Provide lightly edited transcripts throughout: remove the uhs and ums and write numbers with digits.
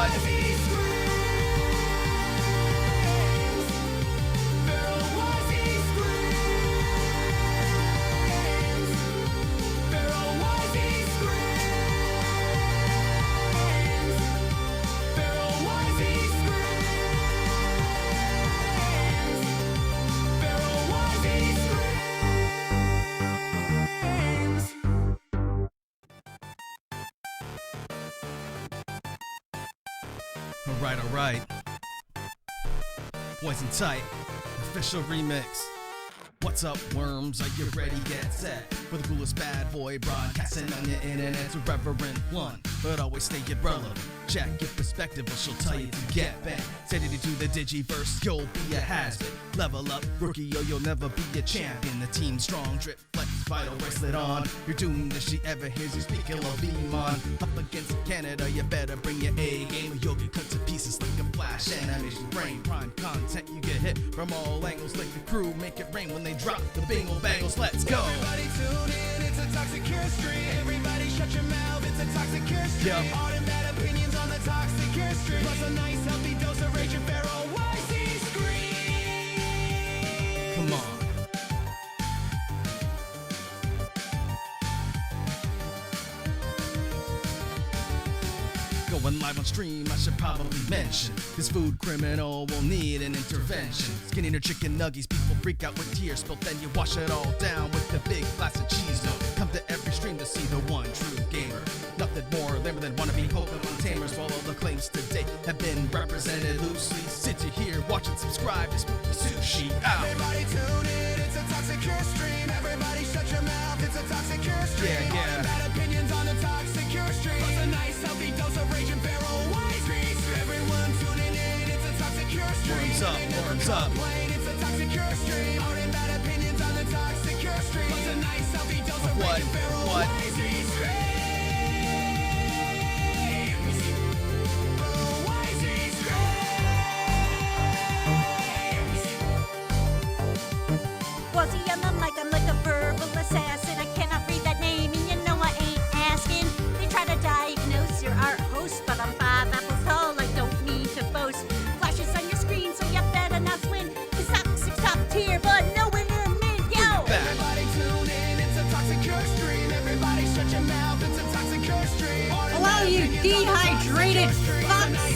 what? Alright. Poison Tight, official remix. What's up, worms? Are you ready? Get set for the coolest bad boy broadcasting on your internet's irreverent one, but always stay relevant. Check your perspective, or she'll tell you to get back. Steady to do the digiverse, you'll be a has-been. Level up, rookie, or you'll never be a champion. The team strong, drip, flex, vital bracelet on. You're doomed if she ever hears you speak. Hello, Beamon. Up against Canada, you better bring your A game. You'll get cut to pieces like a flash animation frame. Prime content, you get hit from all angles. Like the crew, make it rain when they drop the bingle bangles. Let's go. Everybody tune in, it's a Toxicure stream. Everybody shut your mouth, it's a Toxicure stream. Yep. All them bad opinions on the Toxicure stream. Plus a nice healthy dose of rage and feral Wazy scream. Come on. Going live on stream, I should probably mention this food criminal will need an intervention. Skinny or chicken nuggies, people freak out with tears spilled. Then you wash it all down with the big glass of cheese. Come to every stream to see the one true gamer. Nothing more lame than wannabe Pokemon tamers. While all the claims to date have been represented loosely. Sit you here, watch and subscribe to Spooky Sushi. Out. Everybody tune in, it's a Toxicure stream. Everybody shut your mouth, it's a Toxicure stream. Yeah. All them bad opinions on the Toxicure stream. Plus a nice healthy dose of rage and feral Wazy. Everyone tuning in, it's a Toxicure stream. Warms up. It's a Toxicure stream. All them bad opinions on the Toxicure stream. Plus a nice healthy dose of What? rage and feral What? Wazy screams. Wazy screams. Wazy on the mic, I'm like a verbal assassin. I cannot read that name, and you know I ain't asking. They try to diagnose your art host, but I'm 5 apples tall, I don't need to boast. Flashes on your screen, so you better not swing. Cause Toxic's top tier, but nowhere near me, yo! Everybody tune in, it's a Toxicure stream. Everybody shut your mouth, it's a Toxicure stream. Hello, you dehydrated fucks!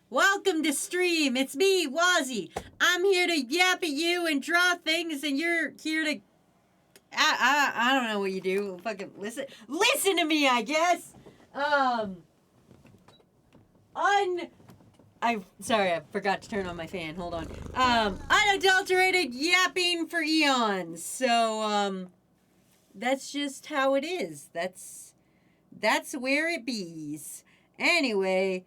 Welcome to stream. It's me, Wazy. I'm here to yap at you and draw things, and you're here to... I don't know what you do. Fucking listen to me, I guess. Sorry, I forgot to turn on my fan. Hold on. Unadulterated yapping for eons. So, that's just how it is. That's where it bees. Anyway,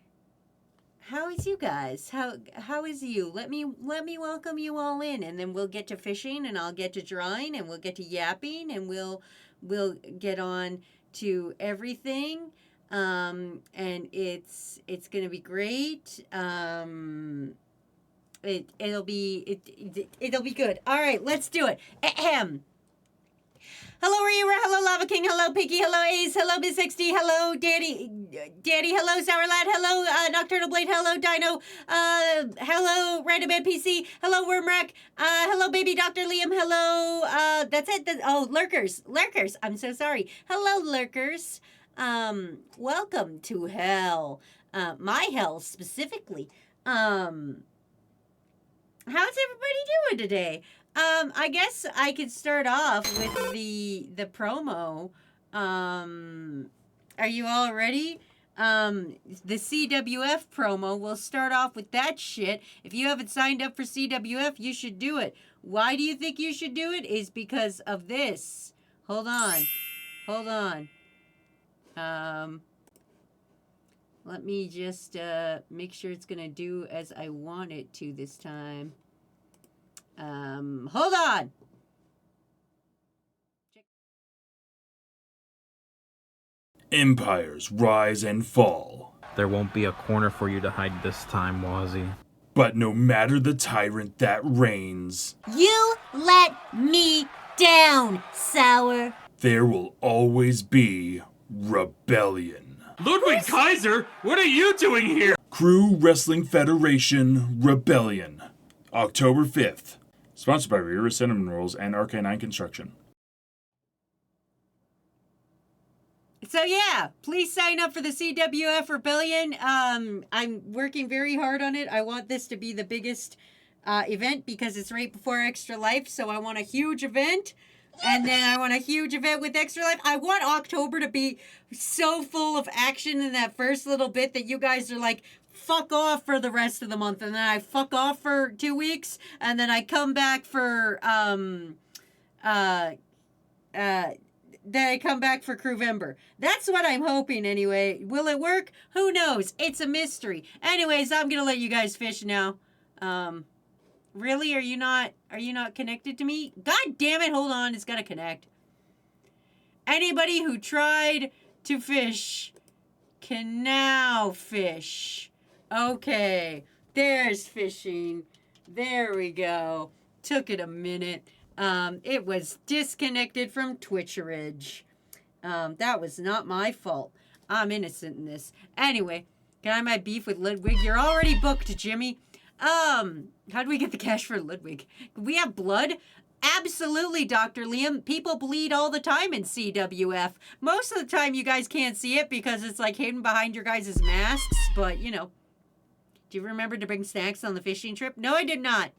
how is you guys? How is you? Let me welcome you all in, and then we'll get to fishing, and I'll get to drawing, and we'll get to yapping, and we'll get on to everything. And it's gonna be great. It'll be good. All right, let's do it. Ahem. Hello, Reaver. Hello, Lava King. Hello, Piggy. Hello, Ace. Hello, Biz60. Hello, Daddy. Hello, Sour Lad. Hello, Nocturnal Blade. Hello, Dino. Hello, Random NPC. Hello, Wormwreck. Hello, Baby Dr. Liam. Hello, that's it. Lurkers. I'm so sorry. Hello, Lurkers. Welcome to hell. My hell specifically. How's everybody doing today? I guess I could start off with the promo. Are you all ready? The CWF promo. We'll start off with that shit. If you haven't signed up for CWF, you should do it. Why do you think you should do it? Is because of this. Hold on. Let me just make sure it's gonna do as I want it to this time. Hold on. Empires rise and fall. There won't be a corner for you to hide this time, Wazy. But no matter the tyrant that reigns, You let me down, Sour. there will always be rebellion. Ludwig Kaiser, what are you doing here? Crew Wrestling Federation Rebellion, October 5th. Sponsored by Rira Cinnamon Rolls and RK9 Construction. So yeah, please sign up for the CWF Rebellion. I'm working very hard on it. I want this to be the biggest event because it's right before Extra Life, so I want a huge event. And then I want a huge event with Extra Life. I want October to be so full of action in that first little bit that you guys are like, fuck off for the rest of the month. And then I fuck off for 2 weeks. And then I come back for, then I come back for Crewvember. That's what I'm hoping anyway. Will it work? Who knows? It's a mystery. Anyways, I'm going to let you guys fish now. Really? Are you not connected to me? God damn it. Hold on. It's got to connect. Anybody who tried to fish can now fish. Okay. There's fishing. There we go. Took it a minute. It was disconnected from Twitcherage. That was not my fault. I'm innocent in this. Anyway, can I have my beef with Ludwig? You're already booked, Jimmy. How do we get the cash for Ludwig? We have blood? Absolutely, Dr. Liam. People bleed all the time in CWF. Most of the time you guys can't see it because it's like hidden behind your guys' masks, but you know. Do you remember to bring snacks on the fishing trip? No, I did not.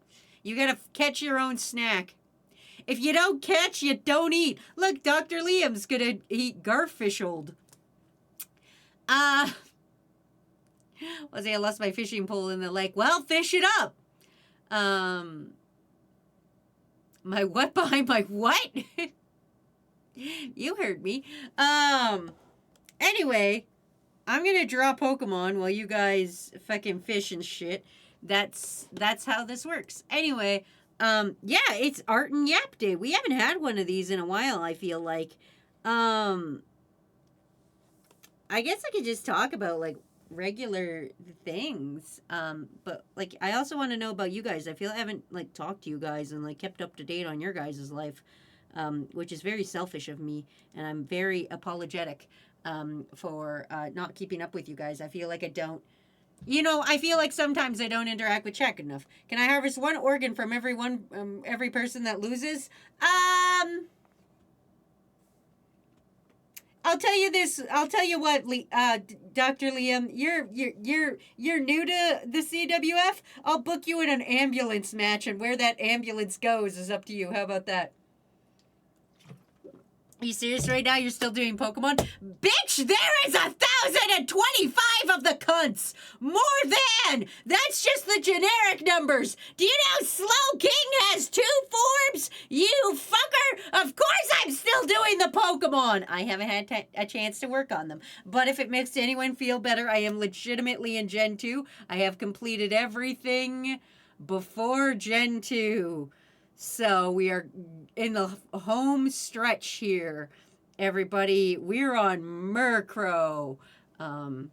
You gotta catch your own snack. If you don't catch, you don't eat. Look, Dr. Liam's gonna eat garfishold. Was I lost my fishing pole in the lake? Well, fish it up. My what behind my what? You heard me. Anyway, I'm gonna draw Pokemon while you guys fucking fish and shit. That's how this works. Anyway, yeah, it's Art and Yap Day. We haven't had one of these in a while, I feel like. I guess I could just talk about like regular things, but like I also want to know about you guys. I feel I haven't like talked to you guys and like kept up to date on your guys' life, which is very selfish of me, and I'm very apologetic for not keeping up with you guys. I feel like I don't, I feel like sometimes I don't interact with chat enough. Can I harvest one organ from every person that loses? I'll tell you this. I'll tell you what, Dr. Liam. You're new to the CWF. I'll book you in an ambulance match, and where that ambulance goes is up to you. How about that? Are you serious right now? You're still doing Pokemon? Bitch, there is 1,025 of the cunts! More than! That's just the generic numbers! Do you know Slow King has 2 forms? You fucker! Of course I'm still doing the Pokemon! I haven't had a chance to work on them. But if it makes anyone feel better, I am legitimately in Gen 2. I have completed everything before Gen 2. So we are in the home stretch here, everybody. We're on Murkrow. I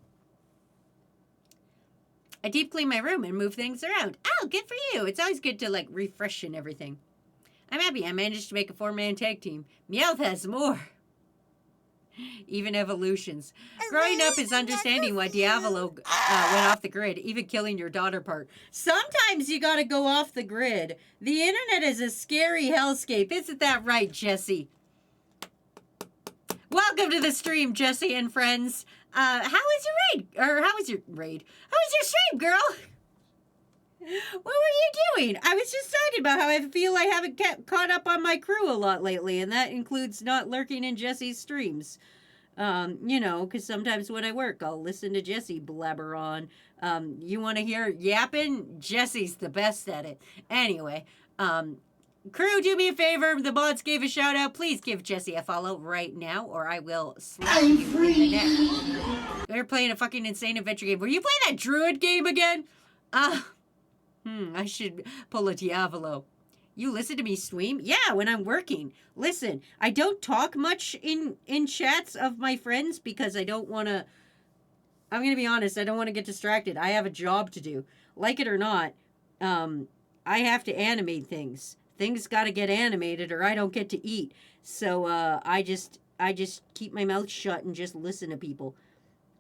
deep clean my room and move things around. Oh, good for you. It's always good to like refresh and everything. I'm happy I managed to make a 4-man tag team. Meowth has more. Even evolutions. Growing up is understanding why Diavolo went off the grid, even killing your daughter part. Sometimes you gotta go off the grid. The internet is a scary hellscape. Isn't that right, Jesse? Welcome to the stream, Jesse and friends. How was your raid? Or how was your raid? How was your stream, girl? What were you doing? I was just talking about how I feel I haven't caught up on my crew a lot lately, and that includes not lurking in Jesse's streams. Because sometimes when I work, I'll listen to Jesse blabber on. You want to hear yapping? Jesse's the best at it. Anyway, crew, do me a favor. The mods gave a shout out. Please give Jesse a follow right now, or I will slap you in the neck. They're playing a fucking insane adventure game. Were you playing that Druid game again? I should pull a Diavolo. You listen to me stream? Yeah, when I'm working. Listen, I don't talk much in chats of my friends because I don't want to... I'm going to be honest, I don't want to get distracted. I have a job to do. Like it or not, I have to animate things. Things got to get animated or I don't get to eat. So I just keep my mouth shut and just listen to people.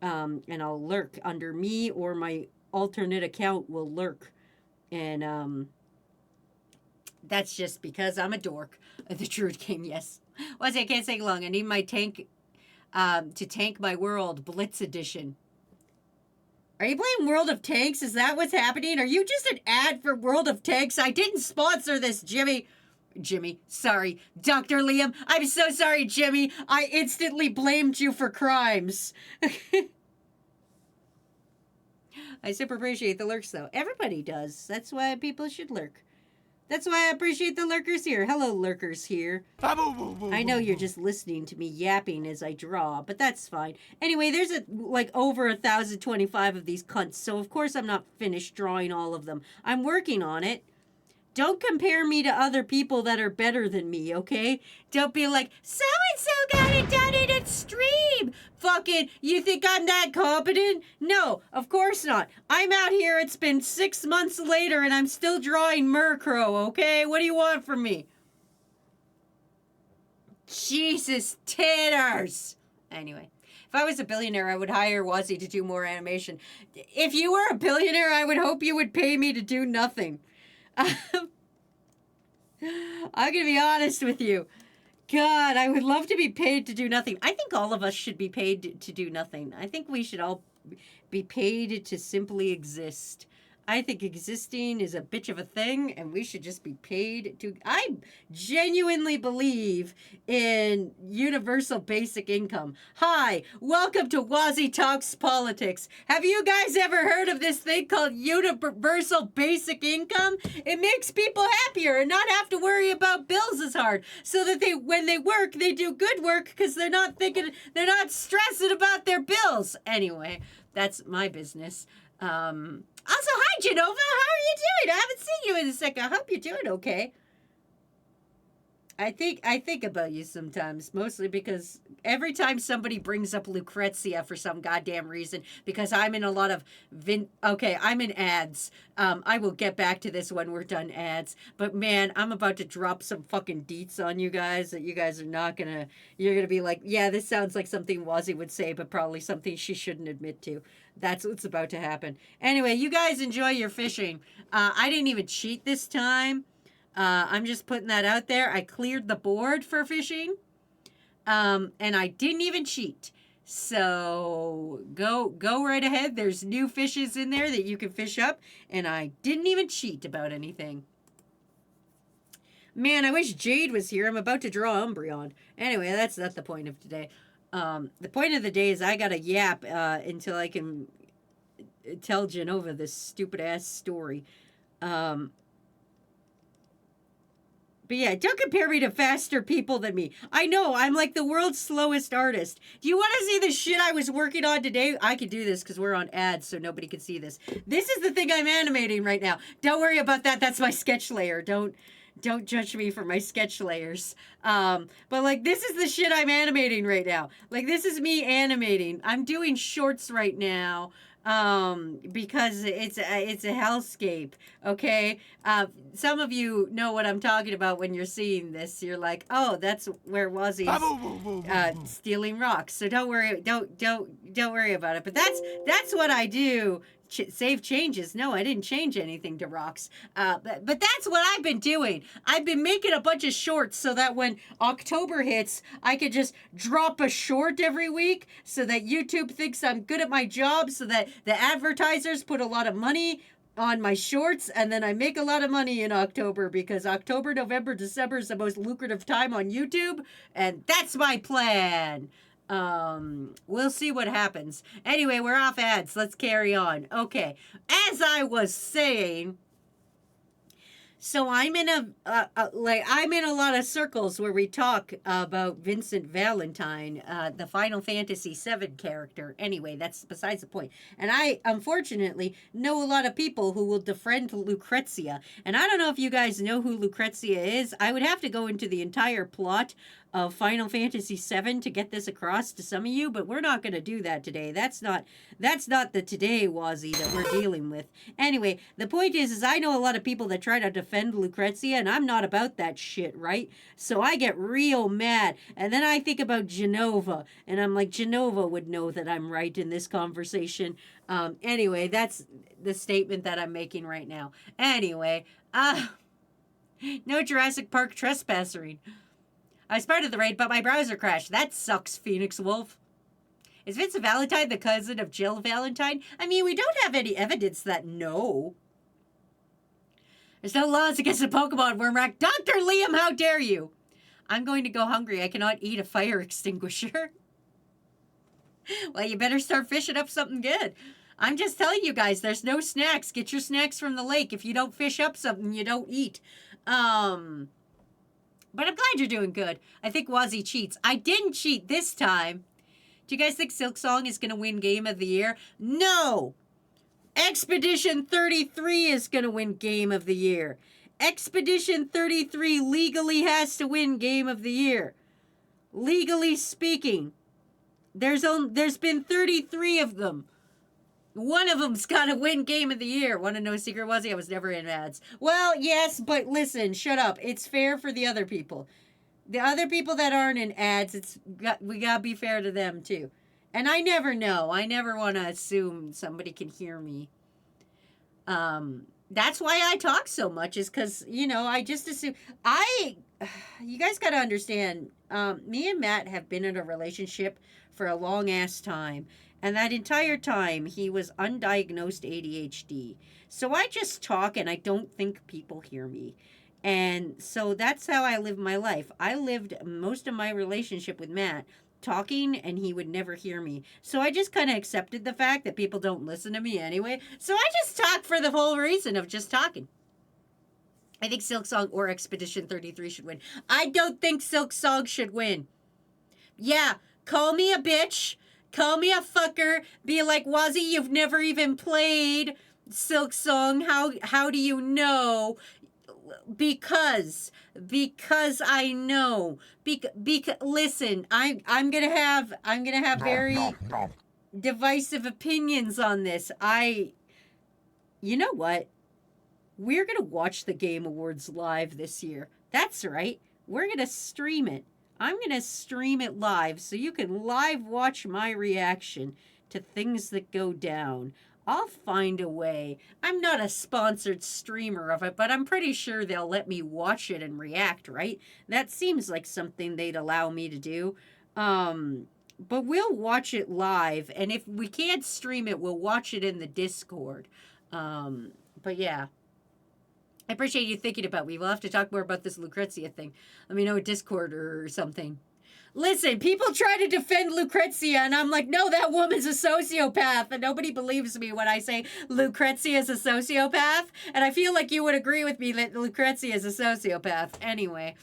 And I'll lurk under me, or my alternate account will lurk. And that's just because I'm a dork. The Druid King, yes. Wazy, I can't sing long. I need my tank to tank my world, Blitz Edition. Are you playing World of Tanks? Is that what's happening? Are you just an ad for World of Tanks? I didn't sponsor this, Jimmy. Sorry. Dr. Liam, I'm so sorry, Jimmy. I instantly blamed you for crimes. I super appreciate the lurks, though. Everybody does. That's why people should lurk. That's why I appreciate the lurkers here. Hello, lurkers here. I know you're just listening to me yapping as I draw, but that's fine. Anyway, there's over 1,025 of these cunts, so of course I'm not finished drawing all of them. I'm working on it. Don't compare me to other people that are better than me, okay? Don't be like, so-and-so got it done in a stream. Fucking, you think I'm that competent? No, of course not. I'm out here, it's been 6 months later, and I'm still drawing Murkrow, okay? What do you want from me? Jesus, titters. Anyway. If I was a billionaire, I would hire Wazy to do more animation. If you were a billionaire, I would hope you would pay me to do nothing. I'm gonna be honest with you. God, I would love to be paid to do nothing. I think all of us should be paid to do nothing. I think we should all be paid to simply exist. I think existing is a bitch of a thing, and we should just be paid to... I genuinely believe in universal basic income. Hi, welcome to Wazy Talks Politics. Have you guys ever heard of this thing called universal basic income? It makes people happier and not have to worry about bills as hard, so that when they work, they do good work because they're not stressing about their bills. Anyway, that's my business. Also, hi, Genova. How are you doing? I haven't seen you in a second. I hope you're doing okay. I think about you sometimes, mostly because every time somebody brings up Lucrezia for some goddamn reason, because I'm in a lot of I'm in ads. I will get back to this when we're done ads. But man, I'm about to drop some fucking deets on you guys that you guys are not gonna. You're gonna be like, yeah, this sounds like something Wazy would say, but probably something she shouldn't admit to. That's what's about to happen. Anyway, you guys enjoy your fishing. I didn't even cheat this time. I'm just putting that out there. I cleared the board for fishing. And I didn't even cheat. So go right ahead. There's new fishes in there that you can fish up. And I didn't even cheat about anything. Man, I wish Jade was here. I'm about to draw Umbreon. Anyway, that's not the point of today. The point of the day is I gotta yap until I can tell Genova this stupid-ass story. But yeah, don't compare me to faster people than me. I know, I'm like the world's slowest artist. Do you want to see the shit I was working on today? I can do this because we're on ads, so nobody can see this. This is the thing I'm animating right now. Don't worry about that. That's my sketch layer. Don't judge me for my sketch layers. But like, this is the shit I'm animating right now. Like, this is me animating. I'm doing shorts right now. Because it's a hellscape, okay? Some of you know what I'm talking about when you're seeing this. You're like, oh, that's where Wazy's stealing rocks. So don't worry about it. But that's what I do. Save changes. No, I didn't change anything to rocks. But that's what I've been doing. I've been making a bunch of shorts so that when October hits, I could just drop a short every week so that YouTube thinks I'm good at my job, so that the advertisers put a lot of money on my shorts, and then I make a lot of money in October because October, November, December is the most lucrative time on YouTube, and that's my plan. We'll see what happens. Anyway, we're off ads. Let's carry on. Okay. As I was saying, so I'm in I'm in a lot of circles where we talk about Vincent Valentine, the Final Fantasy VII character. Anyway, that's besides the point. And I, unfortunately, know a lot of people who will defriend Lucrezia. And I don't know if you guys know who Lucrezia is. I would have to go into the entire plot of Final Fantasy VII to get this across to some of you, but we're not going to do that today. That's not the today Wazy that we're dealing with. Anyway, the point is I know a lot of people that try to defend Lucrezia, and I'm not about that shit, right? So I get real mad, and then I think about Genova, and I'm like, Genova would know that I'm right in this conversation. Anyway, that's the statement that I'm making right now. Anyway, no Jurassic Park trespassing. I started the raid, but my browser crashed. That sucks, Phoenix Wolf. Is Vince Valentine the cousin of Jill Valentine? I mean, we don't have any evidence that no. There's no laws against the Pokemon Wormrack. Dr. Liam, how dare you? I'm going to go hungry. I cannot eat a fire extinguisher. Well, you better start fishing up something good. I'm just telling you guys, there's no snacks. Get your snacks from the lake. If you don't fish up something, you don't eat. But I'm glad you're doing good. I think Wazy cheats. I didn't cheat this time. Do you guys think Silksong is going to win Game of the Year? No! Expedition 33 is going to win Game of the Year. Expedition 33 legally has to win Game of the Year. Legally speaking. There's been 33 of them. One of them's got to win Game of the Year. Want to know secret, Wazy? I was never in ads. Well, yes, but listen, shut up. It's fair for the other people. The other people that aren't in ads, we got to be fair to them, too. And I never know. I never want to assume somebody can hear me. That's why I talk so much, is because, I just assume... You guys got to understand, me and Matt have been in a relationship for a long-ass time. And that entire time, he was undiagnosed ADHD. So I just talk, and I don't think people hear me. And so that's how I live my life. I lived most of my relationship with Matt talking, and he would never hear me. So I just kind of accepted the fact that people don't listen to me anyway. So I just talk for the whole reason of just talking. I think Silksong or Expedition 33 should win. I don't think Silksong should win. Yeah, call me a bitch. Call me a fucker. Be like, Wazy, you've never even played Silksong. How do you know? Because I know. Listen, I'm gonna have very divisive opinions on this. You know what? We're gonna watch the Game Awards live this year. That's right. We're gonna stream it. I'm going to stream it live so you can live watch my reaction to things that go down. I'll find a way. I'm not a sponsored streamer of it, but I'm pretty sure they'll let me watch it and react, right? That seems like something they'd allow me to do. But we'll watch it live, and if we can't stream it, we'll watch it in the Discord. But yeah. I appreciate you thinking about me. We'll have to talk more about this Lucrezia thing. Let me know a Discord or something. Listen, people try to defend Lucrezia, and I'm like, no, that woman's a sociopath. And nobody believes me when I say Lucrezia is a sociopath. And I feel like you would agree with me that Lucrezia is a sociopath. Anyway.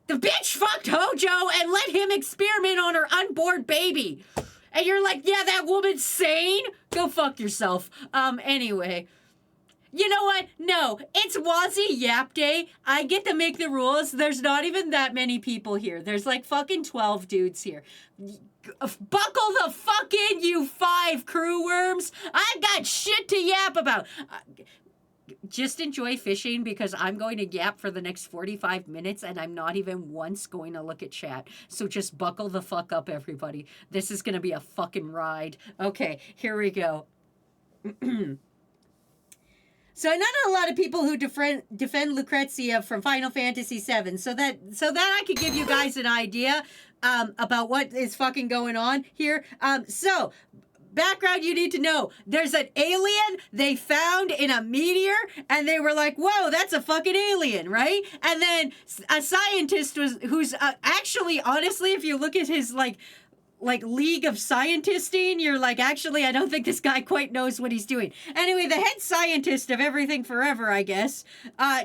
The bitch fucked Hojo and let him experiment on her unborn baby. And you're like, yeah, that woman's sane? Go fuck yourself. Anyway. You know what? No, it's Wazy Yap Day. I get to make the rules. There's not even that many people here. There's like fucking 12 dudes here. Buckle the fuck in, you 5 crew worms. I got shit to yap about. Just enjoy fishing because I'm going to yap for the next 45 minutes and I'm not even once going to look at chat. So just buckle the fuck up, everybody. This is going to be a fucking ride. Okay, here we go. So not a lot of people who defend Lucrezia from Final Fantasy VII. So that I could give you guys an idea about what is fucking going on here. So background you need to know. There's an alien they found in a meteor, and they were like, whoa, that's a fucking alien, right? And then a scientist who's actually, honestly, if you look at his like League of Scientisting, you're like, actually, I don't think this guy quite knows what he's doing. Anyway, the head scientist of Everything Forever, I guess,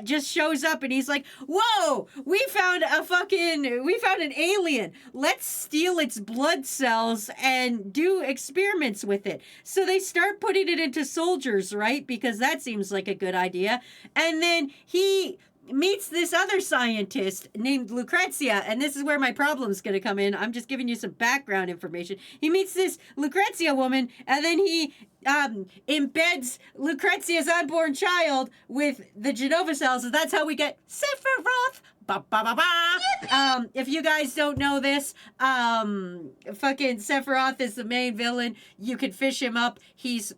just shows up and he's like, whoa, we found an alien. Let's steal its blood cells and do experiments with it. So they start putting it into soldiers, right? Because that seems like a good idea. And then he meets this other scientist named Lucrezia, and this is where my problem's gonna come in. I'm just giving you some background information. He meets this Lucrezia woman, and then he embeds Lucrezia's unborn child with the Genova cells, and that's how we get Sephiroth. Ba, ba, ba, ba. If you guys don't know this, fucking Sephiroth is the main villain. You can fish him up. He's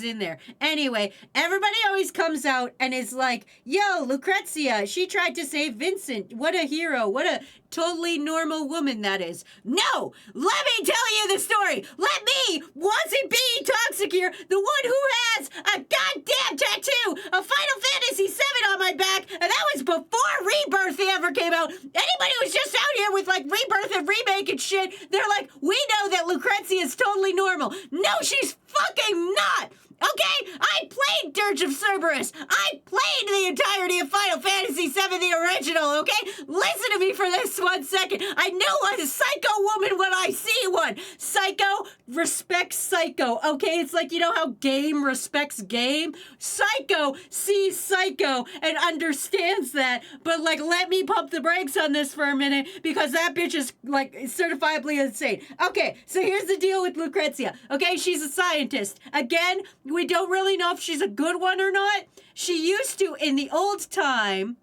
in there. Anyway, everybody always comes out and is like, yo, Lucrezia, she tried to save Vincent. What a hero. What a totally normal woman that is. No! Let me tell you the story! Let me, Wazy B Toxicure, the one who has a goddamn tattoo of Final Fantasy VII on my back, and that was before Rebirth ever came out. Anybody who's just out here with like Rebirth and Remake and shit, they're like, we know that Lucrezia is totally normal. No, she's fucking not! Okay? I played Dirge of Cerberus. I played the entirety of Final Fantasy VII, the original, okay? Listen to me for this 1 second. I know a psycho woman when I see one. Psycho respects psycho, okay? It's like, you know how game respects game? Psycho sees psycho and understands that, but like, let me pump the brakes on this for a minute because that bitch is like certifiably insane. Okay, so here's the deal with Lucrezia, okay? She's a scientist. Again, we don't really know if she's a good one or not. She used to in the old time.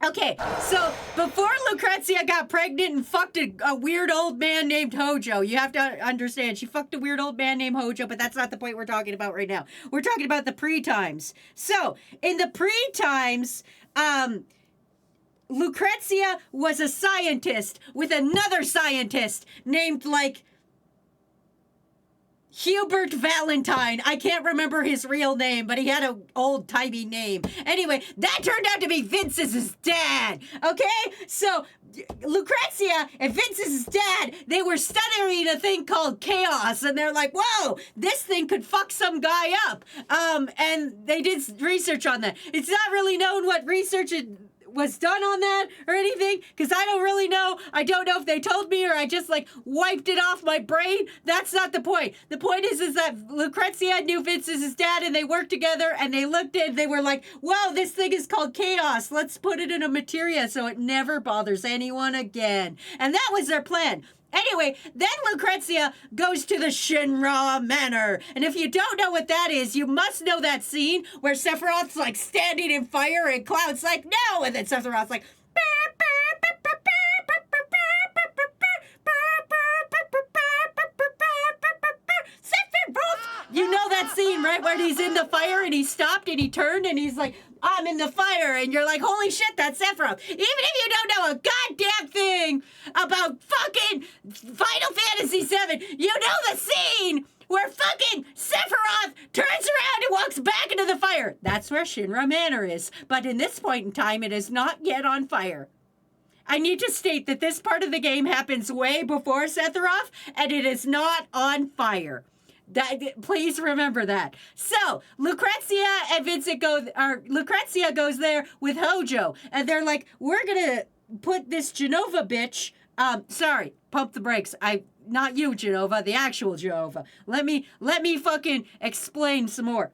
Okay, so before Lucrezia got pregnant and fucked a weird old man named Hojo, you have to understand, she fucked a weird old man named Hojo, but that's not the point we're talking about right now. We're talking about the pre-times. So, in the pre-times, Lucrezia was a scientist with another scientist named, like, Hubert Valentine. I can't remember his real name, but he had an old-timey name. Anyway, that turned out to be Vince's dad, okay? So, Lucrezia and Vince's dad, they were studying a thing called chaos, and they're like, whoa, this thing could fuck some guy up. And they did research on that. It's not really known what research was done on that or anything, because I don't really know. I don't know if they told me or I just like wiped it off my brain. That's not the point. The point is that Lucrezia knew Vince is his dad and they worked together and they looked at, they were like, whoa, this thing is called chaos. Let's put it in a materia so it never bothers anyone again. And that was their plan. Anyway, then Lucrezia goes to the Shinra Manor. And if you don't know what that is, you must know that scene where Sephiroth's like standing in fire and Cloud's like, no! And then Sephiroth's like, Sephiroth! You know that scene, right? Where he's in the fire and he stopped and he turned and he's like, I'm in the fire, and you're like, holy shit, that's Sephiroth. Even if you don't know a goddamn thing about fucking Final Fantasy VII, you know the scene where fucking Sephiroth turns around and walks back into the fire. That's where Shinra Manor is. But in this point in time, it is not yet on fire. I need to state that this part of the game happens way before Sephiroth, and it is not on fire. Please remember that. So, Lucrezia and Vincent Lucrezia goes there with Hojo, and they're like, we're gonna put this Genova bitch, sorry, pump the brakes. Not you, Genova, the actual Genova. Let me fucking explain some more.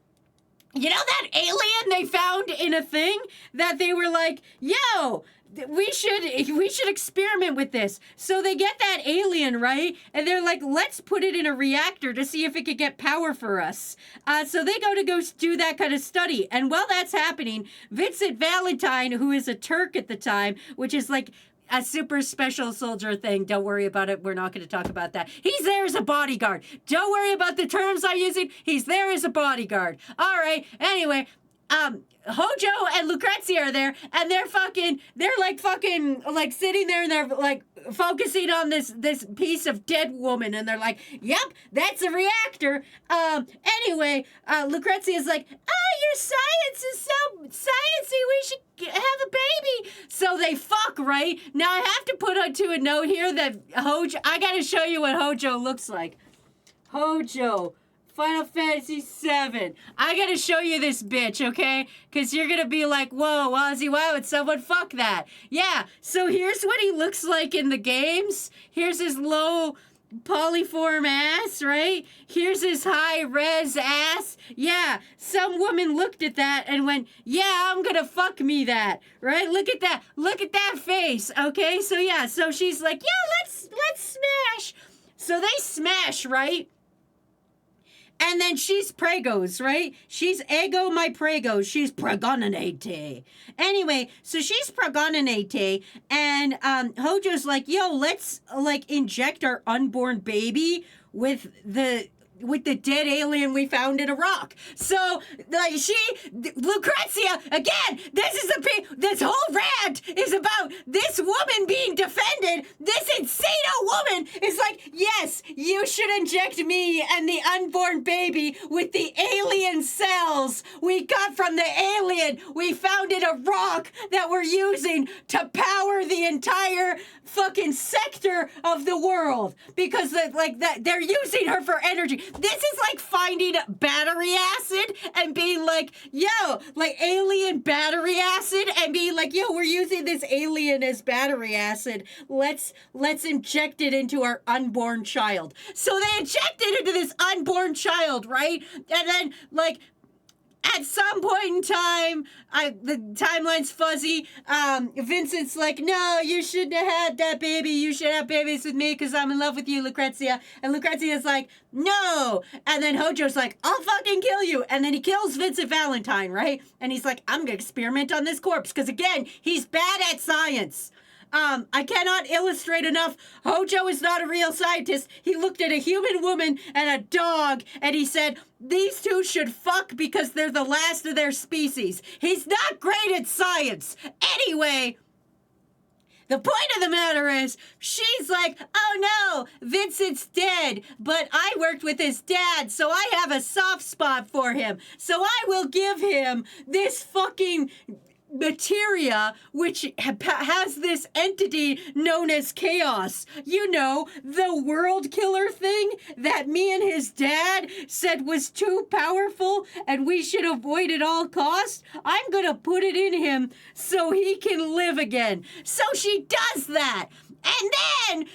You know that alien they found in a thing that they were like, yo, we should experiment with this. So they get that alien, right? And they're like, let's put it in a reactor to see if it could get power for us. So they go do that kind of study. And while that's happening, Vincent Valentine, who is a Turk at the time, which is like a super special soldier thing. Don't worry about it. We're not going to talk about that. He's there as a bodyguard. Don't worry about the terms I'm using. He's there as a bodyguard. All right. Anyway, Hojo and Lucrezia are there, and they're like sitting there, and they're like focusing on this piece of dead woman, and they're like, yep, that's a reactor. Anyway, Lucrezia's like, oh, your science is so sciencey, we should have a baby. So they fuck, right? Now I have to put onto a note here that Hojo, I gotta show you what Hojo looks like. Hojo. Final Fantasy VII. I gotta show you this bitch, okay? Because you're gonna be like, whoa, Wazy, why would someone fuck that? Yeah, so here's what he looks like in the games. Here's his low polyform ass, right? Here's his high-res ass. Yeah, some woman looked at that and went, yeah, I'm gonna fuck me that, right? Look at that. Look at that face, okay? So, yeah, so she's like, yeah, let's smash. So they smash, right? And then she's pregos, right? She's ego my prego. She's pregonanate. Anyway, so she's pregonanate, and Hojo's like, yo, let's like inject our unborn baby with the dead alien we found in a rock. So, like, Lucrezia, again, this whole rant is about this woman being defended. This insano woman is like, yes, you should inject me and the unborn baby with the alien cells we got from the alien we found in a rock that we're using to power the entire fucking sector of the world. Because, they're using her for energy. This is like finding battery acid and being like, yo, like alien battery acid, and being like, yo, we're using this alien as battery acid. Let's inject it into our unborn child. So they inject it into this unborn child, right? And then, like, at some point in time, the timeline's fuzzy. Vincent's like, no, you shouldn't have had that baby. You should have babies with me because I'm in love with you, Lucrezia. And Lucrezia's like, no. And then Hojo's like, I'll fucking kill you. And then he kills Vincent Valentine, right? And he's like, I'm going to experiment on this corpse because, again, he's bad at science. I cannot illustrate enough. Hojo is not a real scientist. He looked at a human woman and a dog, and he said, these two should fuck because they're the last of their species. He's not great at science. Anyway, the point of the matter is, she's like, oh no, Vincent's dead, but I worked with his dad, so I have a soft spot for him. So I will give him this fucking materia, which has this entity known as chaos. You know, the world killer thing that me and his dad said was too powerful and we should avoid at all costs. I'm gonna put it in him so he can live again. So she does that. And then,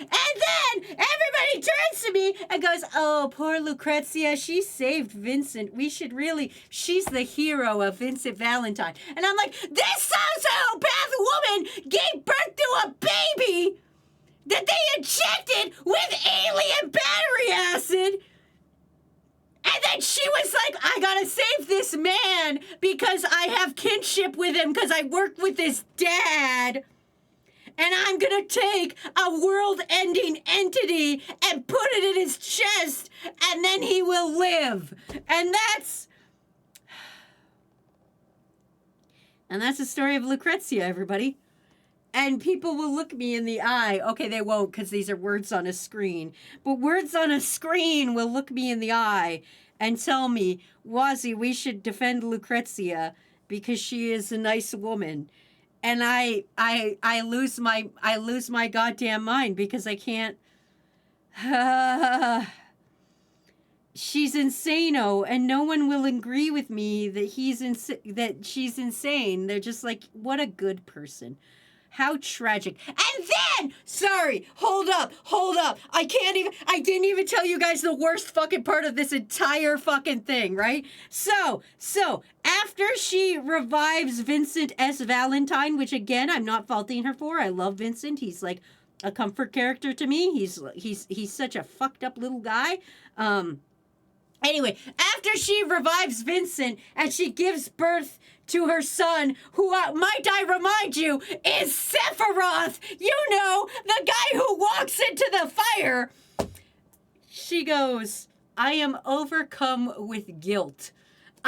everybody turns to me and goes, oh, poor Lucrezia, she saved Vincent. She's the hero of Vincent Valentine. And I'm like, this sociopath woman gave birth to a baby that they injected with alien battery acid. And then she was like, I gotta save this man because I have kinship with him because I worked with his dad. And I'm gonna take a world-ending entity and put it in his chest, and then he will live. And that's the story of Lucrezia, everybody. And people will look me in the eye. Okay, they won't, because these are words on a screen. But words on a screen will look me in the eye and tell me, Wazy, we should defend Lucrezia because she is a nice woman. And I lose my goddamn mind because I can't. She's insano, and no one will agree with me that that she's insane. They're just like, what a good person. How tragic. And then, sorry, hold up. I didn't even tell you guys the worst fucking part of this entire fucking thing, right? So, after she revives Vincent S. Valentine, which again, I'm not faulting her for. I love Vincent. He's like a comfort character to me. He's such a fucked up little guy. Anyway, after she revives Vincent and she gives birth to her son, who, might I remind you, is Sephiroth. You know, the guy who walks into the fire. She goes, I am overcome with guilt.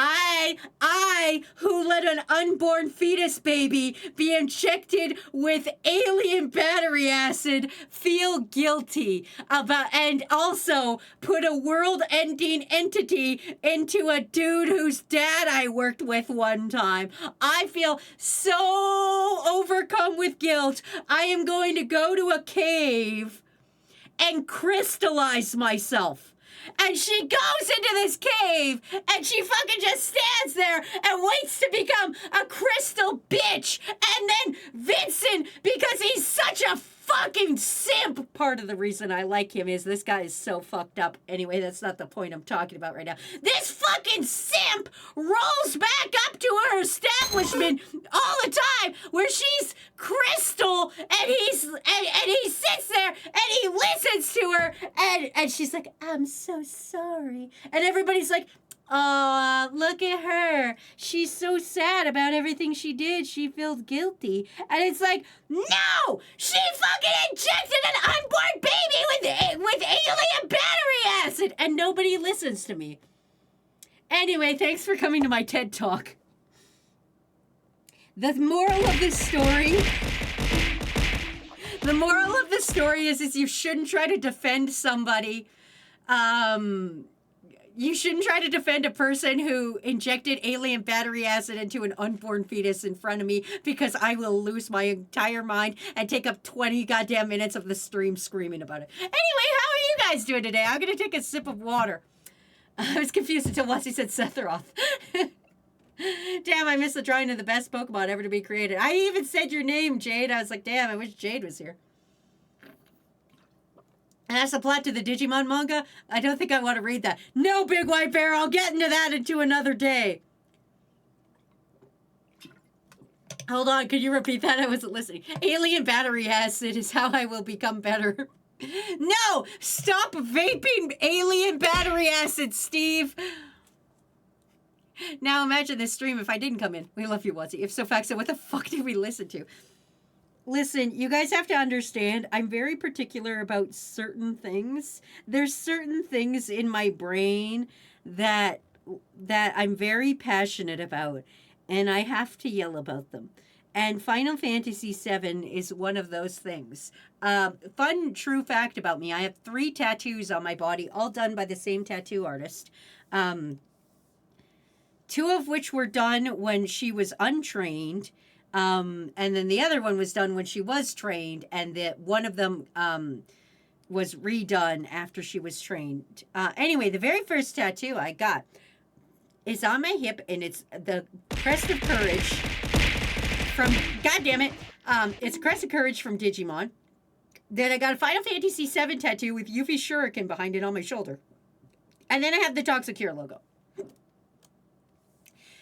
I, who let an unborn fetus baby be injected with alien battery acid, feel guilty about, and also put a world-ending entity into a dude whose dad I worked with one time. I feel so overcome with guilt. I am going to go to a cave and crystallize myself. And she goes into this cave, and she fucking just stands there and waits to become a crystal bitch. And then Vincent, because he's such a fucking simp. Part of the reason I like him is this guy is so fucked up. Anyway, that's not the point I'm talking about right now. This fucking simp rolls back up to her establishment all the time where she's Crystal and he sits there and he listens to her and she's like, I'm so sorry. And everybody's like, oh, look at her. She's so sad about everything she did. She feels guilty. And it's like, no! She fucking injected an unborn baby with alien battery acid! And nobody listens to me. Anyway, thanks for coming to my TED Talk. The moral of this story... The moral of the story is you shouldn't try to defend somebody. You shouldn't try to defend a person who injected alien battery acid into an unborn fetus in front of me because I will lose my entire mind and take up 20 goddamn minutes of the stream screaming about it. Anyway, how are you guys doing today? I'm going to take a sip of water. I was confused until Wesley said Sephiroth. Damn, I missed the drawing of the best Pokemon ever to be created. I even said your name, Jade. I was like, damn, I wish Jade was here. And that's the plot to the Digimon manga? I don't think I want to read that. No, Big White Bear, I'll get into that into another day. Hold on, could you repeat that? I wasn't listening. Alien battery acid is how I will become better. No! Stop vaping alien battery acid, Steve! Now imagine this stream if I didn't come in. We love you, Wazy. If so, Faxa, what the fuck did we listen to? Listen, you guys have to understand, I'm very particular about certain things. There's certain things in my brain that I'm very passionate about, and I have to yell about them. And Final Fantasy VII is one of those things. Fun, true fact about me, I have 3 tattoos on my body, all done by the same tattoo artist. 2 of which were done when she was untrained. And then the other one was done when she was trained, and that one of them was redone after she was trained. Anyway, the very first tattoo I got is on my hip, and it's the Crest of Courage from, God damn it, it's Crest of Courage from Digimon. Then I got a Final Fantasy VII tattoo with Yuffie's Shuriken behind it on my shoulder. And then I have the Toxicure logo.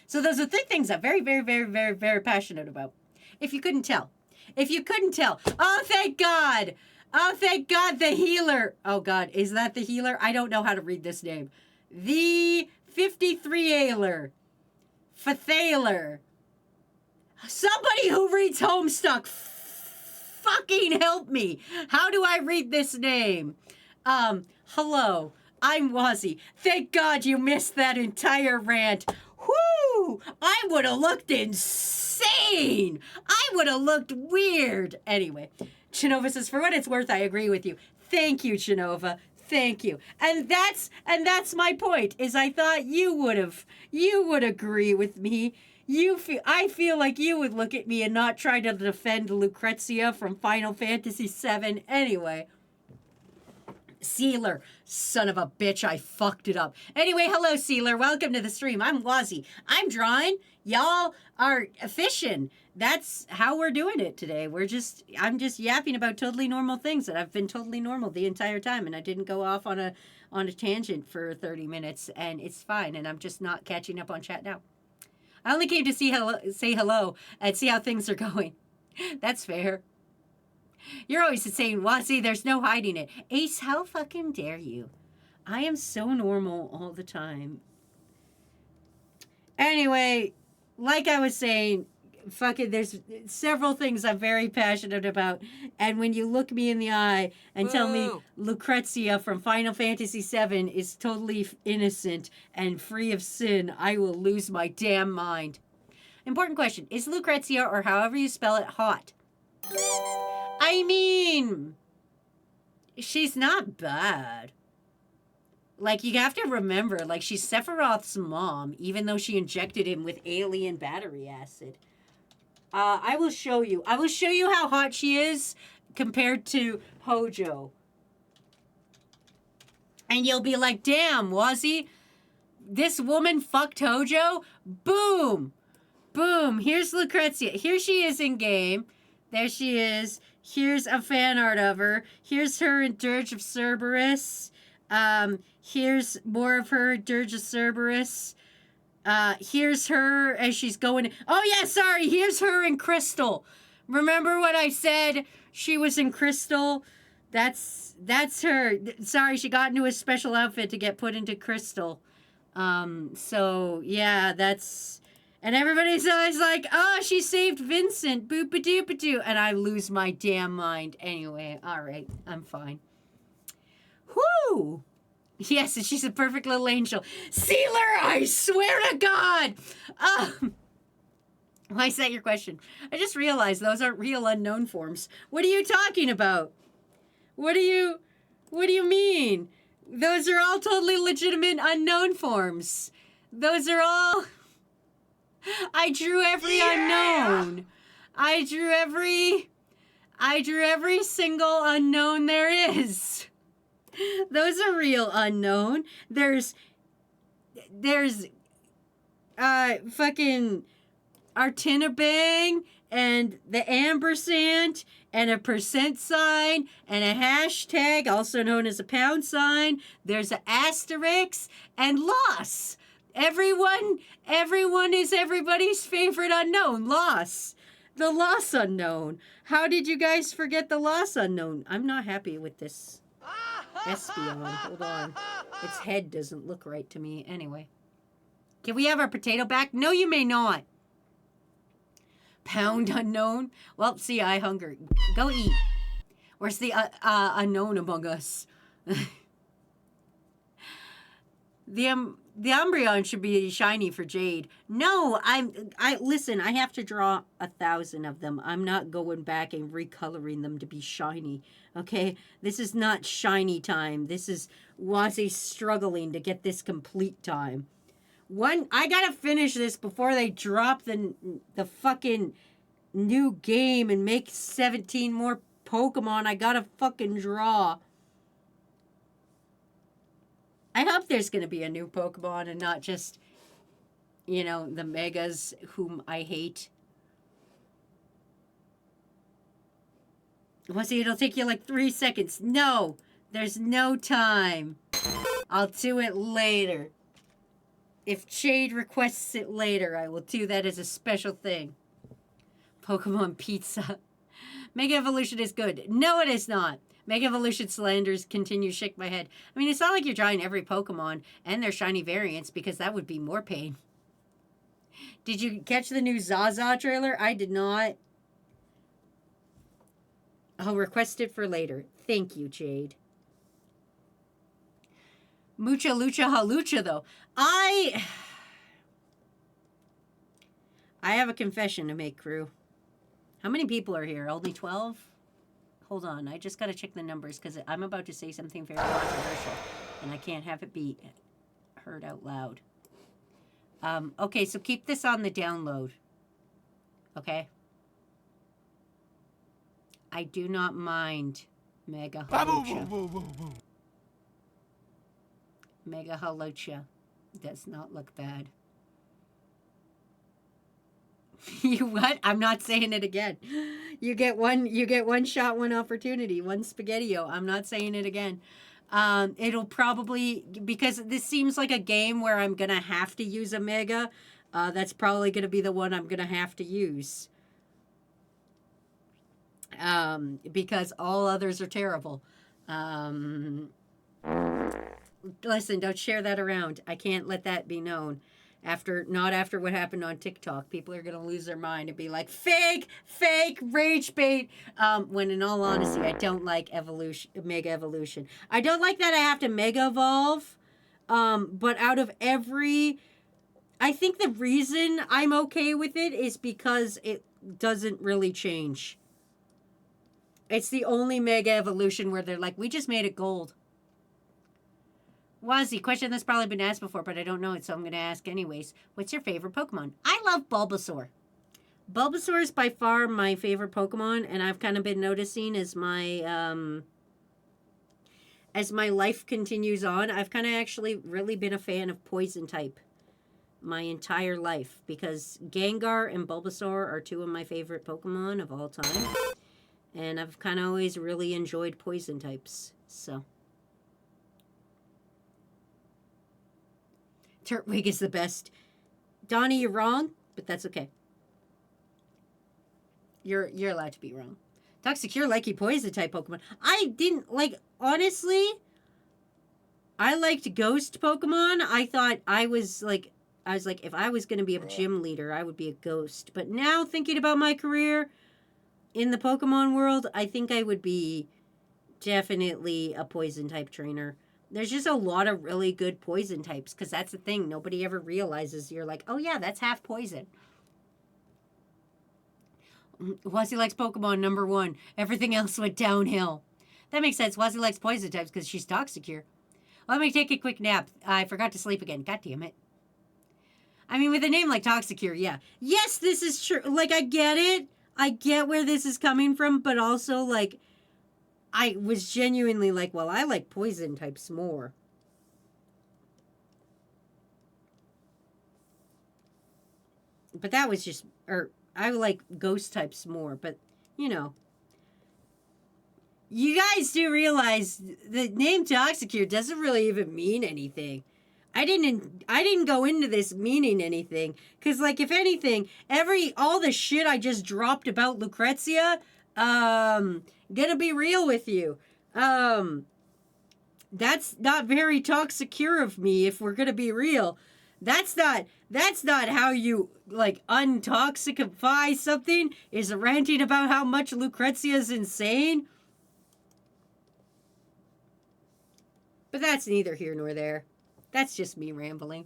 So those are 3 things I'm very, very, very, very, very passionate about. If you couldn't tell. If you couldn't tell. Oh, thank God. Oh, thank God, the healer. Oh, God, is that the healer? I don't know how to read this name. The 53-ailer. Fathaler. Somebody who reads Homestuck. Fucking help me. How do I read this name? Hello. I'm Wazy. Thank God you missed that entire rant. Whoo! I would have looked insane. I would have looked weird. Anyway, Chinova says, for what it's worth, I agree with you. Thank you, Chinova. Thank you. And that's my point, is I thought you would agree with me. I feel like you would look at me and not try to defend Lucrezia from Final Fantasy VII anyway. Sealer, son of a bitch, I fucked it up. Anyway, hello, Sealer. Welcome to the stream. I'm Wazy. I'm drawing. Y'all are fishing. That's how we're doing it today. I'm just yapping about totally normal things that I've been totally normal the entire time, and I didn't go off on a tangent for 30 minutes, and it's fine, and I'm just not catching up on chat now. I only came to say hello and see how things are going. That's fair. You're always saying, Wazy, there's no hiding it. Ace, how fucking dare you? I am so normal all the time. Anyway, like I was saying, fucking, there's several things I'm very passionate about. And when you look me in the eye and tell me Lucrezia from Final Fantasy VII is totally innocent and free of sin, I will lose my damn mind. Important question. Is Lucrezia, or however you spell it, hot? I mean, she's not bad. Like, you have to remember, like, she's Sephiroth's mom, even though she injected him with alien battery acid. I will show you. I will show you how hot she is compared to Hojo. And you'll be like, damn, Wazy, this woman fucked Hojo? Boom! Boom, here's Lucrezia. Here she is in game. There she is. Here's a fan art of her. Here's her in Dirge of Cerberus. Here's more of her, Dirge of Cerberus. Here's her as she's going. Oh, yeah, sorry. Here's her in Crystal. Remember what I said? She was in Crystal. That's her. Sorry, she got into a special outfit to get put into Crystal. So, yeah, that's... And everybody's always like, oh, she saved Vincent. Boop-a-doop-a-doo. And I lose my damn mind. Anyway, all right. I'm fine. Whoo! Yes, and she's a perfect little angel. Sealer, I swear to God! Why is that your question? I just realized those aren't real unknown forms. What are you talking about? What do you mean? Those are all totally legitimate unknown forms. Those are all... I drew every unknown. I drew every single unknown there is. Those are real unknown. There's fucking Artinabang and the ampersand and a percent sign and a hashtag, also known as a pound sign. There's an asterisk and loss. Everyone is everybody's favorite unknown, loss. The loss unknown. How did you guys forget the loss unknown? I'm not happy with this Espion. Hold on. Its head doesn't look right to me. Anyway. Can we have our potato back? No, you may not. Pound unknown. Well, see, I hunger. Go eat. Where's the unknown among us? The Umbreon should be shiny for Jade. No, listen, I have to draw 1,000 of them. I'm not going back and recoloring them to be shiny. Okay? This is not shiny time. This is Wazy struggling to get this complete time. I gotta finish this before they drop the fucking new game and make 17 more Pokemon I gotta fucking draw. I hope there's going to be a new Pokemon and not just, the Megas whom I hate. Well, see, it'll take you like 3 seconds. No, there's no time. I'll do it later. If Jade requests it later, I will do that as a special thing. Pokemon Pizza. Mega Evolution is good. No, it is not. Mega Evolution slanders continue to shake my head. I mean, it's not like you're drawing every Pokemon and their shiny variants because that would be more pain. Did you catch the new Zaza trailer? I did not. I'll request it for later. Thank you, Jade. Mucha Lucha Halucha, though. I have a confession to make, crew. How many people are here? Only 12? Hold on, I just got to check the numbers because I'm about to say something very controversial, and I can't have it be heard out loud. Okay, so keep this on the download. Okay? I do not mind Mega Halucha. Mega Halucha does not look bad. You what? I'm not saying it again. You get one shot, one opportunity, one Spaghetti-O. I'm not saying it again. It'll probably, because this seems like a game where I'm going to have to use a Mega, that's probably going to be the one I'm going to have to use. Because all others are terrible. Listen, don't share that around. I can't let that be known. Not after what happened on TikTok. People are going to lose their mind and be like, fake, rage bait. When in all honesty, I don't like Mega Evolution. I don't like that I have to Mega Evolve. But out of I think the reason I'm okay with it is because it doesn't really change. It's the only Mega Evolution where they're like, we just made it gold. Wazy, question that's probably been asked before, but I don't know it, so I'm going to ask anyways. What's your favorite Pokemon? I love Bulbasaur. Bulbasaur is by far my favorite Pokemon, and I've kind of been noticing as my life continues on, I've kind of actually really been a fan of Poison type my entire life because Gengar and Bulbasaur are two of my favorite Pokemon of all time. And I've kind of always really enjoyed poison types, so. Turtwig is the best. Donnie, you're wrong, but that's okay. You're allowed to be wrong. Toxicure like poison type Pokemon. I didn't like, honestly, I liked ghost Pokemon. I thought I was like, if I was going to be a gym leader, I would be a ghost. But now thinking about my career in the Pokemon world, I think I would be definitely a poison type trainer. There's just a lot of really good poison types because that's the thing. Nobody ever realizes you're like, oh yeah, that's half poison. Wazy likes Pokemon #1. Everything else went downhill. That makes sense. Wazy likes poison types because she's Toxicure. Let me take a quick nap. I forgot to sleep again. God damn it. I mean, with a name like Toxicure, yeah. Yes, this is true. Like, I get it. I get where this is coming from, but also, like, I was genuinely like, well, I like poison types more. But that was just, or I like ghost types more, but, you know. You guys do realize the name Toxicure doesn't really even mean anything. I didn't go into this meaning anything. Because, like, if anything, all the shit I just dropped about Lucrezia, gonna be real with you. That's not very Toxicure of me, if we're gonna be real. That's not how you, like, untoxicify something, is ranting about how much Lucrezia is insane. But that's neither here nor there. That's just me rambling.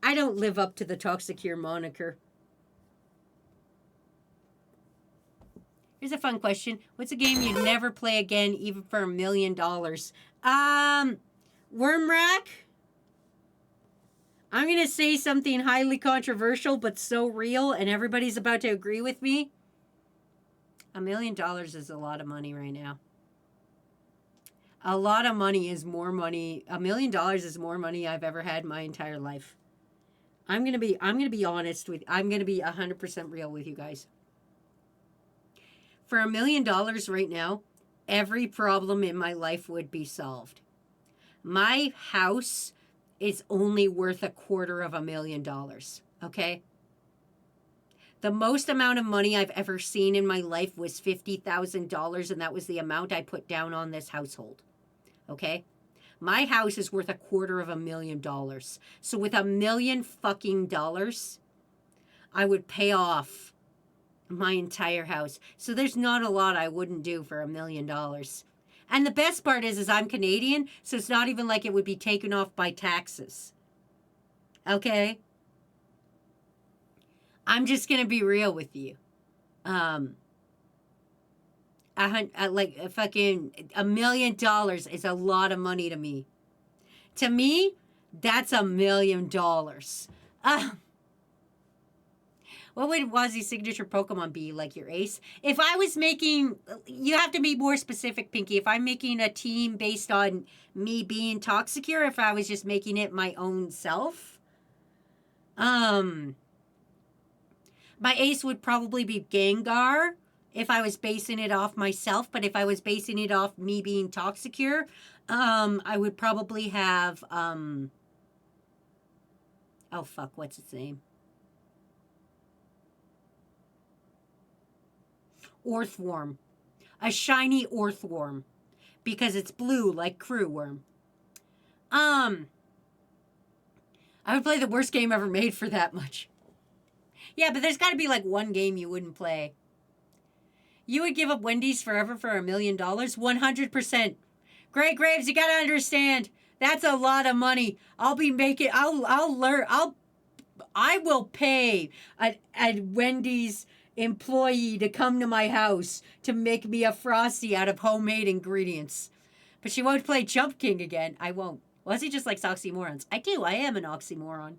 I don't live up to the Toxicure moniker. Here's a fun question. What's a game you'd never play again, even for $1 million? Wormrack? I'm going to say something highly controversial, but so real, and everybody's about to agree with me. $1 million is a lot of money right now. A lot of money is more money. $1 million is more money I've ever had in my entire life. I'm gonna be honest with. I'm gonna be 100% real with you guys. For $1 million right now, every problem in my life would be solved. My house is only worth $250,000. Okay. The most amount of money I've ever seen in my life was $50,000, and that was the amount I put down on this household. Okay? My house is worth $250,000. So with $1 million fucking dollars, I would pay off my entire house. So there's not a lot I wouldn't do for $1 million. And the best part is I'm Canadian, so it's not even like it would be taken off by taxes. Okay? I'm just gonna be real with you. Like fucking $1 million is a lot of money to me. To me, that's $1 million. What would Wazy's signature Pokemon be? Like your ace? If I was making, you have to be more specific, Pinky. If I'm making a team based on me being Toxicure, if I was just making it my own self, my ace would probably be Gengar if I was basing it off myself. But if I was basing it off me being Toxicure, I would probably have, oh fuck, what's its name? Orthworm. A shiny Orthworm. Because it's blue like Crewworm. I would play the worst game ever made for that much. Yeah, but there's got to be like one game you wouldn't play. You would give up Wendy's forever for $1 million? 100%. Greg Graves, you got to understand. That's a lot of money. I'll be making, I will pay a Wendy's employee to come to my house to make me a Frosty out of homemade ingredients. But she won't play Jump King again. I won't. Was he just like oxymorons? I do. I am an oxymoron.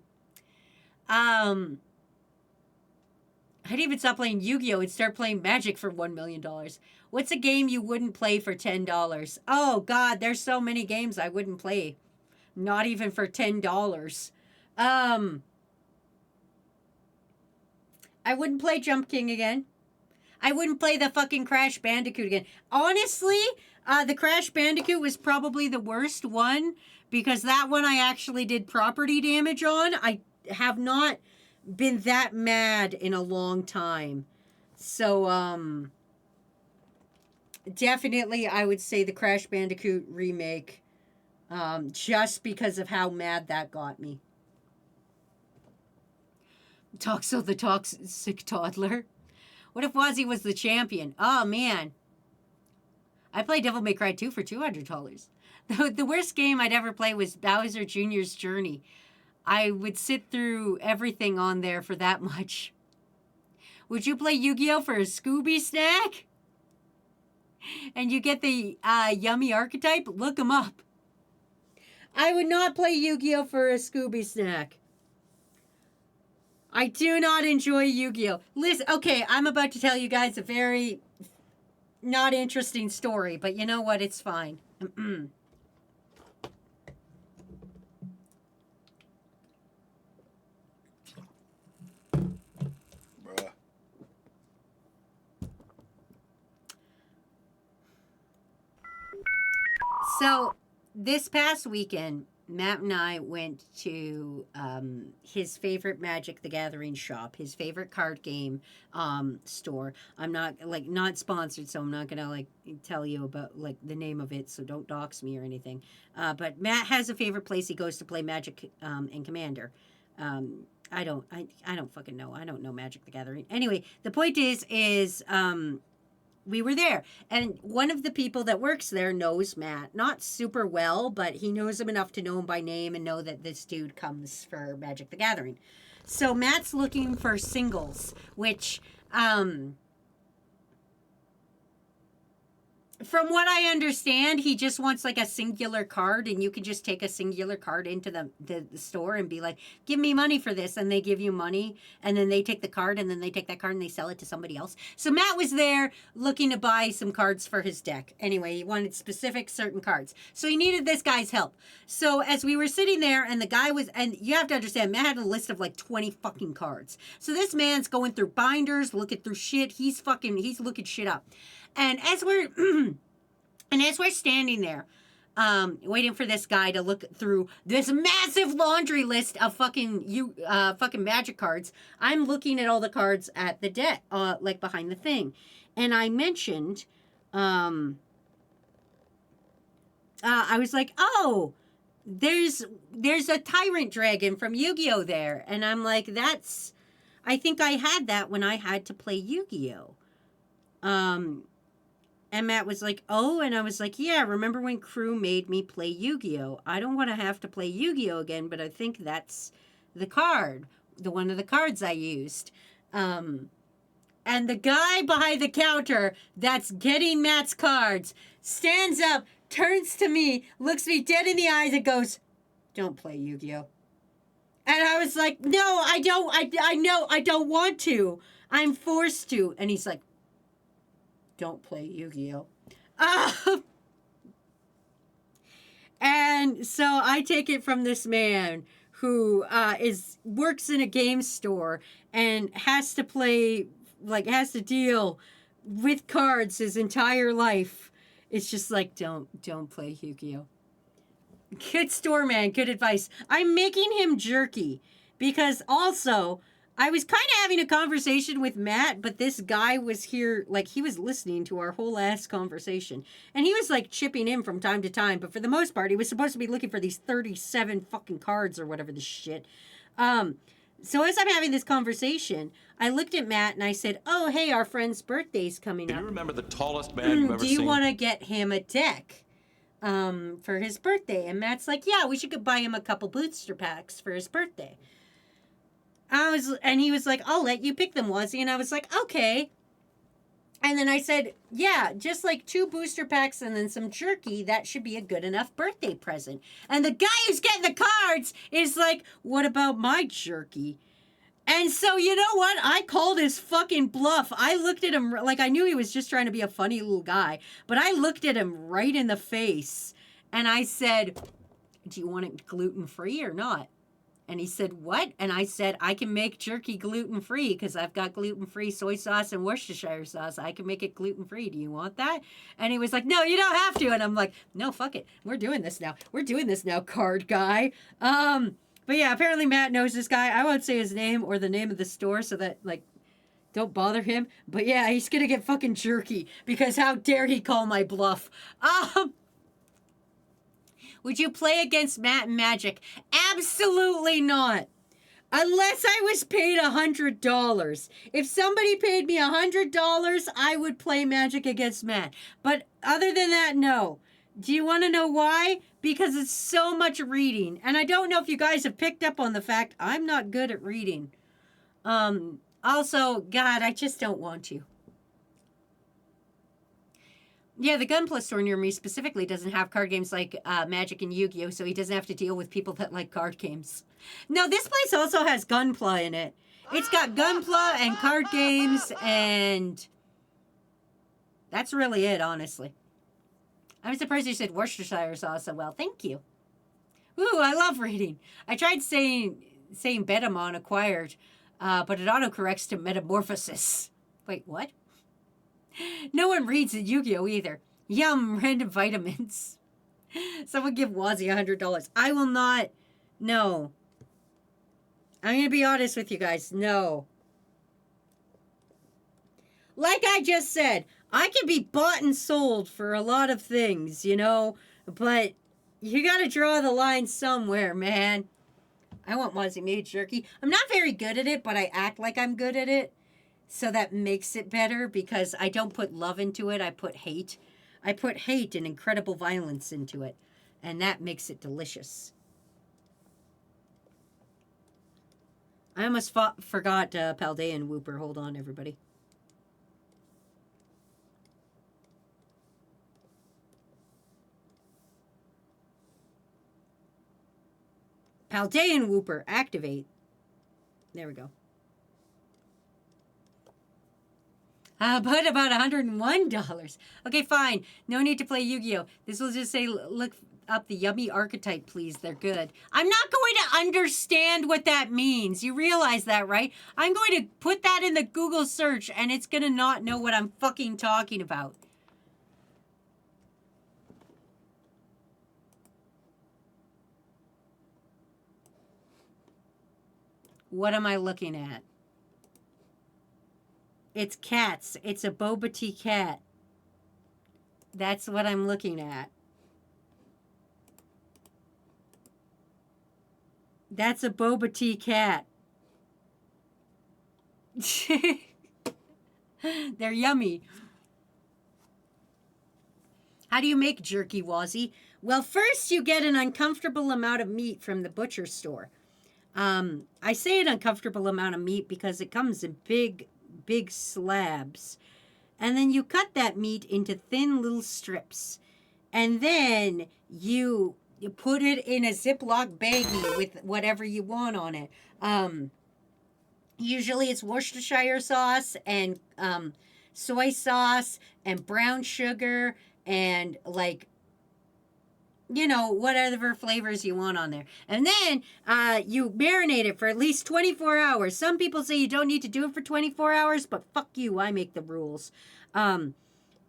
I'd even stop playing Yu-Gi-Oh! And start playing Magic for $1 million. What's a game you wouldn't play for $10? Oh, God, there's so many games I wouldn't play. Not even for $10. I wouldn't play Jump King again. I wouldn't play the fucking Crash Bandicoot again. Honestly, the Crash Bandicoot was probably the worst one because that one I actually did property damage on. I have not been that mad in a long time. So, definitely I would say the Crash Bandicoot remake, just because of how mad that got me. Toxo the Toxic Toddler. What if Wazy was the champion? Oh, man. I played Devil May Cry 2 for $200. The worst game I'd ever play was Bowser Jr.'s Journey. I would sit through everything on there for that much. Would you play Yu-Gi-Oh! For a Scooby snack? And you get the yummy archetype? Look him up. I would not play Yu-Gi-Oh! For a Scooby snack. I do not enjoy Yu-Gi-Oh! Listen, okay, I'm about to tell you guys a very not interesting story, but you know what? It's fine. So, this past weekend, Matt and I went to his favorite Magic the Gathering shop, his favorite card game store. I'm not sponsored, so I'm not gonna tell you about the name of it, so don't dox me or anything. But Matt has a favorite place he goes to play Magic and Commander. I don't fucking know. I don't know Magic the Gathering. Anyway, the point is we were there, and one of the people that works there knows Matt. Not super well, but he knows him enough to know him by name and know that this dude comes for Magic the Gathering. So Matt's looking for singles, which, from what I understand, he just wants a singular card, and you can just take a singular card into the store and be like, give me money for this, and they give you money, and then they take the card, and then they take that card and they sell it to somebody else. So Matt was there looking to buy some cards for his deck. Anyway, he wanted specific certain cards. So he needed this guy's help. So as we were sitting there, and the guy was, and you have to understand, Matt had a list of 20 fucking cards. So this man's going through binders, looking through shit. He's looking shit up. And as we're standing there, waiting for this guy to look through this massive laundry list of fucking Magic cards, I'm looking at all the cards at the deck, behind the thing, and I mentioned, I was like, oh, there's a Tyrant Dragon from Yu-Gi-Oh! There, and I'm like, I think I had that when I had to play Yu-Gi-Oh! And Matt was like, oh, and I was like, yeah, remember when Crew made me play Yu-Gi-Oh? I don't want to have to play Yu-Gi-Oh again, but I think that's the card, one of the cards I used. And the guy behind the counter that's getting Matt's cards stands up, turns to me, looks me dead in the eyes and goes, don't play Yu-Gi-Oh. And I was like, no, I don't want to. I'm forced to. And he's like, don't play Yu-Gi-Oh. And so I take it from this man who works in a game store and has to deal with cards his entire life. It's just don't play Yu-Gi-Oh. Good store, man. Good advice. I'm making him jerky because also I was kind of having a conversation with Matt, but this guy was here, he was listening to our whole ass conversation. And he was, chipping in from time to time, but for the most part, he was supposed to be looking for these 37 fucking cards or whatever the shit. So as I'm having this conversation, I looked at Matt and I said, oh, hey, our friend's birthday's coming up. Do you remember the tallest man you've ever seen? Do you want to get him a deck for his birthday? And Matt's like, yeah, we should buy him a couple booster packs for his birthday. And he was like, I'll let you pick them, Wazy. And I was like, okay. And then I said, yeah, just 2 booster packs and then some jerky. That should be a good enough birthday present. And the guy who's getting the cards is like, what about my jerky? And so, you know what? I called his fucking bluff. I looked at him I knew he was just trying to be a funny little guy. But I looked at him right in the face. And I said, do you want it gluten-free or not? And he said, what? And I said, I can make jerky gluten-free because I've got gluten-free soy sauce and Worcestershire sauce. I can make it gluten-free. Do you want that? And he was like, no, you don't have to. And I'm like, no, fuck it. We're doing this now. We're doing this now, card guy. But yeah, apparently Matt knows this guy. I won't say his name or the name of the store so that, like, don't bother him. But yeah, he's gonna get fucking jerky because how dare he call my bluff. Would you play against Matt and Magic? Absolutely not. Unless I was paid $100. If somebody paid me $100, I would play Magic against Matt. But other than that, no. Do you want to know why? Because it's so much reading. And I don't know if you guys have picked up on the fact I'm not good at reading. Also, God, I just don't want to. Yeah, the Gunpla store near me specifically doesn't have card games like Magic and Yu-Gi-Oh, so he doesn't have to deal with people that like card games. No, this place also has Gunpla in it. It's got Gunpla and card games, and that's really it, honestly. I'm surprised you said Worcestershire sauce so well. Thank you. Ooh, I love reading. I tried saying Betamon acquired, but it autocorrects to Metamorphosis. Wait, what? No one reads in Yu-Gi-Oh! Either. Yum, random vitamins. Someone give Wazy $100. I will not. No. I'm going to be honest with you guys. No. Like I just said, I can be bought and sold for a lot of things, you know? But you got to draw the line somewhere, man. I want Wazy made jerky. I'm not very good at it, but I act like I'm good at it. So that makes it better because I don't put love into it. I put hate. I put hate and incredible violence into it. And that makes it delicious. I almost forgot Paldean Whooper. Hold on, everybody. Paldean Whooper, activate. There we go. But about $101. Okay, fine. No need to play Yu-Gi-Oh! This will just say, look up the yummy archetype, please. They're good. I'm not going to understand what that means. You realize that, right? I'm going to put that in the Google search, and it's going to not know what I'm fucking talking about. What am I looking at? It's cats. It's a boba tea cat. That's what I'm looking at. That's a boba tea cat. They're yummy. How do you make jerky, Wazy? Well, first you get an uncomfortable amount of meat from the butcher store. I say an uncomfortable amount of meat because it comes in big slabs. And then you cut that meat into thin little strips. And then you put it in a Ziploc baggie with whatever you want on it. Usually it's Worcestershire sauce and soy sauce and brown sugar and like, you know, whatever flavors you want on there. And then you marinate it for at least 24 hours. Some people say you don't need to do it for 24 hours, but fuck you, I make the rules. And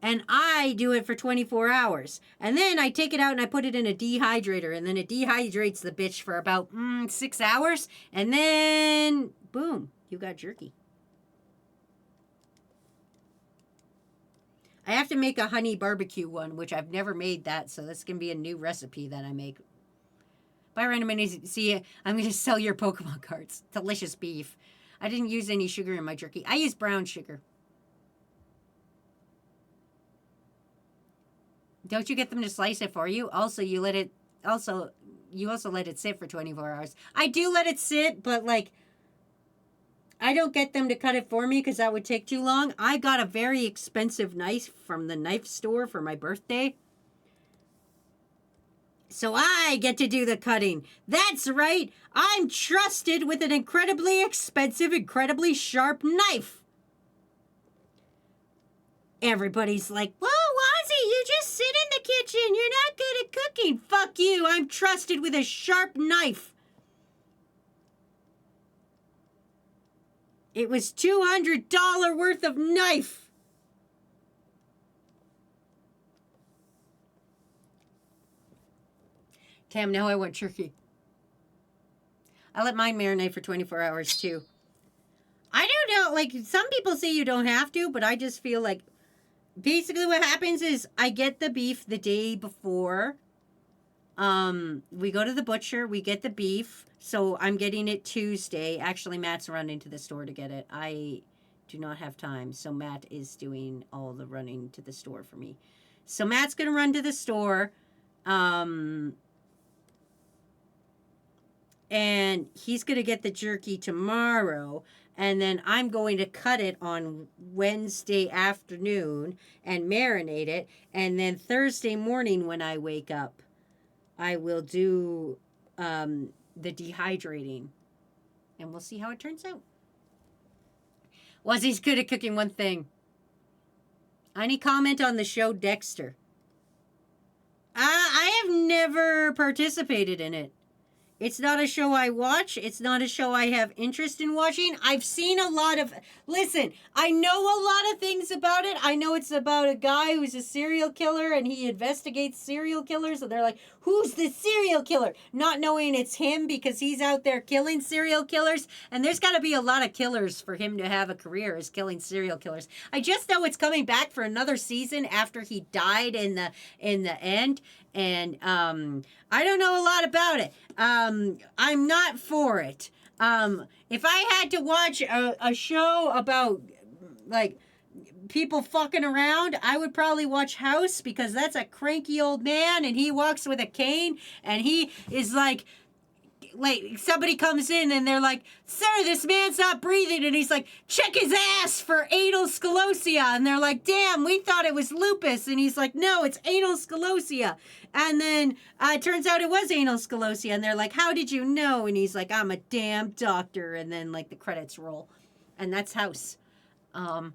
I do it for 24 hours. And then I take it out and I put it in a dehydrator. And then it dehydrates the bitch for about 6 hours. And then, boom, you got jerky. I have to make a honey barbecue one, which I've never made that, so that's going to be a new recipe that I make. Bye, Random Minis. See ya. I'm going to sell your Pokemon cards. Delicious beef. I didn't use any sugar in my jerky. I use brown sugar. Don't you get them to slice it for you? Also, you let it sit for 24 hours. I do let it sit, but like, I don't get them to cut it for me because that would take too long. I got a very expensive knife from the knife store for my birthday. So I get to do the cutting. That's right. I'm trusted with an incredibly expensive, incredibly sharp knife. Everybody's like, whoa, Wazy, you just sit in the kitchen. You're not good at cooking. Fuck you. I'm trusted with a sharp knife. It was $200 worth of knife. Damn, now I want turkey. I let mine marinate for 24 hours too. I don't know, like some people say you don't have to, but I just feel like basically what happens is I get the beef the day before. We go to the butcher, we get the beef. So I'm getting it Tuesday. Actually, Matt's running to the store to get it. I do not have time. So Matt is doing all the running to the store for me. So Matt's going to run to the store. And he's going to get the jerky tomorrow. And then I'm going to cut it on Wednesday afternoon and marinate it. And then Thursday morning when I wake up, I will do the dehydrating. And we'll see how it turns out. Wazy's good at cooking one thing. Any comment on the show Dexter? I have never participated in it. It's not a show I watch. It's not a show I have interest in watching. I've seen a lot of... Listen, I know a lot of things about it. I know it's about a guy who's a serial killer and he investigates serial killers. And they're like, who's the serial killer? Not knowing it's him because he's out there killing serial killers. And there's got to be a lot of killers for him to have a career as killing serial killers. I just know it's coming back for another season after he died in the end. And I don't know a lot about it. I'm not for it. If I had to watch a show about like people fucking around, I would probably watch House because that's a cranky old man and he walks with a cane and he is like somebody comes in and they're like, sir, this man's not breathing. And he's like, check his ass for anal sclerosia. And they're like, damn, we thought it was lupus. And he's like, no, it's anal sclerosia. And then it turns out it was anal sclerosia. And they're like, how did you know? And he's like, I'm a damn doctor. And then like the credits roll. And that's House. I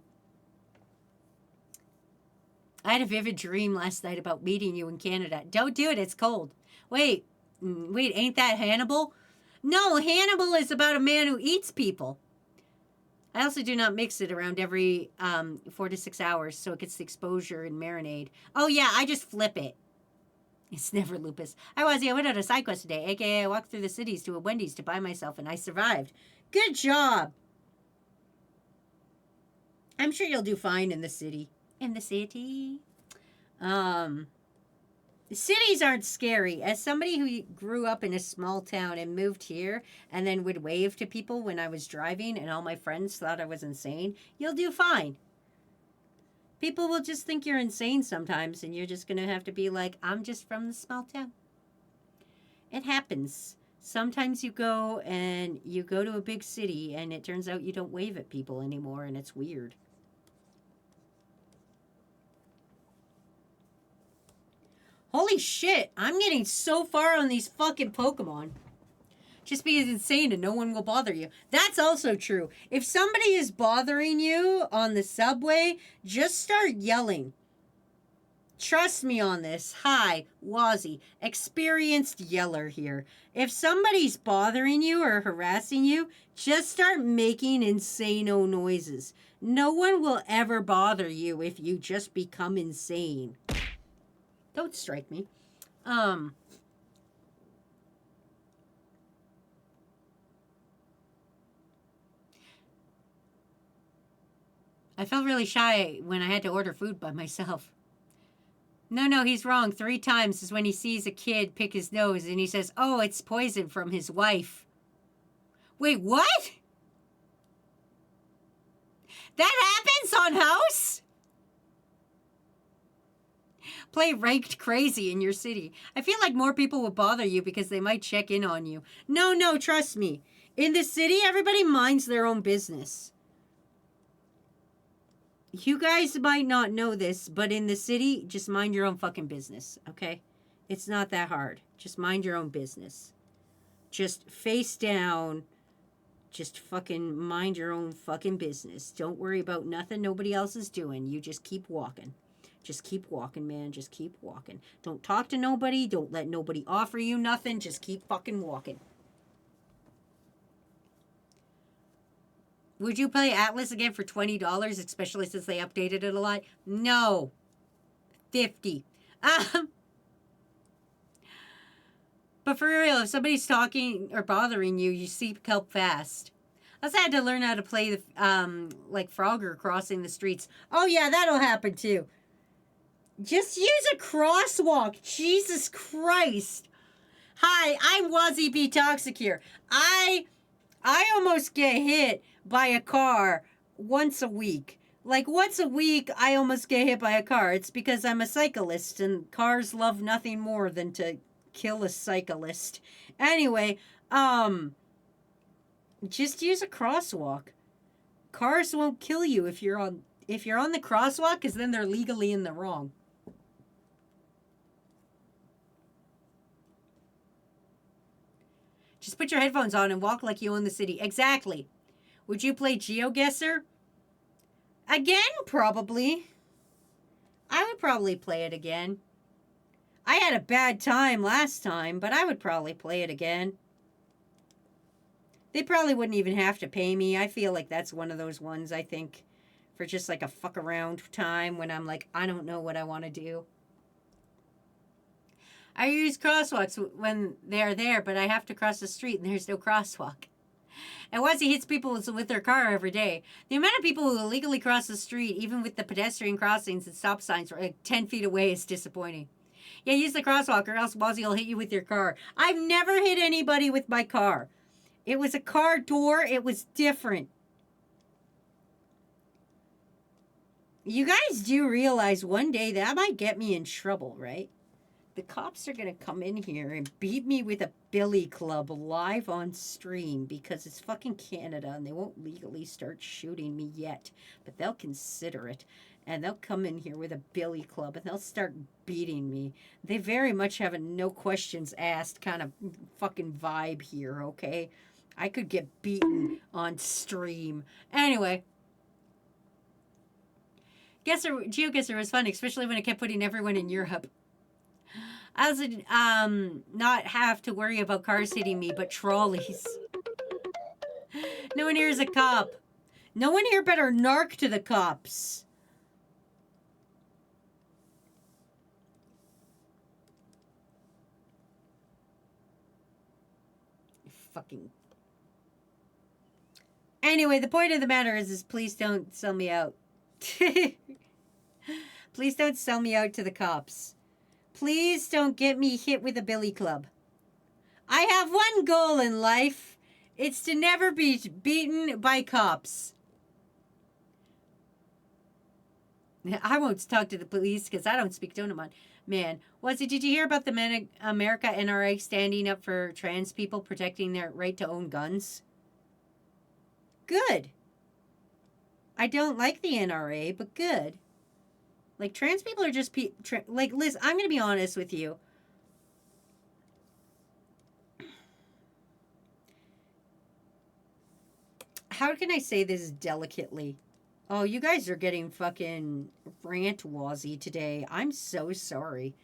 had a vivid dream last night about meeting you in Canada. Don't do it. It's cold. Wait, ain't that Hannibal? No, Hannibal is about a man who eats people. I also do not mix it around every 4 to 6 hours so it gets the exposure and marinade. Oh, yeah, I just flip it. It's never lupus. I went on a side quest today, a.k.a. I walked through the cities to a Wendy's to buy myself, and I survived. Good job. I'm sure you'll do fine in the city. In the city. Cities aren't scary. As somebody who grew up in a small town and moved here and then would wave to people when I was driving and all my friends thought I was insane, you'll do fine. People will just think you're insane sometimes and you're just going to have to be like, I'm just from the small town. It happens. Sometimes you go to a big city and it turns out you don't wave at people anymore and it's weird. Holy shit, I'm getting so far on these fucking Pokemon. Just be insane and no one will bother you. That's also true. If somebody is bothering you on the subway, just start yelling. Trust me on this. Hi, Wazy, experienced yeller here. If somebody's bothering you or harassing you, just start making insano noises. No one will ever bother you if you just become insane. Don't strike me. I felt really shy when I had to order food by myself. No, he's wrong. 3 times is when he sees a kid pick his nose and he says, oh, it's poison from his wife. Wait, what? That happens on House? Play ranked crazy in your city. I feel like more people will bother you because they might check in on you. No, trust me. In the city, everybody minds their own business. You guys might not know this, but in the city, just mind your own fucking business, okay? It's not that hard. Just mind your own business. Just face down. Just fucking mind your own fucking business. Don't worry about nothing nobody else is doing. You just keep walking. Just keep walking, man. Just keep walking. Don't talk to nobody. Don't let nobody offer you nothing. Just keep fucking walking. Would you play Atlas again for $20, especially since they updated it a lot? No. 50. But for real, if somebody's talking or bothering you, you seek help fast. I also had to learn how to play the like Frogger crossing the streets. Oh yeah, that'll happen too. Just use a crosswalk. Jesus Christ. Hi, I'm Wazy B Toxicure. I almost get hit by a car once a week. Like once a week, I almost get hit by a car. It's because I'm a cyclist and cars love nothing more than to kill a cyclist. Anyway, just use a crosswalk. Cars won't kill you if you're on the crosswalk, because then they're legally in the wrong. Just put your headphones on and walk like you own the city. Exactly. Would you play GeoGuessr? Again, probably. I would probably play it again. I had a bad time last time, but I would probably play it again. They probably wouldn't even have to pay me. I feel like that's one of those ones, I think, for just like a fuck around time when I'm like, I don't know what I want to do. I use crosswalks when they're there, but I have to cross the street and there's no crosswalk. And once he hits people with their car every day, the amount of people who illegally cross the street, even with the pedestrian crossings and stop signs, like 10 feet away, is disappointing. Yeah, use the crosswalk or else Wazy will hit you with your car. I've never hit anybody with my car. It was a car door. It was different. You guys do realize one day that might get me in trouble, right? The cops are going to come in here and beat me with a billy club live on stream because it's fucking Canada and they won't legally start shooting me yet. But they'll consider it. And they'll come in here with a billy club and they'll start beating me. They very much have a no questions asked kind of fucking vibe here, okay? I could get beaten on stream. Anyway. GeoGuessr was fun, especially when it kept putting everyone in Europe. I also not have to worry about cars hitting me, but trolleys. No one here is a cop. No one here better narc to the cops. Fucking. Anyway, the point of the matter is please don't sell me out. Please don't sell me out to the cops. Please don't get me hit with a billy club. I have one goal in life. It's to never be beaten by cops. I won't talk to the police because I don't speak to them. Man, did you hear about the America NRA standing up for trans people protecting their right to own guns? Good. I don't like the NRA, but good. Like, trans people are just... like, Liz, I'm going to be honest with you. How can I say this delicately? Oh, you guys are getting fucking rant-wazy today. I'm so sorry.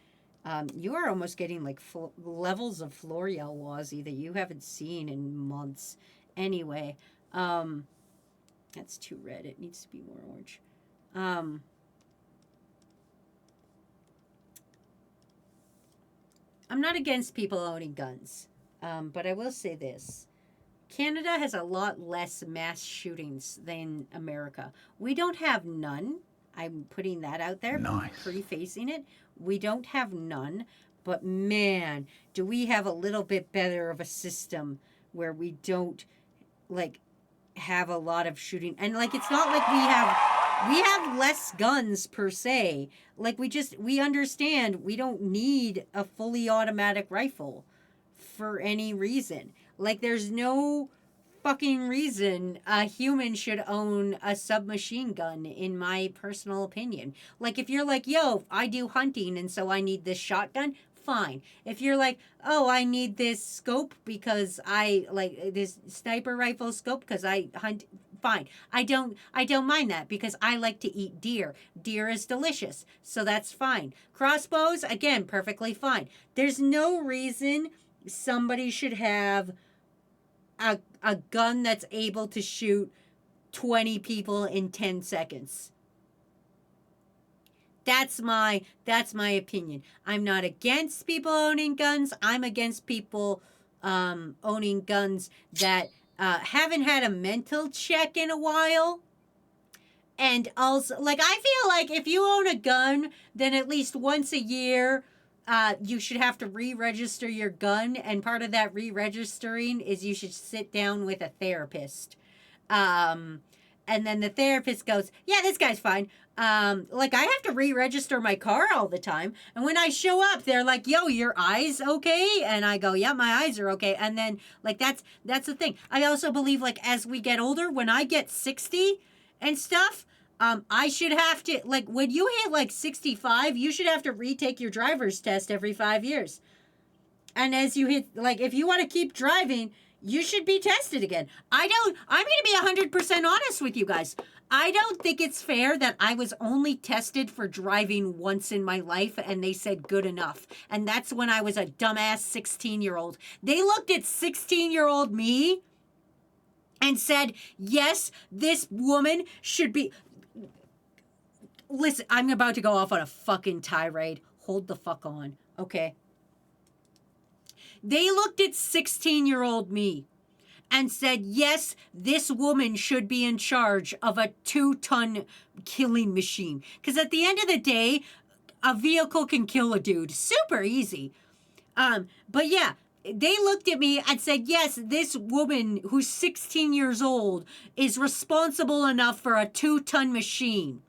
You are almost getting, like, levels of Florial-wazy that you haven't seen in months. Anyway, that's too red. It needs to be more orange. I'm not against people owning guns, but I will say this. Canada has a lot less mass shootings than America. We don't have none. I'm putting that out there. Nice. Prefacing it. We don't have none, but man, do we have a little bit better of a system where we don't, like, have a lot of shooting. And, like, it's not like we have less guns per se. Like, we understand we don't need a fully automatic rifle for any reason. Like, there's no fucking reason a human should own a submachine gun, in my personal opinion. Like, if you're like, yo, I do hunting and so I need this shotgun, fine. If you're like, oh, I need this scope because I like this sniper rifle scope because I hunt, fine. I don't mind that because I like to eat deer. Deer is delicious, so that's fine. Crossbows, again, perfectly fine. There's no reason somebody should have a gun that's able to shoot 20 people in 10 seconds. That's my opinion. I'm not against people owning guns. I'm against people owning guns that haven't had a mental check in a while. And also, like, I feel like if you own a gun, then at least once a year, you should have to re-register your gun. And part of that re-registering is you should sit down with a therapist. And then the therapist goes, yeah, this guy's fine. Like, I have to re-register my car all the time. And when I show up, they're like, yo, your eyes okay? And I go, yeah, my eyes are okay. And then, like, that's the thing. I also believe, like, as we get older, when I get 60 and stuff, I should have to, like, when you hit, like, 65, you should have to retake your driver's test every 5 years. And as you hit, like, if you want to keep driving, you should be tested again. I'm going to be 100% honest with you guys. I don't think it's fair that I was only tested for driving once in my life and they said good enough. And that's when I was a dumbass 16-year-old. They looked at 16-year-old me and said, yes, this woman should be... Listen, I'm about to go off on a fucking tirade. Hold the fuck on, okay? They looked at 16-year-old me and said, yes, this woman should be in charge of a 2-ton killing machine. Because at the end of the day, a vehicle can kill a dude. Super easy. But yeah, they looked at me and said, yes, this woman who's 16 years old is responsible enough for a 2-ton machine.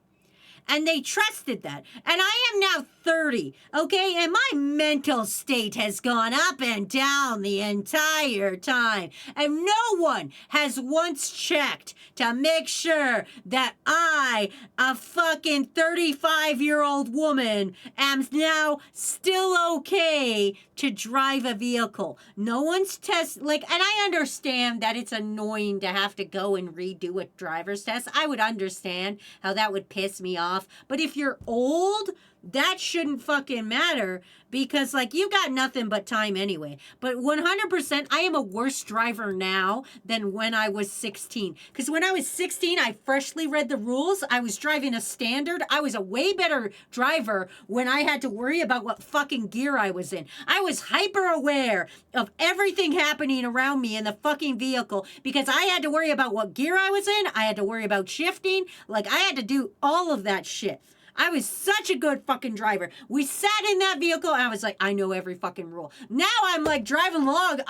And they trusted that. And I am now 30, okay? And my mental state has gone up and down the entire time. And no one has once checked to make sure that I, a fucking 35-year-old woman, am now still okay to drive a vehicle. No one's and I understand that it's annoying to have to go and redo a driver's test. I would understand how that would piss me off. But if you're old, that shouldn't fucking matter because, like, you got nothing but time anyway. But 100%, I am a worse driver now than when I was 16. Because when I was 16, I freshly read the rules. I was driving a standard. I was a way better driver when I had to worry about what fucking gear I was in. I was hyper aware of everything happening around me in the fucking vehicle because I had to worry about what gear I was in. I had to worry about shifting. Like, I had to do all of that shit. I was such a good fucking driver. We sat in that vehicle and I was like, I know every fucking rule. Now I'm like driving along.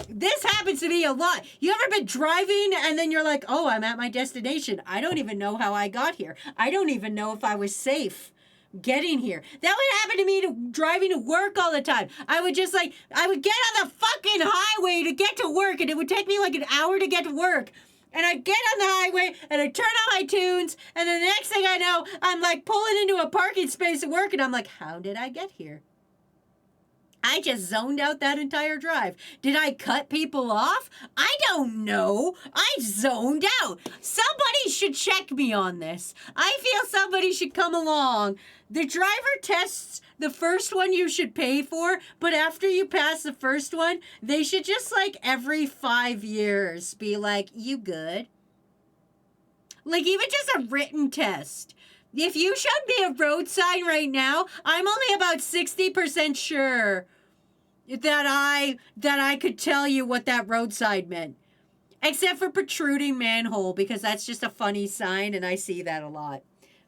This happens to me a lot. You ever been driving and then you're like, oh, I'm at my destination. I don't even know how I got here. I don't even know if I was safe getting here. That would happen to me driving to work all the time. I would get on the fucking highway to get to work and it would take me like an hour to get to work. And I get on the highway, and I turn on my tunes, and then the next thing I know, I'm like pulling into a parking space at work, and I'm like, how did I get here? I just zoned out that entire drive. Did I cut people off? I don't know. I zoned out. Somebody should check me on this. I feel somebody should come along. The driver tests the first one you should pay for, but after you pass the first one, they should just like every 5 years be like, you good? Like even just a written test. If you showed me a road sign right now, I'm only about 60% sure that I could tell you what that road sign meant. Except for protruding manhole, because that's just a funny sign and I see that a lot.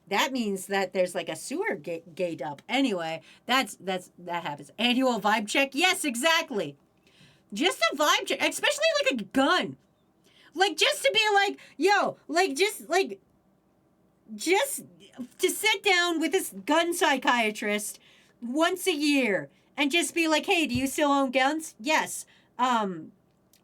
That means that there's like a sewer gate up. Anyway, that happens. Annual vibe check? Yes, exactly. Just a vibe check, especially like a gun. Like just to be like, yo, like just to sit down with this gun psychiatrist once a year and just be like, hey, do you still own guns? Yes. How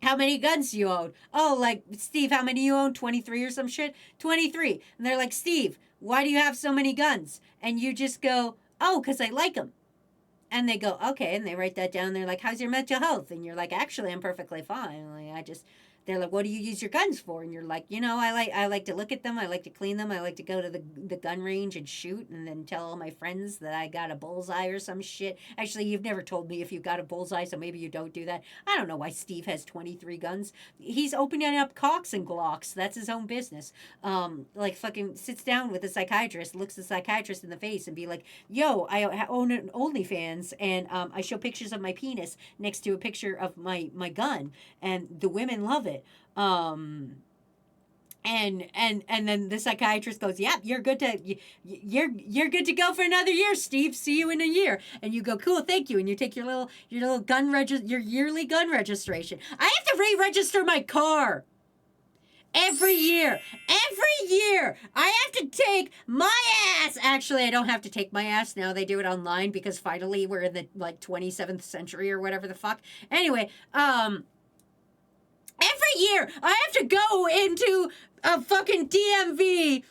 many guns do you own? Oh, like, Steve, how many you own? 23 or some shit? 23. And they're like, Steve, why do you have so many guns? And you just go, oh, because I like them. And they go, okay. And they write that down. They're like, how's your mental health? And you're like, actually, I'm perfectly fine. Like, they're like, what do you use your guns for? And you're like, I like to look at them. I like to clean them. I like to go to the gun range and shoot and then tell all my friends that I got a bullseye or some shit. Actually, you've never told me if you got a bullseye, so maybe you don't do that. I don't know why Steve has 23 guns. He's opening up cocks and glocks. That's his own business. Like fucking sits down with a psychiatrist, looks the psychiatrist in the face and be like, yo, I own an OnlyFans and I show pictures of my penis next to a picture of my gun and the women love it. And then the psychiatrist goes, "Yep, you're good to go for another year, Steve. See you in a year." And you go, "Cool, thank you." And you take your little your yearly gun registration. I have to re-register my car every year. Every year, I have to take my ass. Actually, I don't have to take my ass now. They do it online because finally we're in the 27th century or whatever the fuck. Anyway, every year, I have to go into a fucking DMV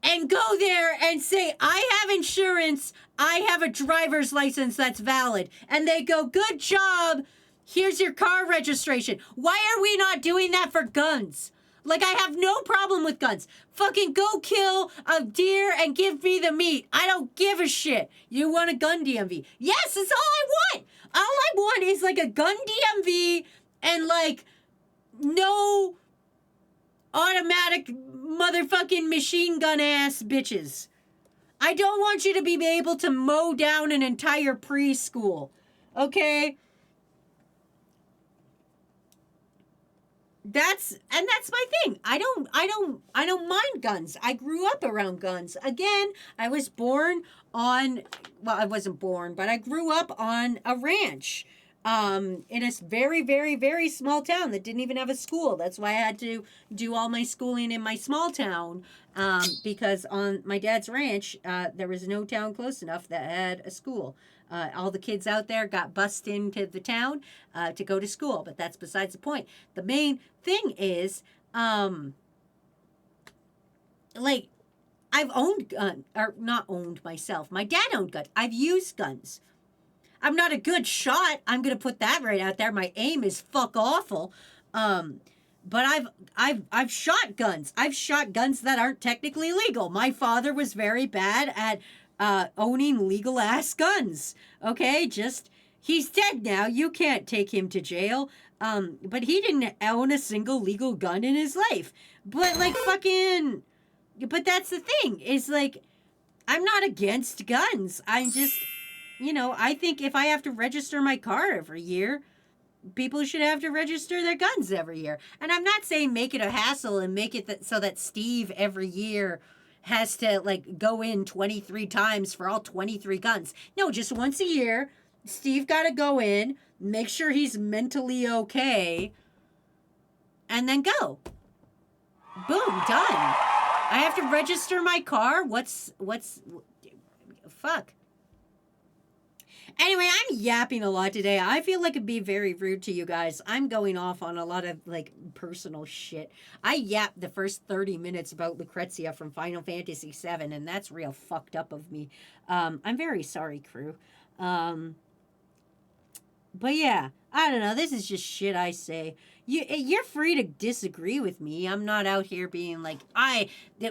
and go there and say, I have insurance, I have a driver's license that's valid. And they go, good job, here's your car registration. Why are we not doing that for guns? Like, I have no problem with guns. Fucking go kill a deer and give me the meat. I don't give a shit. You want a gun DMV? Yes, that's all I want. All I want is, like, a gun DMV and, like, no automatic motherfucking machine gun ass bitches. I don't want you to be able to mow down an entire preschool. Okay? That's my thing. I don't mind guns. I grew up around guns. Again, I was born on, well, I wasn't born, but I grew up on a ranch. In a very, very, very small town that didn't even have a school. That's why I had to do all my schooling in my small town, because on my dad's ranch, there was no town close enough that had a school. All the kids out there got bussed into the town to go to school, but that's besides the point. The main thing is, like, I've owned guns, or not owned myself. My dad owned guns. I've used guns. I'm not a good shot. I'm gonna put that right out there. My aim is fuck awful. But I've shot guns. I've shot guns that aren't technically legal. My father was very bad at owning legal ass guns. Okay, he's dead now. You can't take him to jail. But he didn't own a single legal gun in his life. But like fucking, but that's the thing. Is like, I'm not against guns. I'm just. I think if I have to register my car every year, people should have to register their guns every year. And I'm not saying make it a hassle and make it so that Steve every year has to, like, go in 23 times for all 23 guns. No, just once a year, Steve got to go in, make sure he's mentally okay, and then go. Boom, done. I have to register my car? Fuck. Anyway, I'm yapping a lot today. I feel like it'd be very rude to you guys. I'm going off on a lot of, like, personal shit. I yapped the first 30 minutes about Lucrezia from Final Fantasy VII, and that's real fucked up of me. I'm very sorry, crew. But yeah, I don't know. This is just shit I say. You're free to disagree with me. I'm not out here being like,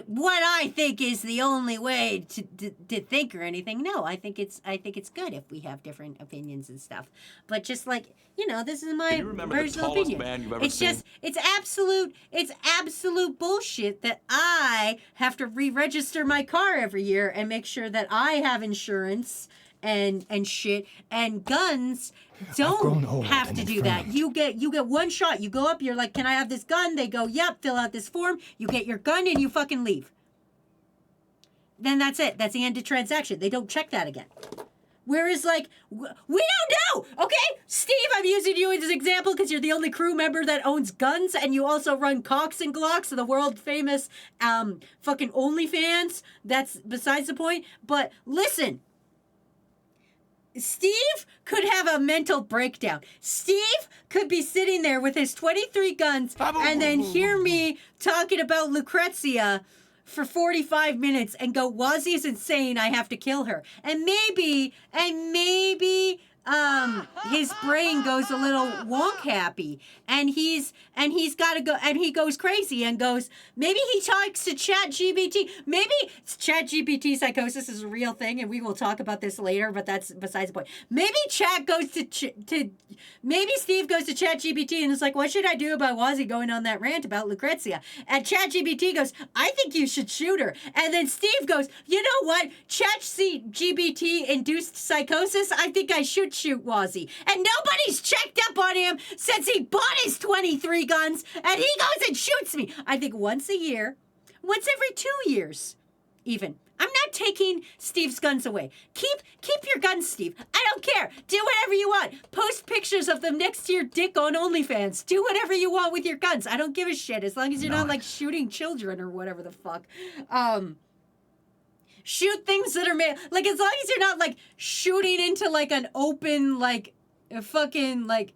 what I think is the only way to think or anything. No, I think it's good if we have different opinions and stuff. But just like, this is my personal opinion. Man you've ever it's seen? just, it's absolute bullshit that I have to re-register my car every year and make sure that I have insurance and shit, and guns don't have to do that. You get one shot. You go up, you're like, can I have this gun? They go, yep, fill out this form. You get your gun and you fucking leave. Then that's it. That's the end of transaction. They don't check that again. Whereas, like, we don't know, okay? Steve, I'm using you as an example because you're the only crew member that owns guns, and you also run Cocks and Glocks, the world-famous fucking OnlyFans. That's besides the point. But listen, Steve could have a mental breakdown. Steve could be sitting there with his 23 guns and then hear me talking about Lucrezia for 45 minutes and go, Wazy is insane, I have to kill her. And maybe his brain goes a little wonk happy, and he's got to go, and he goes crazy and goes, maybe he talks to ChatGPT. Maybe ChatGPT psychosis is a real thing, and we will talk about this later, but that's besides the point. Maybe Chat goes maybe Steve goes to ChatGPT and is like, what should I do about Wazy going on that rant about Lucrezia? And ChatGPT goes, I think you should shoot her. And then Steve goes, you know what? ChatGPT induced psychosis. I think I should shoot Wazy. And nobody's checked up on him since he bought his 23 guns, and he goes and shoots me. I think once a year, once every 2 years, even. I'm not taking Steve's guns away. Keep your guns, Steve. I don't care. Do whatever you want. Post pictures of them next to your dick on OnlyFans. Do whatever you want with your guns. I don't give a shit, as long as you're not like shooting children or whatever the fuck. Shoot things that are made, like, as long as you're not like shooting into like an open like a fucking like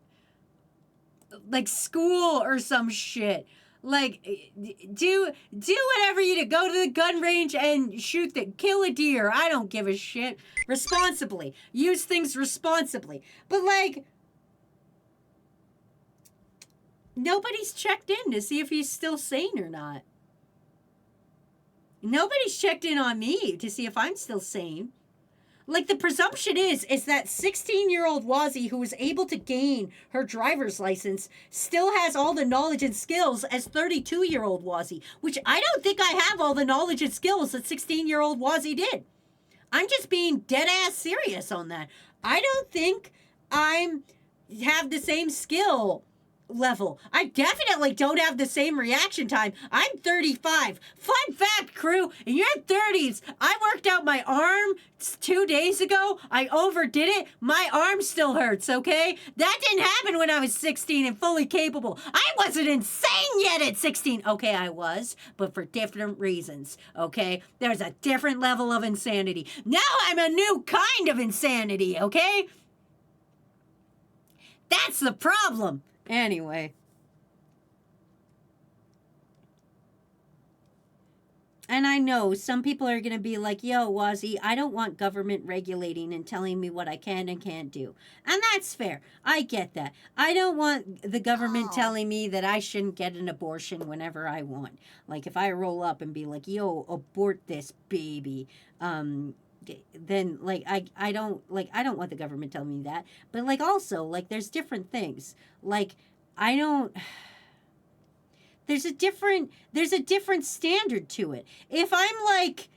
school or some shit. Like, do whatever you do. Go to the gun range and kill a deer. I don't give a shit. Responsibly. Use things responsibly. But like, nobody's checked in to see if he's still sane or not. Nobody's checked in on me to see if I'm still sane. Like, the presumption is that 16-year-old Wazy, who was able to gain her driver's license, still has all the knowledge and skills as 32-year-old Wazy, which I don't think I have all the knowledge and skills that 16-year-old Wazy did. I'm just being dead-ass serious on that. I don't think I have the same skill level. I definitely don't have the same reaction time. I'm 35. Fun fact, crew, in your 30s, I worked out my arm 2 days ago. I overdid it. My arm still hurts, okay? That didn't happen when I was 16 and fully capable. I wasn't insane yet at 16. Okay, I was, but for different reasons, okay? There's a different level of insanity. Now I'm a new kind of insanity, okay? That's the problem. Anyway. And I know some people are going to be like, yo, Wazy, I don't want government regulating and telling me what I can and can't do. And that's fair. I get that. I don't want the government telling me that I shouldn't get an abortion whenever I want. Like, if I roll up and be like, yo, abort this baby, then like I don't want the government telling me that. But like, also, like, there's different things. Like, there's a different standard to it. If I'm like,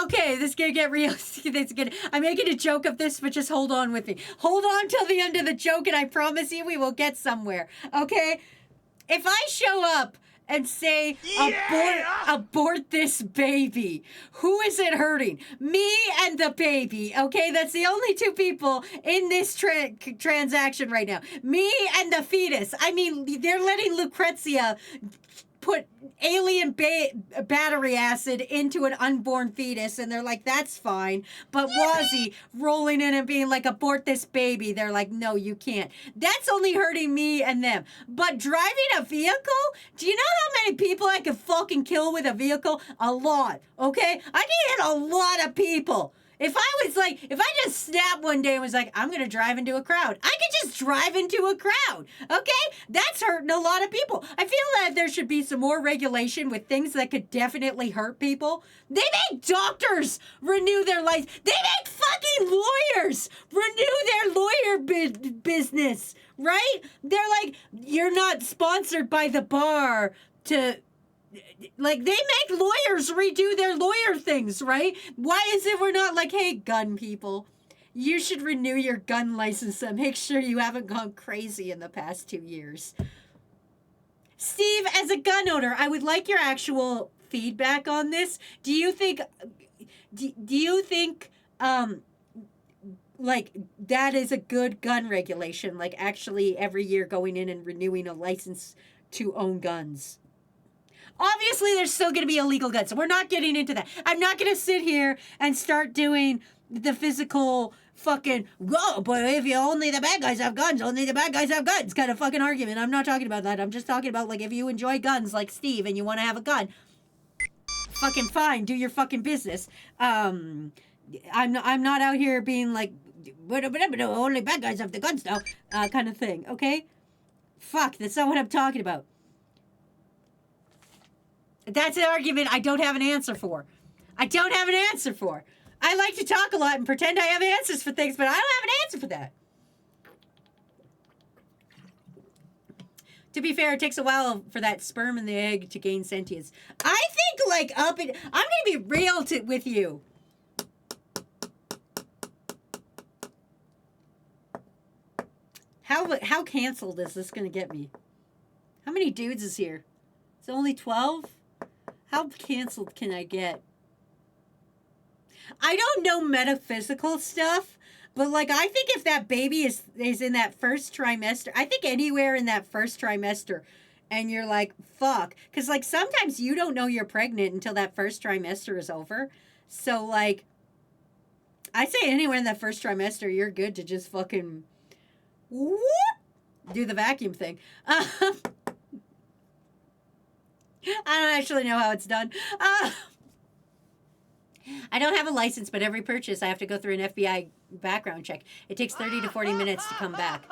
okay, this is gonna get real. I'm making a joke of this, but just hold on with me. Hold on till the end of the joke, and I promise you we will get somewhere. Okay? If I show up and say, abort this baby, who is it hurting? Me and the baby, okay? That's the only two people in this transaction right now. Me and the fetus. I mean, they're letting Lucrezia put alien battery acid into an unborn fetus, and they're like, that's fine. But Wazy rolling in and being like, abort this baby, they're like, no, you can't. That's only hurting me and them. But driving a vehicle? Do you know how many people I could fucking kill with a vehicle? A lot, okay? I can hit a lot of people. If I just snapped one day and was like, I'm going to drive into a crowd, I could just drive into a crowd, okay? That's hurting a lot of people. I feel that there should be some more regulation with things that could definitely hurt people. They make doctors renew their license. They make fucking lawyers renew their lawyer business, right? They're like, you're not sponsored by the bar to... Like, they make lawyers redo their lawyer things, right? Why is it we're not like, hey, gun people, you should renew your gun license and make sure you haven't gone crazy in the past 2 years. Steve, as a gun owner, I would like your actual feedback on this. Do you think like, that is a good gun regulation? Like, actually every year going in and renewing a license to own guns? Obviously, there's still going to be illegal guns. So we're not getting into that. I'm not going to sit here and start doing the physical fucking, whoa, but if you only the bad guys have guns, only the bad guys have guns kind of fucking argument. I'm not talking about that. I'm just talking about, like, if you enjoy guns like Steve and you want to have a gun, fucking fine, do your fucking business. I'm not out here being like, only bad guys have the guns now, kind of thing, okay? Fuck, that's not what I'm talking about. That's an argument I don't have an answer for. I don't have an answer for. I like to talk a lot and pretend I have answers for things, but I don't have an answer for that. To be fair, it takes a while for that sperm and the egg to gain sentience. I think, like, I'm gonna be real with you. How canceled is this gonna get me? How many dudes is here? It's only 12? How canceled can I get? I don't know metaphysical stuff, but like I think if that baby is in that first trimester, I think anywhere in that first trimester, and you're like, fuck. Because like sometimes you don't know you're pregnant until that first trimester is over. So like, I say anywhere in that first trimester, you're good to just fucking whoop, do the vacuum thing. I don't actually know how it's done. I don't have a license, but every purchase I have to go through an FBI background check. It takes 30 to 40 minutes to come back.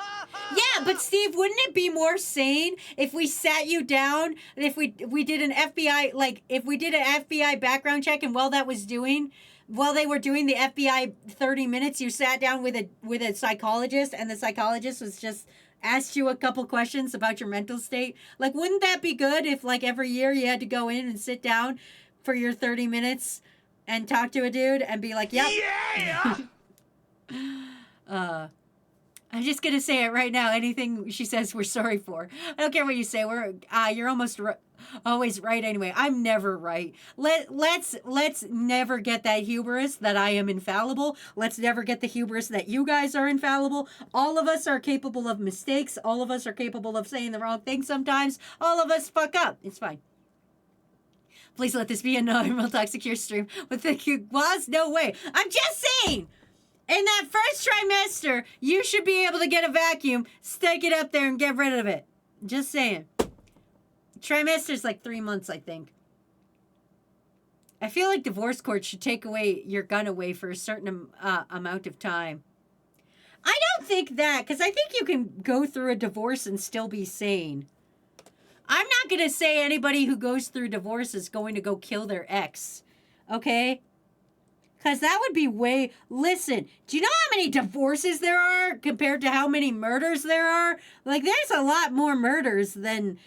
Yeah, but Steve, wouldn't it be more sane if we sat you down and if we did an FBI, like if we did an FBI background check and while they were doing the FBI 30 minutes, you sat down with a psychologist and the psychologist was just asked you a couple questions about your mental state? Like, wouldn't that be good if like every year you had to go in and sit down for your 30 minutes and talk to a dude and be like, yep. Yeah! I'm just going to say it right now. Anything she says, we're sorry for. I don't care what you say. You're almost always right anyway. I'm never right. Let's never get that hubris that I am infallible. Let's never get the hubris that you guys are infallible. All of us are capable of mistakes. All of us are capable of saying the wrong thing sometimes. All of us fuck up. It's fine. Please let this be a normal Toxicure stream. With the was no way. I'm just saying. In that first trimester, you should be able to get a vacuum, stick it up there, and get rid of it. Just saying. Trimester's like 3 months, I think. I feel like divorce court should take away your gun away for a certain amount of time. I don't think that, because I think you can go through a divorce and still be sane. I'm not going to say anybody who goes through divorce is going to go kill their ex. Okay? Because that would be way... Listen, do you know how many divorces there are compared to how many murders there are? Like, there's a lot more murders than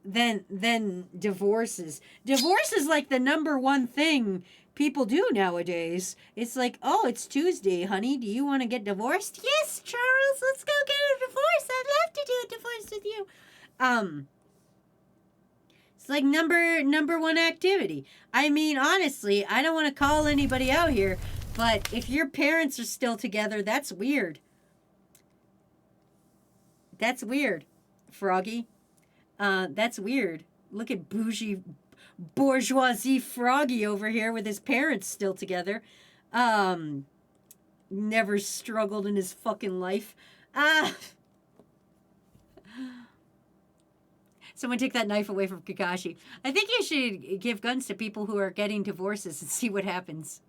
divorces. Divorce is like the number one thing people do nowadays. It's like, oh, it's Tuesday, honey. Do you want to get divorced? Yes, Charles, let's go get a divorce. I'd love to do a divorce with you. It's like number one activity. I mean, honestly, I don't want to call anybody out here, but if your parents are still together, that's weird. That's weird, Froggy. That's weird. Look at bougie bourgeoisie Froggy over here with his parents still together. Never struggled in his fucking life. Someone take that knife away from Kakashi. I think you should give guns to people who are getting divorces and see what happens.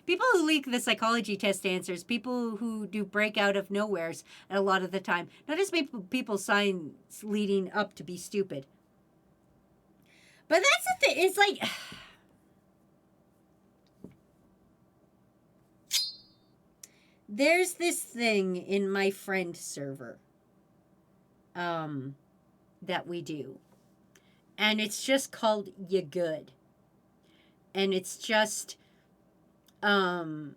People who leak the psychology test answers, people who do breakout of nowheres a lot of the time. Not just people signs leading up to be stupid. But that's the thing. It's like... There's this thing in my friend server. That we do. And it's just called You Good. And it's just all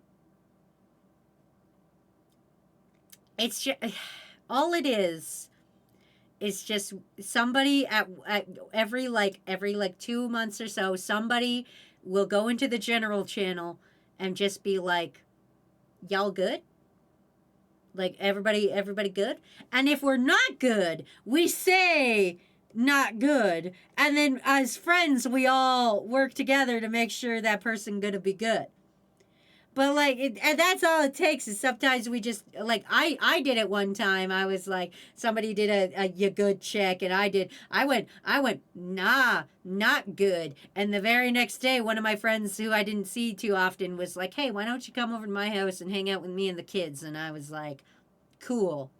it is just somebody at every 2 months or so, somebody will go into the general channel and just be like, y'all good? Like, everybody good? And if we're not good, we say not good. And then as friends, we all work together to make sure that person gonna be good. But like, and that's all it takes is sometimes we just like I did it one time. I was like, somebody did a you good check, and I went nah, not good. And the very next day, one of my friends who I didn't see too often was like, hey, why don't you come over to my house and hang out with me and the kids? And I was like, cool,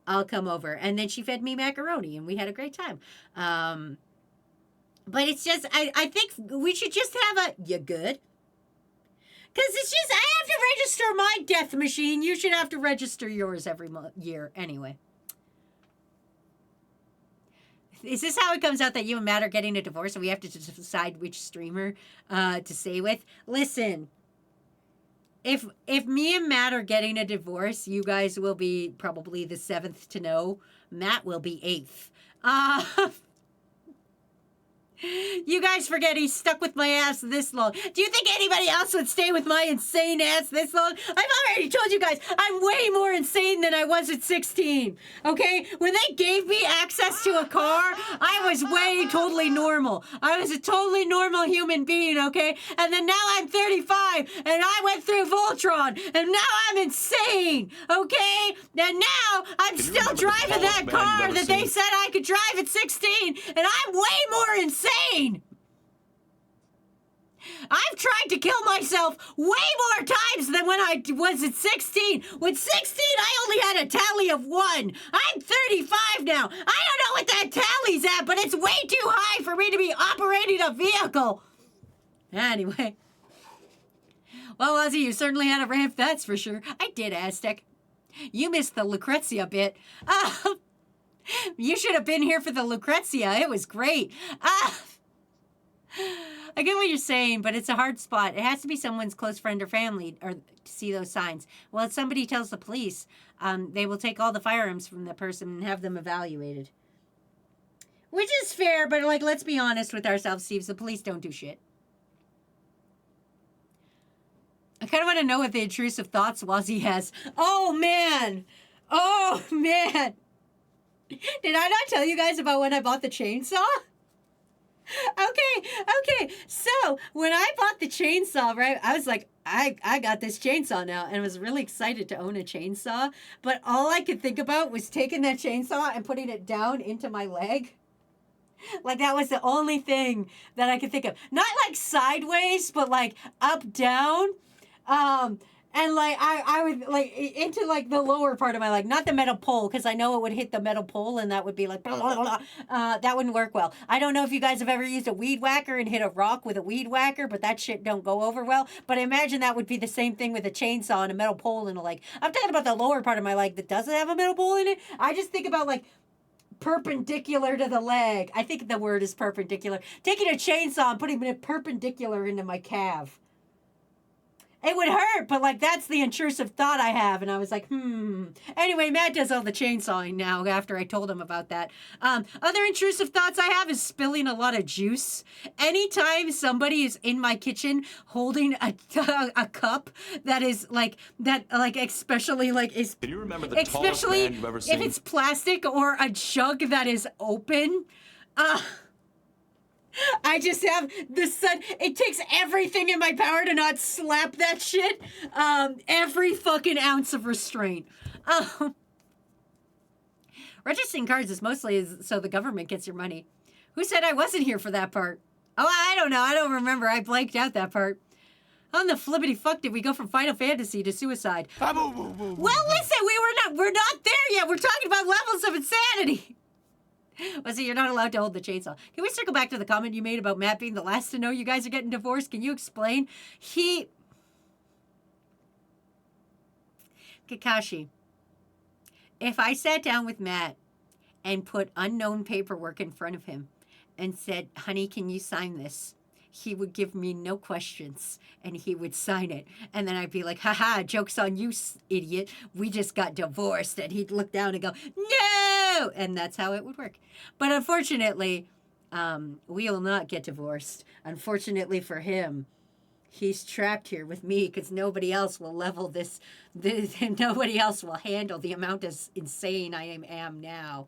I'll come over. And then she fed me macaroni, and we had a great time. But it's just I think we should just have a you good. Because it's just, I have to register my death machine. You should have to register yours every year anyway. Is this how it comes out that you and Matt are getting a divorce and we have to decide which streamer to stay with? Listen, if me and Matt are getting a divorce, you guys will be probably the 7th to know. Matt will be 8th. You guys forget he's stuck with my ass this long. Do you think anybody else would stay with my insane ass this long? I've already told you guys, I'm way more insane than I was at 16. Okay? When they gave me access to a car, I was way totally normal. I was a totally normal human being, okay? And then now I'm 35, and I went through Voltron, and now I'm insane, okay? And now I'm still driving that car that they said I could drive at 16, and I'm way more insane. I've tried to kill myself way more times than when I was at 16. With 16, I only had a tally of 1. I'm 35 now. I don't know what that tally's at, but it's way too high for me to be operating a vehicle. Anyway. Well, Ozzy, you certainly had a ramp, that's for sure. I did, Aztec. You missed the Lucrezia bit. You should have been here for the Lucrezia. It was great. I get what you're saying, but it's a hard spot. It has to be someone's close friend or family or to see those signs. Well, if somebody tells the police, they will take all the firearms from the person and have them evaluated. Which is fair, but like, let's be honest with ourselves, Steve. The police don't do shit. I kind of want to know what the intrusive thoughts Wazy has. Oh, man. Oh, man. Did I not tell you guys about when I bought the chainsaw? Okay. So, when I bought the chainsaw, right, I was like, I got this chainsaw now, and I was really excited to own a chainsaw, but all I could think about was taking that chainsaw and putting it down into my leg. Like, that was the only thing that I could think of. Not like sideways, but like up, down. And like I would like into like the lower part of my leg, not the metal pole, because I know it would hit the metal pole and that would be like blah, blah, blah. That wouldn't work well. I don't know if you guys have ever used a weed whacker and hit a rock with a weed whacker, but that shit don't go over well. But I imagine that would be the same thing with a chainsaw and a metal pole and a leg. I'm talking about the lower part of my leg that doesn't have a metal pole in it. I just think about like perpendicular to the leg. I think the word is perpendicular. Taking a chainsaw and putting it perpendicular into my calf. It would hurt, but like that's the intrusive thought I have. And I was like, Anyway, Matt does all the chainsawing now after I told him about that. Other intrusive thoughts I have is spilling a lot of juice. Anytime somebody is in my kitchen holding a cup that is like, especially like is... Can you remember the tallest man you've ever seen? If it's plastic or a jug that is open, I just have the sun. It takes everything in my power to not slap that shit. Every fucking ounce of restraint. Registering cars is mostly so the government gets your money. Who said I wasn't here for that part? Oh, I don't know. I don't remember. I blanked out that part. How in the flippity fuck did we go from Final Fantasy to suicide? Well, listen, we're not there yet. We're talking about levels of insanity. Well, see, you're not allowed to hold the chainsaw. Can we circle back to the comment you made about Matt being the last to know you guys are getting divorced? Can you explain? Kakashi, if I sat down with Matt and put unknown paperwork in front of him and said, honey, can you sign this? He would give me no questions, and he would sign it. And then I'd be like, haha, joke's on you, idiot. We just got divorced. And he'd look down and go, no! And that's how it would work. But unfortunately, we will not get divorced. Unfortunately for him, He's trapped here with me because nobody else will level this. Nobody else will handle the amount of insane I am now.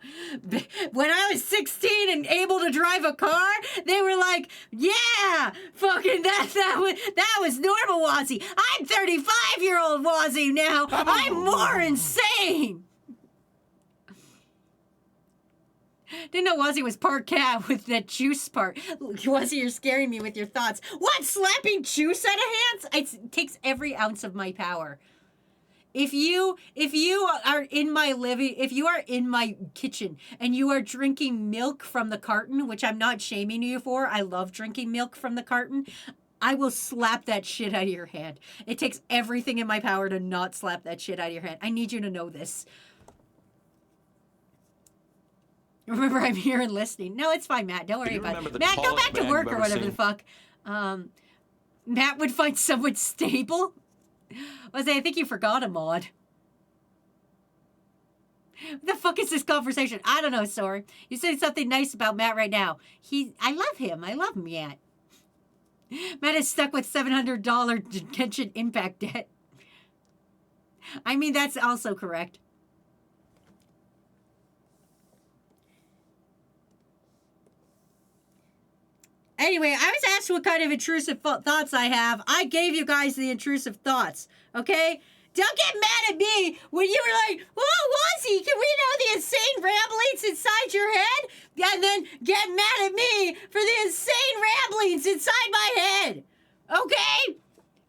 When I was 16 and able to drive a car, they were like, "Yeah, fucking that was normal Wazy. I'm 35-year-old Wazy now. I'm more insane." Didn't know Wazy was part cat with that juice part. Wazy, you're scaring me with your thoughts. What? Slapping juice out of hands? It takes every ounce of my power. If you are in my kitchen and you are drinking milk from the carton, which I'm not shaming you for, I love drinking milk from the carton, I will slap that shit out of your hand. It takes everything in my power to not slap that shit out of your hand. I need you to know this. Remember, I'm here and listening. No, it's fine, Matt. Don't worry about it. Matt, go back to work or whatever the fuck. Matt would find someone stable. I think you forgot a mod. What the fuck is this conversation? I don't know, Sor. You said something nice about Matt right now. I love him. I love Matt. Matt is stuck with $700 Genshin Impact debt. I mean, that's also correct. Anyway, I was asked what kind of intrusive thoughts I have. I gave you guys the intrusive thoughts, okay? Don't get mad at me when you were like, "Oh, Wazy, can we know the insane ramblings inside your head?" And then get mad at me for the insane ramblings inside my head, okay?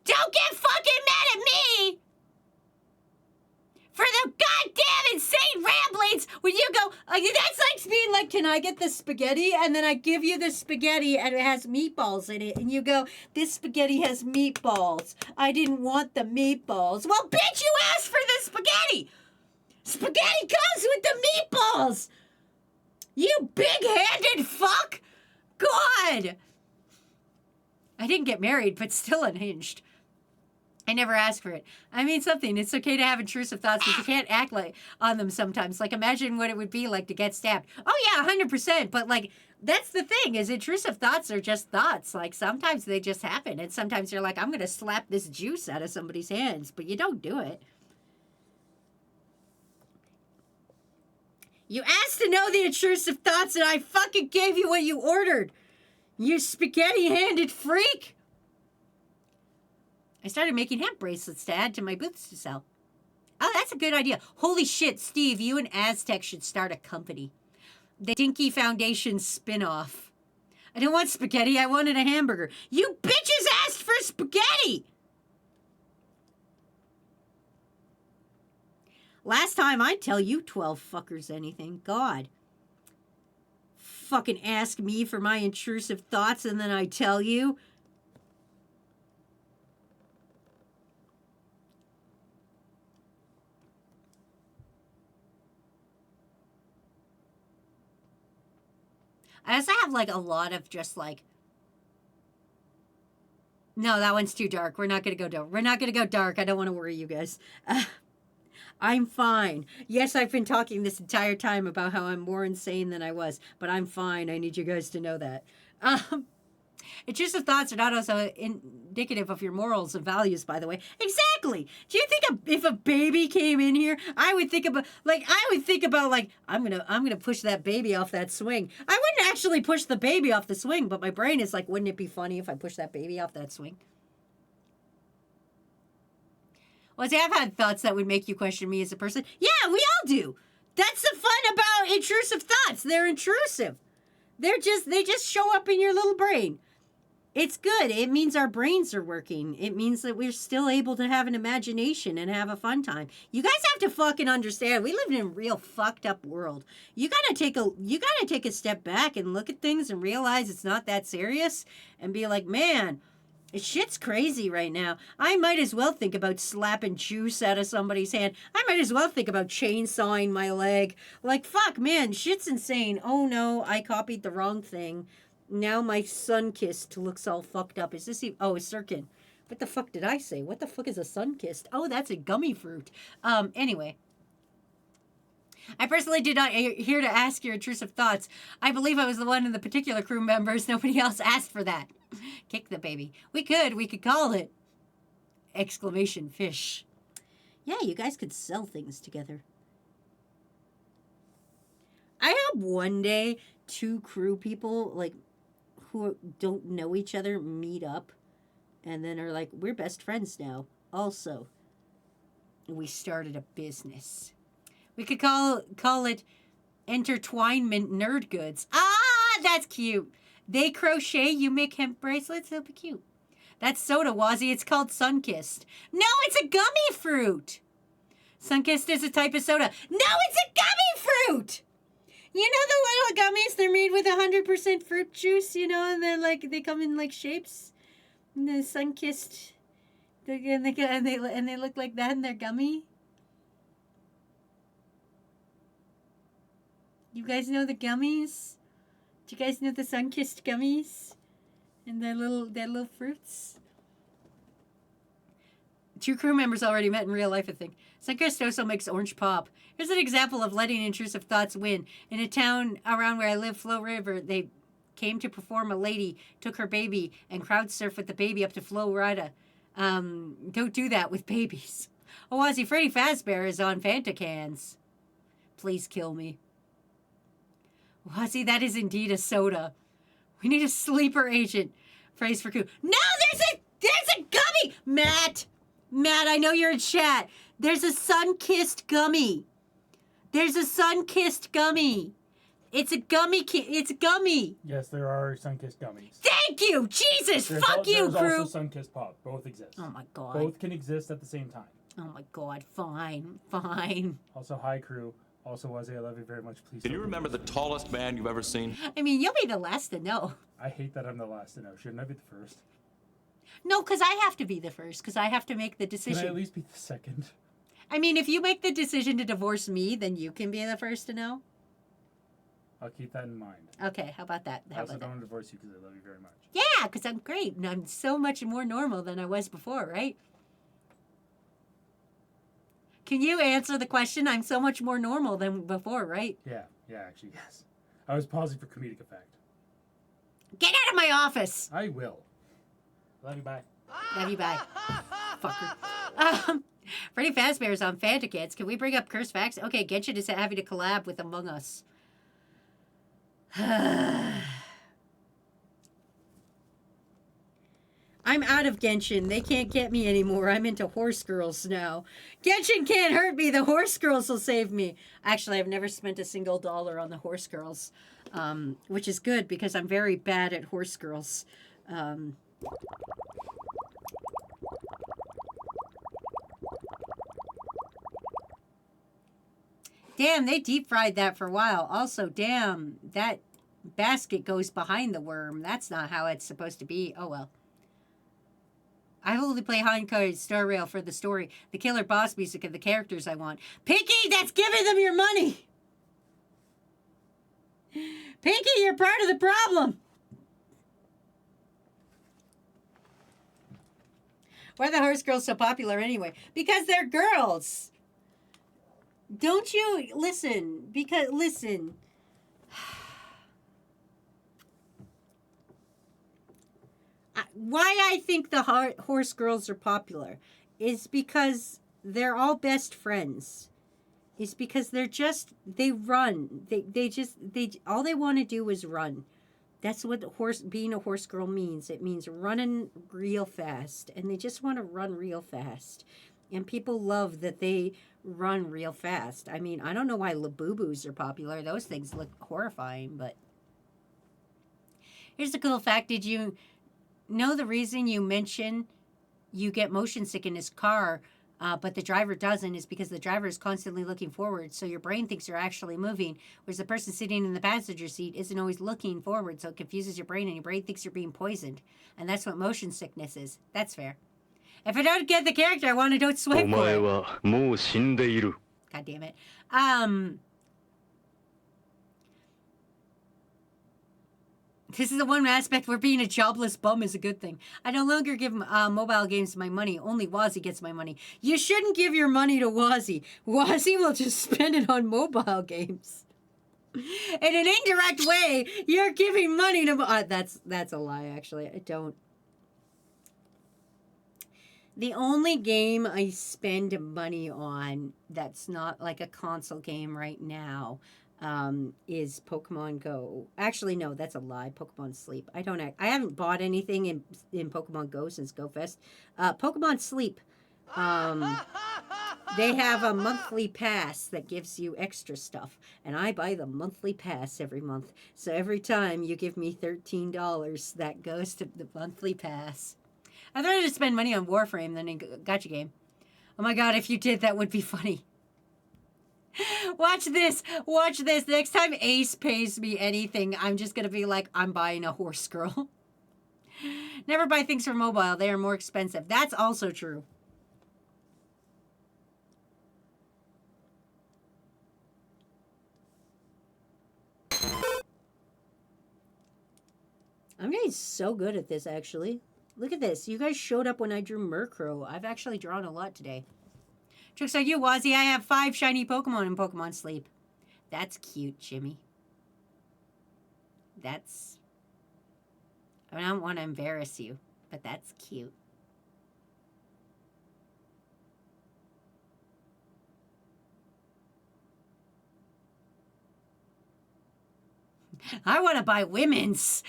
Don't get fucking mad at me for the goddamn insane ramblings when you go, that's like being like, "Can I get the spaghetti?" And then I give you the spaghetti and it has meatballs in it. And you go, "This spaghetti has meatballs. I didn't want the meatballs." Well, bitch, you asked for the spaghetti. Spaghetti comes with the meatballs. You big-handed fuck. God. I didn't get married, but still unhinged. I never asked for it. I mean something. It's okay to have intrusive thoughts, but you can't act like on them sometimes. Like, imagine what it would be like to get stabbed. Oh, yeah, 100%. But, like, that's the thing, is intrusive thoughts are just thoughts. Like, sometimes they just happen. And sometimes you're like, "I'm going to slap this juice out of somebody's hands." But you don't do it. You asked to know the intrusive thoughts, and I fucking gave you what you ordered. You spaghetti-handed freak. I started making hemp bracelets to add to my boots to sell. Oh, that's a good idea. Holy shit, Steve, you and Aztec should start a company. The Dinky Foundation spin-off. I don't want spaghetti, I wanted a hamburger. You bitches asked for spaghetti! Last time I'd tell you 12 fuckers anything. God. Fucking ask me for my intrusive thoughts and then I tell you. I also have, like, a lot of just, like... No, that one's too dark. We're not going to go dark. We're not going to go dark. I don't want to worry you guys. I'm fine. Yes, I've been talking this entire time about how I'm more insane than I was, but I'm fine. I need you guys to know that. Intrusive thoughts are not also indicative of your morals and values, by the way. Exactly. Do you think if a baby came in here, I would think about I'm gonna push that baby off that swing. I wouldn't actually push the baby off the swing, but my brain is like, wouldn't it be funny if I pushed that baby off that swing? Well, see, I've had thoughts that would make you question me as a person. Yeah, we all do. That's the fun about intrusive thoughts. They're intrusive. They just show up in your little brain. It's good. It means our brains are working. It means that we're still able to have an imagination and have a fun time. You guys have to fucking understand. We live in a real fucked up world. You gotta take a step back and look at things and realize it's not that serious and be like, man, shit's crazy right now. I might as well think about slapping juice out of somebody's hand. I might as well think about chainsawing my leg. Like, fuck, man, shit's insane. Oh no, I copied the wrong thing. Now my sun-kissed looks all fucked up. Is this even... Oh, it's Sirkin. What the fuck did I say? What the fuck is a sun-kissed? Oh, that's a gummy fruit. Anyway. I personally did not here to ask your intrusive thoughts. I believe I was the one in the particular crew members. Nobody else asked for that. Kick the baby. We could call it exclamation fish. Yeah, you guys could sell things together. I hope one day 2 crew people, like, who don't know each other meet up and then are like, we're best friends now. Also, we started a business. We could call it Intertwinement Nerd Goods. Ah, that's cute. They crochet, you make hemp bracelets. It'll be cute. That's soda, Wazy. It's called Sunkissed. No, it's a gummy fruit. Sunkissed is a type of soda. No, it's a gummy fruit. You know the little gummies? They're made with 100% fruit juice, you know, and they're like, they come in like shapes. And the Sunkissed, and they look like that, and they're gummy. You guys know the gummies? Do you guys know the Sunkissed gummies? And their little fruits? 2 crew members already met in real life, I think. Sunkissed also makes orange pop. Here's an example of letting intrusive thoughts win. In a town around where I live, Flow River, they came to perform. A lady took her baby and crowd surfed with the baby up to Flow River. Don't do that with babies. Wazy, Freddy Fazbear is on Fanta cans. Please kill me. Wazy, that is indeed a soda. We need a sleeper agent. Phrase for crew. No, there's a gummy! Matt, I know you're in chat. There's a sun-kissed gummy. There's a sun-kissed gummy. It's a gummy. It's a gummy. Yes, there are sun-kissed gummies. Thank you, Jesus. Fuck you, there's crew. also sun-kissed pop. Both exist. Oh my god. Both can exist at the same time. Oh my god. Fine. Also, hi crew. Also, Wazy, I love you very much. Please. Can you remember the tallest man you've ever seen? I mean, you'll be the last to know. I hate that I'm the last to know. Shouldn't I be the first? No, because I have to be the first. Because I have to make the decision. Can I at least be the second? I mean, if you make the decision to divorce me, then you can be the first to know. I'll keep that in mind. Okay, how about that? I also don't want to divorce you because I love you very much. Yeah, because I'm great and I'm so much more normal than I was before, right? Can you answer the question? I'm so much more normal than before, right? Yeah, actually, yes. I was pausing for comedic effect. Get out of my office! I will. Love you, bye. Love you, bye. Fucker. Freddy Fazbear is on Fanta Kids. Can we bring up Curse Facts? Okay, Genshin is having to collab with Among Us. I'm out of Genshin. They can't get me anymore. I'm into horse girls now. Genshin can't hurt me. The horse girls will save me. Actually, I've never spent a single dollar on the horse girls, which is good because I'm very bad at horse girls. Damn, they deep fried that for a while. Also, damn, that basket goes behind the worm. That's not how it's supposed to be. Oh, well. I only play Hindcard Star Rail for the story, the killer boss music, and the characters I want. Pinky, that's giving them your money! Pinky, you're part of the problem! Why are the horse girls so popular anyway? Because they're girls! Don't you listen? Because listen. Why I think the horse girls are popular is because they're all best friends. Is because they run. They all they want to do is run. That's what being a horse girl means. It means running real fast, and they just want to run real fast. And people love that they run real fast. I mean, I don't know why Labubus are popular. Those things look horrifying, but... Here's a cool fact. Did you know the reason you mention you get motion sick in his car, but the driver doesn't, is because the driver is constantly looking forward, so your brain thinks you're actually moving, whereas the person sitting in the passenger seat isn't always looking forward, so it confuses your brain, and your brain thinks you're being poisoned. And that's what motion sickness is. That's fair. If I don't get the character I want, I don't swipe for it. God damn it. This is the one aspect where being a jobless bum is a good thing. I no longer give mobile games my money. Only Wazy gets my money. You shouldn't give your money to Wazy. Wazy will just spend it on mobile games. In an indirect way, you're giving money to... that's a lie, actually. I don't. The only game I spend money on that's not like a console game right now is Pokemon Go. Actually, no, that's a lie. Pokemon Sleep. I haven't bought anything in Pokemon Go since Go Fest. Pokemon Sleep. They have a monthly pass that gives you extra stuff, and I buy the monthly pass every month. So every time you give me $13, that goes to the monthly pass. I'd rather just spend money on Warframe than a gacha game. Oh my god, if you did, that would be funny. Watch this. Watch this. Next time Ace pays me anything, I'm just going to be like, I'm buying a horse girl. Never buy things for mobile. They are more expensive. That's also true. I'm getting so good at this, actually. Look at this. You guys showed up when I drew Murkrow. I've actually drawn a lot today. Tricks are you, Wazy. I have 5 shiny Pokemon in Pokemon Sleep. That's cute, Jimmy. That's... I don't want to embarrass you, but that's cute. I want to buy women's.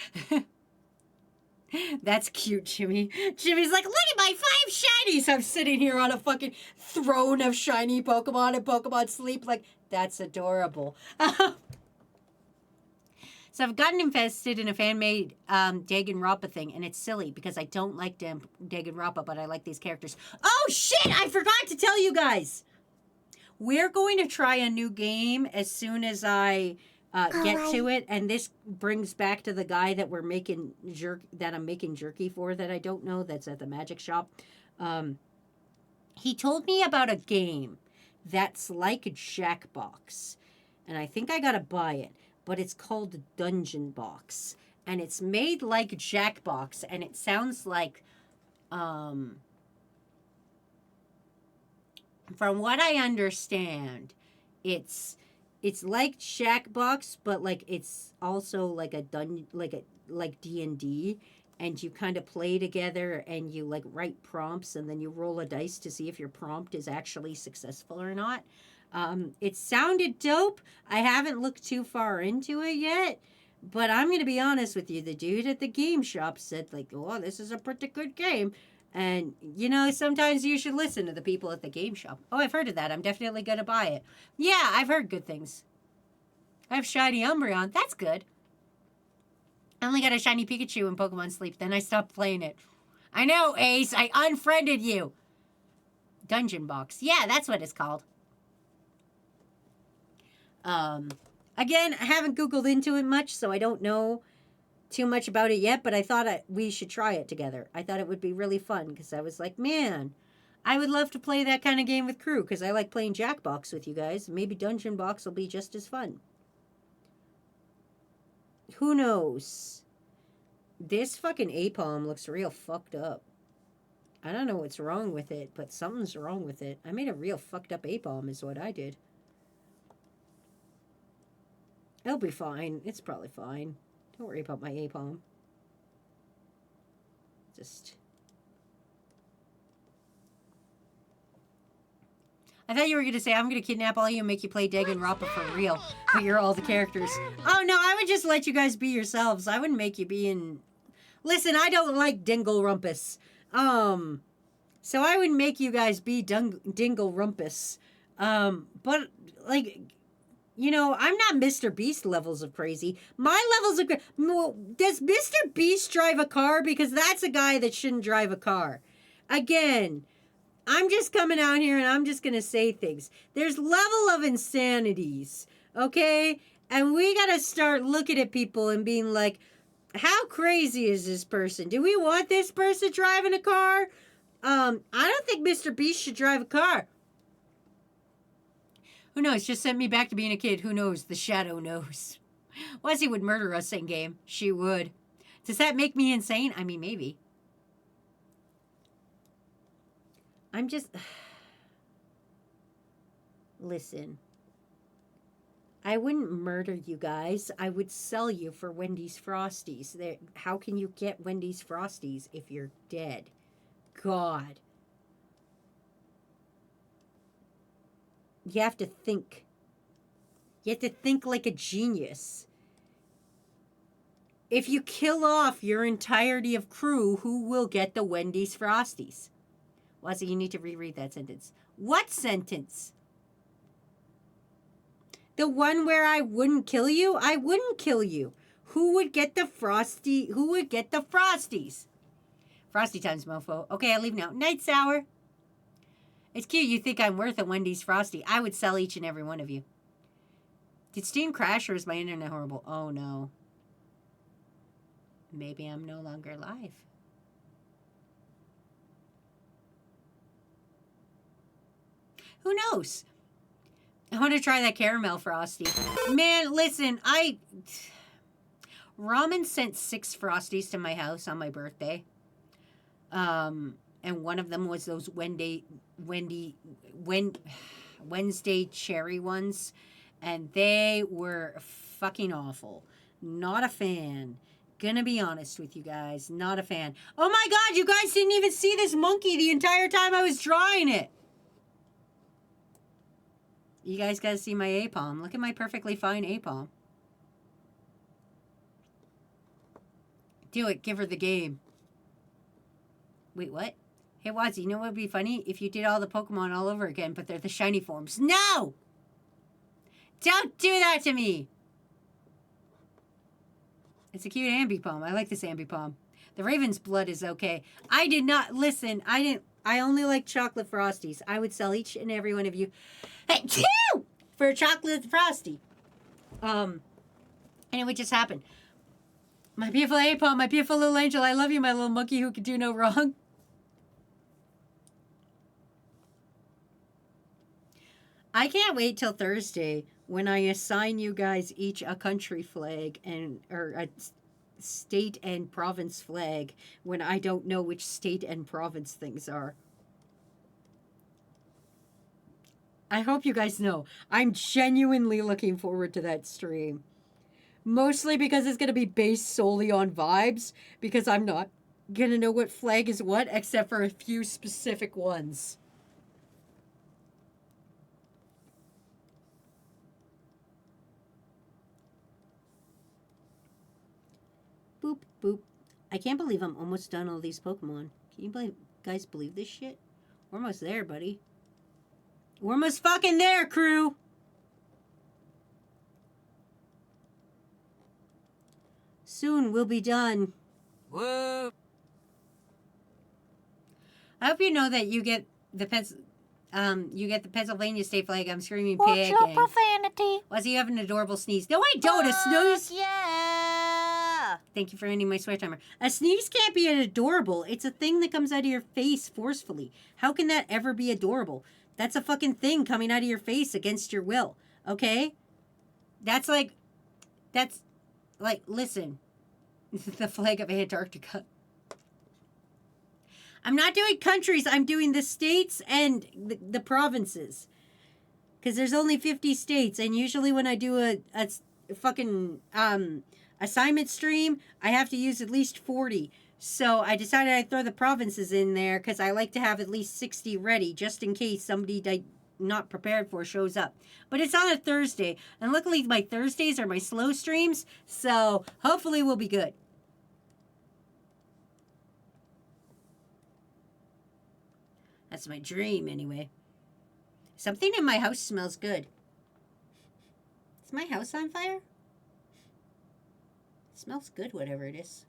That's cute, Jimmy. Jimmy's like, look at my 5 shinies. I'm sitting here on a fucking throne of shiny Pokemon and Pokemon Sleep. Like, that's adorable. So I've gotten invested in a fan-made Danganronpa thing, and it's silly because I don't like Danganronpa, but I like these characters. Oh, shit! I forgot to tell you guys. We're going to try a new game as soon as I... get to it, and this brings back to the guy that I'm making jerky for that I don't know, that's at the magic shop. He told me about a game that's like Jackbox, and I think I gotta buy it, but it's called Dungeon Box, and it's made like Jackbox, and it sounds like from what I understand, it's like Jackbox, but like it's also like a like D&D, and you kind of play together, and you like write prompts, and then you roll a dice to see if your prompt is actually successful or not. It sounded dope. I haven't looked too far into it yet, but I'm gonna be honest with you. The dude at the game shop said like, "Oh, this is a pretty good game." And, you know, sometimes you should listen to the people at the game shop. Oh, I've heard of that. I'm definitely going to buy it. Yeah, I've heard good things. I have shiny Umbreon. That's good. I only got a shiny Pikachu in Pokemon Sleep. Then I stopped playing it. I know, Ace. I unfriended you. Dungeon Box. Yeah, that's what it's called. Again, I haven't Googled into it much, so I don't know too much about it yet, but I thought we should try it together. I thought it would be really fun, because I was like, man, I would love to play that kind of game with crew, because I like playing Jackbox with you guys. Maybe Dungeon Box will be just as fun. Who knows? This fucking Apom looks real fucked up. I don't know what's wrong with it, but something's wrong with it. I made a real fucked up Apom is what I did. It'll be fine. It's probably fine. Don't worry about my Apom. I thought you were going to say, I'm going to kidnap all of you and make you play Danganronpa for real. But you're all the characters. Oh, no, I would just let you guys be yourselves. I wouldn't make you be in... Listen, I don't like Dinglerumpus. So I would make you guys be Dinglerumpus. But, like... You know, I'm not Mr. Beast levels of crazy. My levels of... Does Mr. Beast drive a car? Because that's a guy that shouldn't drive a car. Again, I'm just coming out here and I'm just going to say things. There's level of insanities, okay? And we got to start looking at people and being like, how crazy is this person? Do we want this person driving a car? I don't think Mr. Beast should drive a car. Who knows? Just sent me back to being a kid. Who knows? The shadow knows. Wazy would murder us in game. She would. Does that make me insane? I mean, maybe. I'm just... Listen. I wouldn't murder you guys. I would sell you for Wendy's Frosties. How can you get Wendy's Frosties if you're dead? God. You have to think. You have to think like a genius. If you kill off your entirety of crew, who will get the Wendy's Frosties? Wazy, you need to reread that sentence. What sentence? The one where I wouldn't kill you? I wouldn't kill you. Who would get the Frosty? Who would get the Frosties? Frosty times, mofo. Okay, I leave now. Night, Sour. It's cute you think I'm worth a Wendy's Frosty. I would sell each and every one of you. Did Steam crash or is my internet horrible? Oh, no. Maybe I'm no longer live. Who knows? I want to try that caramel Frosty. Man, listen, Ramen sent 6 Frosties to my house on my birthday. And one of them was those Wednesday cherry ones. And they were fucking awful. Not a fan. Gonna be honest with you guys. Not a fan. Oh my God, you guys didn't even see this monkey the entire time I was drawing it. You guys gotta see my A-palm. Look at my perfectly fine A-palm. Do it. Give her the game. Wait, what? Hey, Wazy, you know what would be funny? If you did all the Pokemon all over again, but they're the shiny forms. No! Don't do that to me! It's a cute Ambipom. I like this Ambipom. The Raven's blood is okay. I did not... Listen, I only like chocolate Frosties. I would sell each and every one of you... Hey, for a chocolate Frosty. And it would just happen. My beautiful Apom, my beautiful little angel. I love you, my little monkey who could do no wrong. I can't wait till Thursday when I assign you guys each a country flag or a state and province flag when I don't know which state and province things are. I hope you guys know. I'm genuinely looking forward to that stream. Mostly because it's going to be based solely on vibes, because I'm not going to know what flag is what except for a few specific ones. Boop, boop. I can't believe I'm almost done all these Pokemon. Can you guys believe this shit? We're almost there, buddy. We're almost fucking there, crew! Soon we'll be done. Whoa! I hope you know that you get the Pennsylvania state flag. I'm screaming pig. What's your profanity? Was he have an adorable sneeze? No, I don't. A snooze. Yeah. Thank you for ending my swear timer. A sneeze can't be adorable. It's a thing that comes out of your face forcefully. How can that ever be adorable? That's a fucking thing coming out of your face against your will. Okay? That's like, listen. The flag of Antarctica. I'm not doing countries. I'm doing the states and the provinces. Because there's only 50 states. And usually when I do a fucking assignment stream, I have to use at least 40. So I decided I'd throw the provinces in there because I like to have at least 60 ready just in case somebody not prepared for shows up. But it's on a Thursday. And luckily my Thursdays are my slow streams. So hopefully we'll be good. That's my dream anyway. Something in my house smells good. Is my house on fire? It smells good, whatever it is.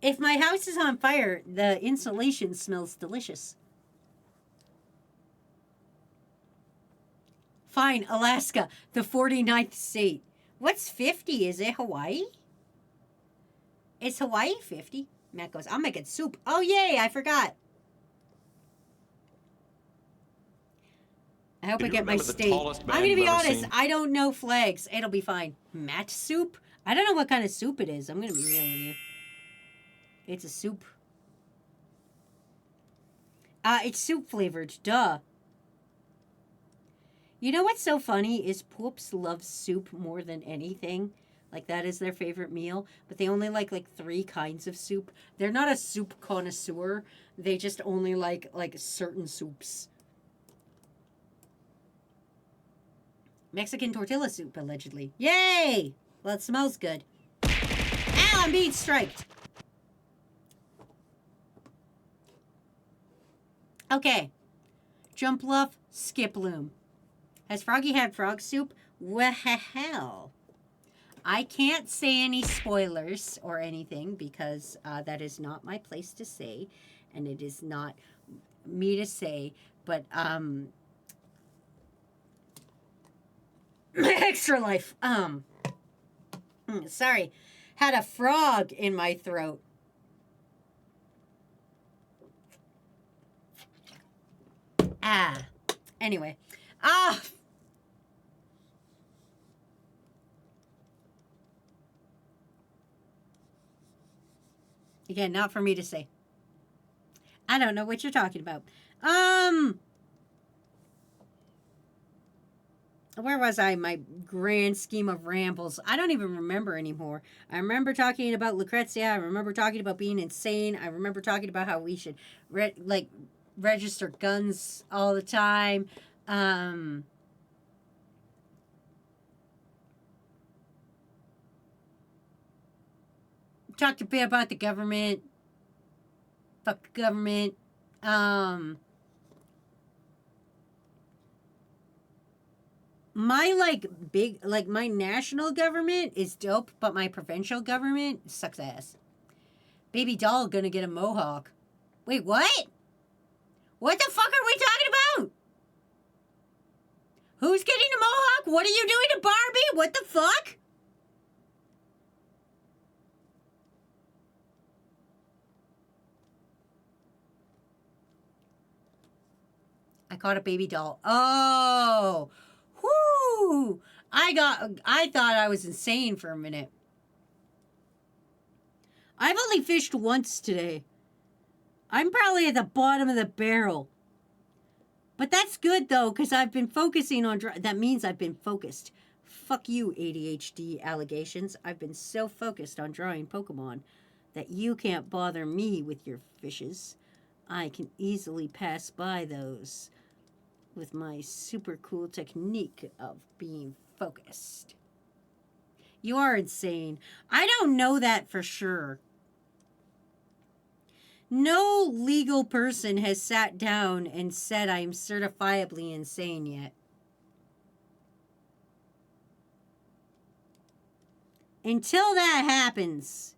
If my house is on fire, the insulation smells delicious. Fine, Alaska, the 49th state. What's 50? Is it Hawaii? Is Hawaii 50? Matt goes, I'll make it soup. Oh, yay, I forgot. I hope I get my state. I'm going to be honest, I don't know flags. It'll be fine. Matt soup? I don't know what kind of soup it is. I'm going to be real with you. It's a soup. It's soup flavored. Duh. You know what's so funny is Poops loves soup more than anything. Like, that is their favorite meal. But they only like 3 kinds of soup. They're not a soup connoisseur. They just only like certain soups. Mexican tortilla soup, allegedly. Yay! Well, it smells good. Ow, I'm being striked. Okay. Jump Luff, Skip Loom. Has Froggy had frog soup? Well, I can't say any spoilers or anything because that is not my place to say, and it is not me to say, but extra life. Sorry. Had a frog in my throat. Anyway. Again, not for me to say. I don't know what you're talking about. Where was I? My grand scheme of rambles. I don't even remember anymore. I remember talking about Lucrezia. I remember talking about being insane. I remember talking about how we should register guns all the time. Talked a bit about the government. Fuck the government. My my national government is dope, but my provincial government sucks ass. Baby doll gonna get a mohawk. Wait, what? What the fuck are we talking about? Who's getting a mohawk? What are you doing to Barbie? What the fuck? I caught a baby doll. Oh. Whoo! I thought I was insane for a minute. I've only fished once today. I'm probably at the bottom of the barrel. But that's good, though, because I've been focusing on... That means I've been focused. Fuck you, ADHD allegations. I've been so focused on drawing Pokemon that you can't bother me with your fishes. I can easily pass by those with my super cool technique of being focused. You are insane. I don't know that for sure. No legal person has sat down and said I'm certifiably insane yet. Until that happens,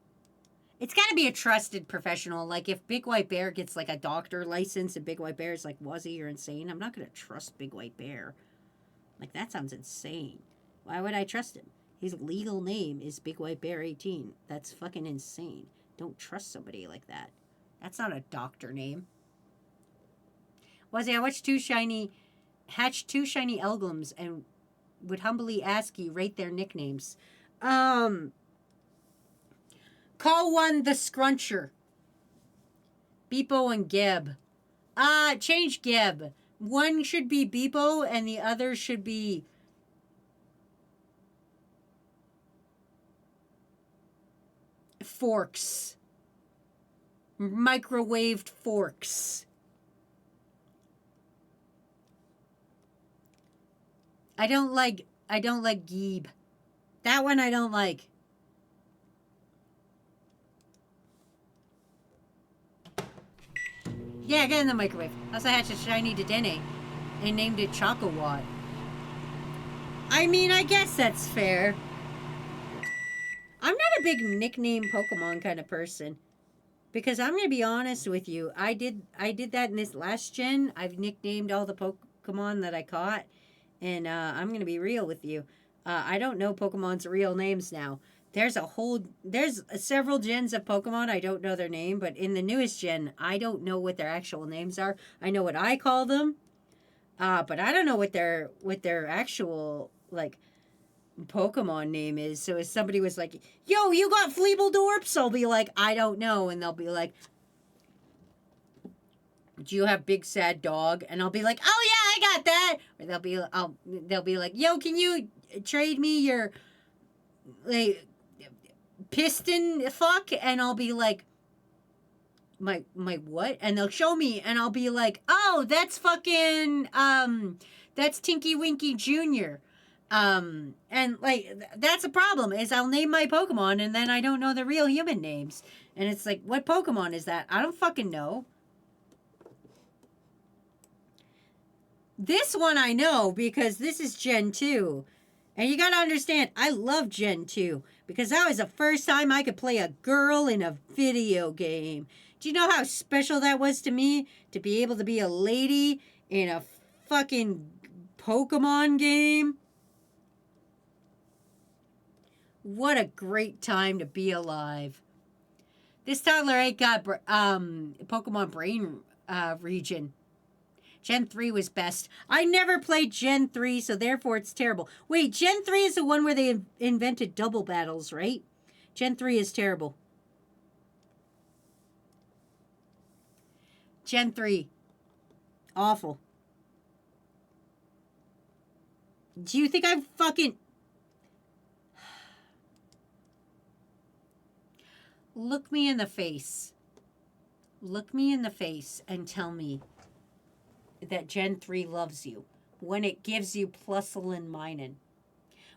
it's got to be a trusted professional. Like, if Big White Bear gets, like, a doctor license and Big White Bear is like, Wazy, you're insane, I'm not going to trust Big White Bear. Like, that sounds insane. Why would I trust him? His legal name is Big White Bear 18. That's fucking insane. Don't trust somebody like that. That's not a doctor name. Wazy, I hatched 2 shiny Elglums and would humbly ask you rate their nicknames. Call one the Scruncher. Beepo and Geb. Change Geb. One should be Beepo and the other should be Forks. Microwaved Forks. I don't like Geeb. That one I don't like. Yeah, get in the microwave. Also hatched a shiny Dedenne and named it Choco Watt. I mean, I guess that's fair. I'm not a big nickname Pokemon kind of person. Because I'm going to be honest with you. I did that in this last gen. I've nicknamed all the Pokemon that I caught. And I'm going to be real with you. I don't know Pokemon's real names now. There's several gens of Pokemon. I don't know their name, but in the newest gen, I don't know what their actual names are. I know what I call them, but I don't know what their actual like Pokemon name is. So if somebody was like, "Yo, you got Fleebledorps?" I'll be like, "I don't know," and they'll be like, do you have big sad dog? And I'll be like, oh yeah, I got that. Or they'll be like, yo, can you trade me your like piston fuck? And I'll be like, my what? And they'll show me, and I'll be like, oh, that's fucking that's Tinky Winky Jr. And like that's a problem is I'll name my Pokemon and then I don't know the real human names. And it's like, what Pokemon is that? I don't fucking know. This one I know because this is Gen 2. And you gotta understand, I love Gen 2 because that was the first time I could play a girl in a video game. Do you know how special that was to me? To be able to be a lady in a fucking Pokemon game? What a great time to be alive. This toddler ain't got Pokemon Brain region. Gen 3 was best. I never played Gen 3, so therefore it's terrible. Wait, Gen 3 is the one where they invented double battles, right? Gen 3 is terrible. Gen 3. Awful. Do you think I'm fucking... Look me in the face. Look me in the face and tell me that Gen 3 loves you when it gives you Plusle and Minun.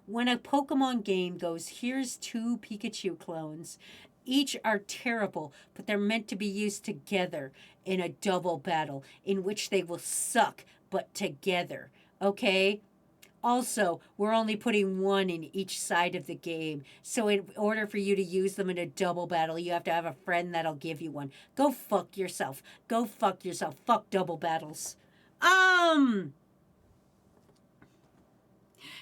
When a Pokemon game goes, here's 2 Pikachu clones. Each are terrible, but they're meant to be used together in a double battle in which they will suck, but together. Okay? Also, we're only putting 1 in each side of the game. So in order for you to use them in a double battle, you have to have a friend that'll give you one. Go fuck yourself. Go fuck yourself. Fuck double battles.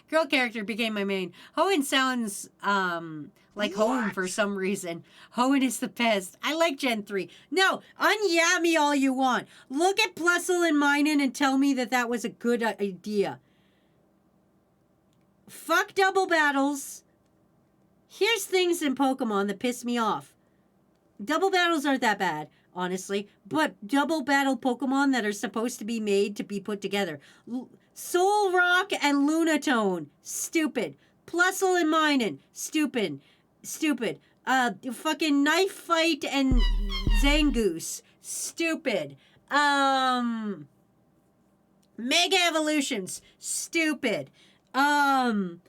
Girl character became my main. Hoenn sounds like home for some reason. Hoenn is the best. I like Gen 3. No, un-yeah me all you want. Look at Plusle and Minun and tell me that that was a good idea. Fuck double battles. Here's things in Pokemon that piss me off. Double battles aren't that bad, honestly. But double battle Pokemon that are supposed to be made to be put together. Soul Rock and Lunatone. Stupid. Plusle and Minun. Stupid. Stupid. Fucking Knife Fight and Zangoose. Stupid. Mega Evolutions. Stupid. Enamorus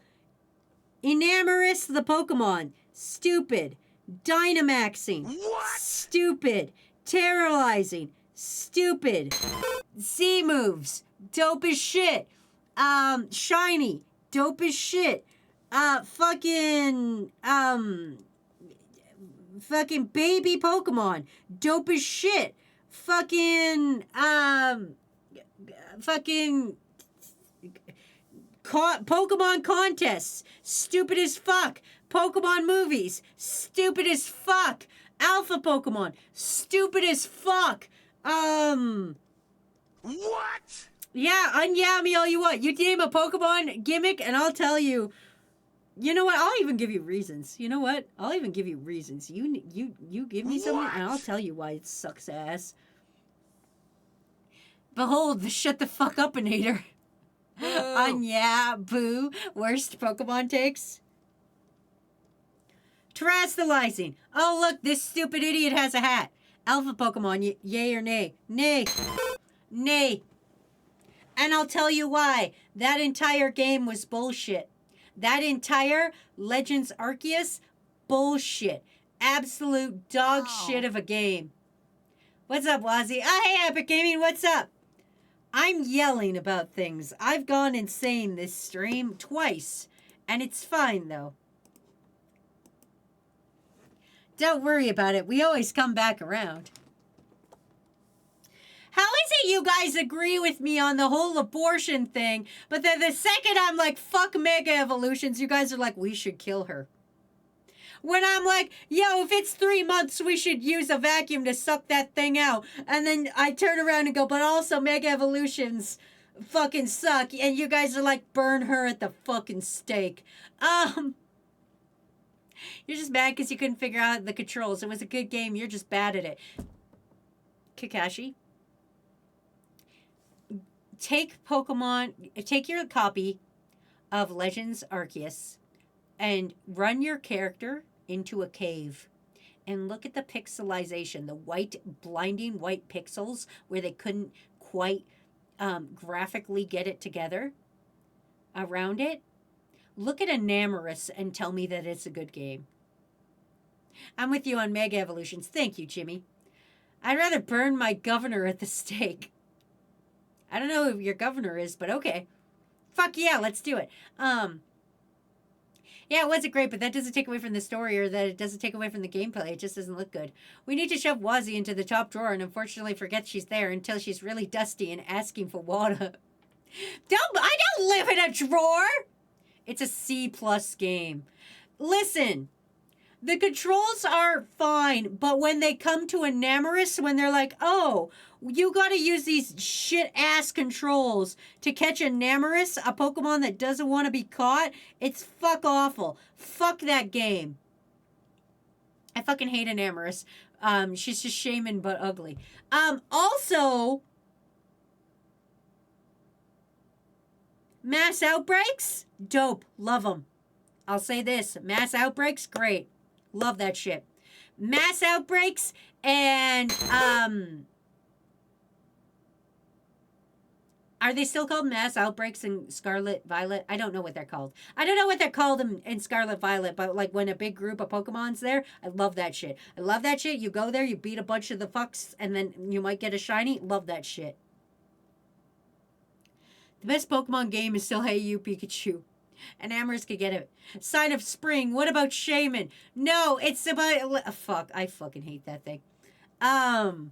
the Pokemon. Stupid. Dynamaxing. What? Stupid. Terrorizing. Stupid. Z moves. Dope as shit. Shiny. Dope as shit. Fucking baby Pokemon. Dope as shit. Fucking Pokemon contests, stupid as fuck. Pokemon movies, stupid as fuck. Alpha Pokemon, stupid as fuck. What? Yeah, un-yeah me all you want. You name a Pokemon gimmick and I'll tell you. You know what? I'll even give you reasons. You know what? I'll even give you reasons. You give me something and I'll tell you why it sucks ass. Behold the shut the fuck up-inator. Yeah, boo. Worst Pokemon takes. Terastallizing. Oh, look, this stupid idiot has a hat. Alpha Pokemon, yay or nay? Nay. Nay. And I'll tell you why. That entire game was bullshit. That entire Legends Arceus, bullshit. Absolute dog shit of a game. What's up, Wazy? Oh, hey, Epic Gaming, what's up? I'm yelling about things. I've gone insane this stream twice, and it's fine, though. Don't worry about it. We always come back around. How is it you guys agree with me on the whole abortion thing, but then the second I'm like, fuck Mega Evolutions, you guys are like, we should kill her? When I'm like, yo, if it's 3 months, we should use a vacuum to suck that thing out. And then I turn around and go, but also Mega Evolutions fucking suck. And you guys are like, burn her at the fucking stake. You're just mad because you couldn't figure out the controls. It was a good game. You're just bad at it. Kakashi. take your copy of Legends Arceus and run your character into a cave and look at the pixelization, the blinding white pixels where they couldn't quite graphically get it together around it. Look at Enamorous and tell me that it's a good game. I'm with you on Mega Evolutions. Thank you, Jimmy. I'd rather burn my governor at the stake. I don't know who your governor is, but okay. Fuck yeah, let's do it. Yeah, it wasn't great, but that doesn't take away from the story or that it doesn't take away from the gameplay. It just doesn't look good. We need to shove Wazy into the top drawer and unfortunately forget she's there until she's really dusty and asking for water. I don't live in a drawer! It's a C+ game. Listen, the controls are fine, but when they come to Enamorous, when they're like, oh, you gotta use these shit-ass controls to catch Enamorous, a Pokemon that doesn't want to be caught, it's fuck awful. Fuck that game. I fucking hate Enamorous. She's just shaman but ugly. Also, Mass Outbreaks, dope. Love them. I'll say this. Mass Outbreaks, great. Love that shit. Mass Outbreaks and, are they still called Mass Outbreaks in Scarlet Violet? I don't know what they're called. I don't know what they're called in Scarlet Violet, but like when a big group of Pokemon's there, I love that shit. I love that shit. You go there, you beat a bunch of the fucks, and then you might get a shiny. Love that shit. The best Pokemon game is still Hey You Pikachu. And Amorous could get it. Sign of Spring. What about Shaman? No, it's about... fuck, I fucking hate that thing. I'm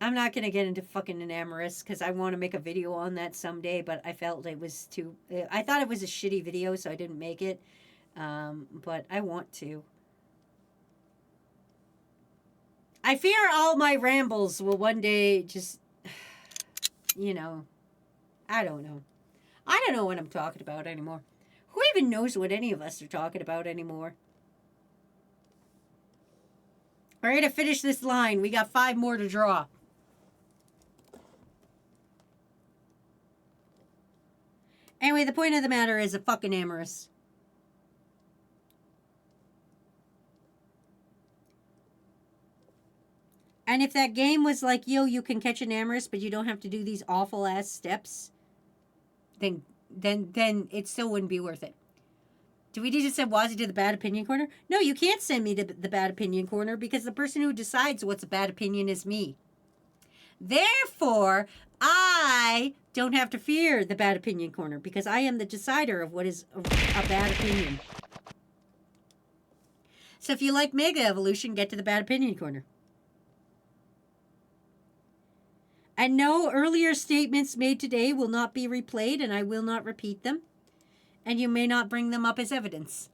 not going to get into fucking Enamorous because I want to make a video on that someday, but I felt it was too... I thought it was a shitty video, so I didn't make it. But I want to. I fear all my rambles will one day just... You know... I don't know. I don't know what I'm talking about anymore. Who even knows what any of us are talking about anymore? All right, to finish this line, we got 5 more to draw. Anyway, the point of the matter is a fucking Amorous. And if that game was like, yo, you can catch an Amorous, but you don't have to do these awful-ass steps, then it still wouldn't be worth it. Do we need to send Wazy to the bad opinion corner? No, you can't send me to the bad opinion corner because the person who decides what's a bad opinion is me. Therefore, I don't have to fear the bad opinion corner because I am the decider of what is a bad opinion. So if you like Mega Evolution, get to the bad opinion corner. And no earlier statements made today will not be replayed, and I will not repeat them. And you may not bring them up as evidence.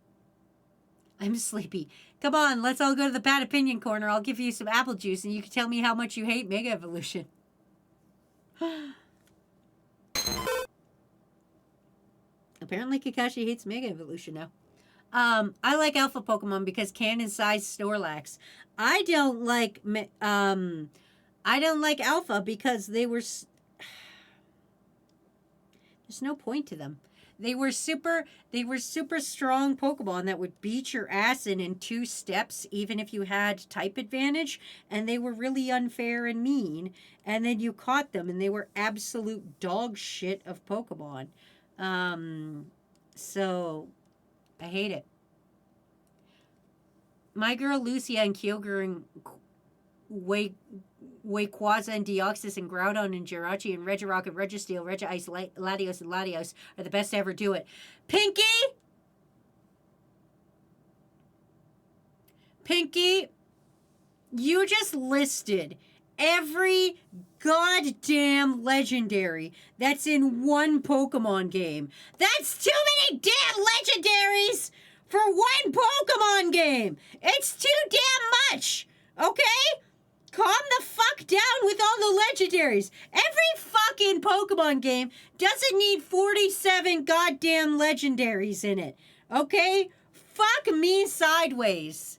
I'm sleepy. Come on, let's all go to the bad opinion corner. I'll give you some apple juice, and you can tell me how much you hate Mega Evolution. Apparently Kakashi hates Mega Evolution now. I like Alpha Pokemon because cannon-sized Snorlax. I don't like Alpha because they were... There's no point to them. They were super strong Pokemon that would beat your ass in 2 steps, even if you had type advantage, and they were really unfair and mean, and then you caught them, and they were absolute dog shit of Pokemon. So, I hate it. My girl Lucia and Kyogre and Wayquaza and Deoxys and Groudon and Jirachi and Regirock and Registeel, Regice, Latios and Latios are the best to ever do it. Pinky, you just listed every goddamn legendary that's in one Pokemon game. That's too many damn legendaries for one Pokemon game. It's too damn much, okay? Calm the fuck down with all the legendaries. Every fucking Pokemon game doesn't need 47 goddamn legendaries in it. Okay? Fuck me sideways.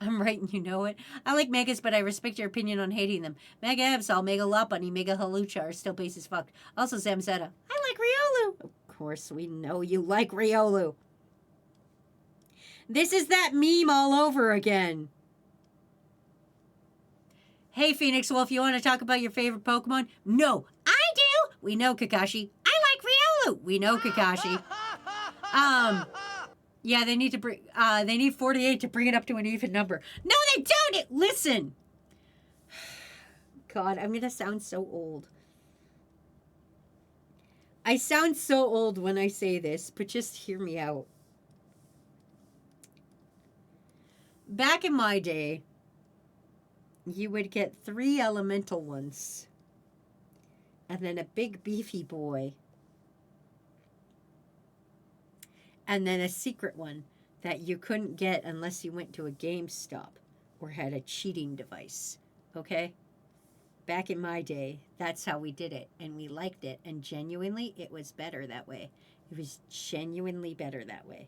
I'm right and you know it. I like Megas, but I respect your opinion on hating them. Mega Absol, Mega Lopunny, Mega Halucha are still base as fuck. Also Zamzetta. I like Riolu. Of course, we know you like Riolu. This is that meme all over again. Hey, Phoenix Wolf, you want to talk about your favorite Pokemon? No, I do. We know Kakashi. I like Riolu. We know Kakashi. Yeah, they need to bring. They need 48 to bring it up to an even number. No, they don't. Listen. God, I'm gonna sound so old. I sound so old when I say this, but just hear me out. Back in my day, you would get 3 elemental ones, and then a big beefy boy, and then a secret one that you couldn't get unless you went to a GameStop or had a cheating device. Okay? Back in my day, that's how we did it, and we liked it, and genuinely, it was better that way. It was genuinely better that way.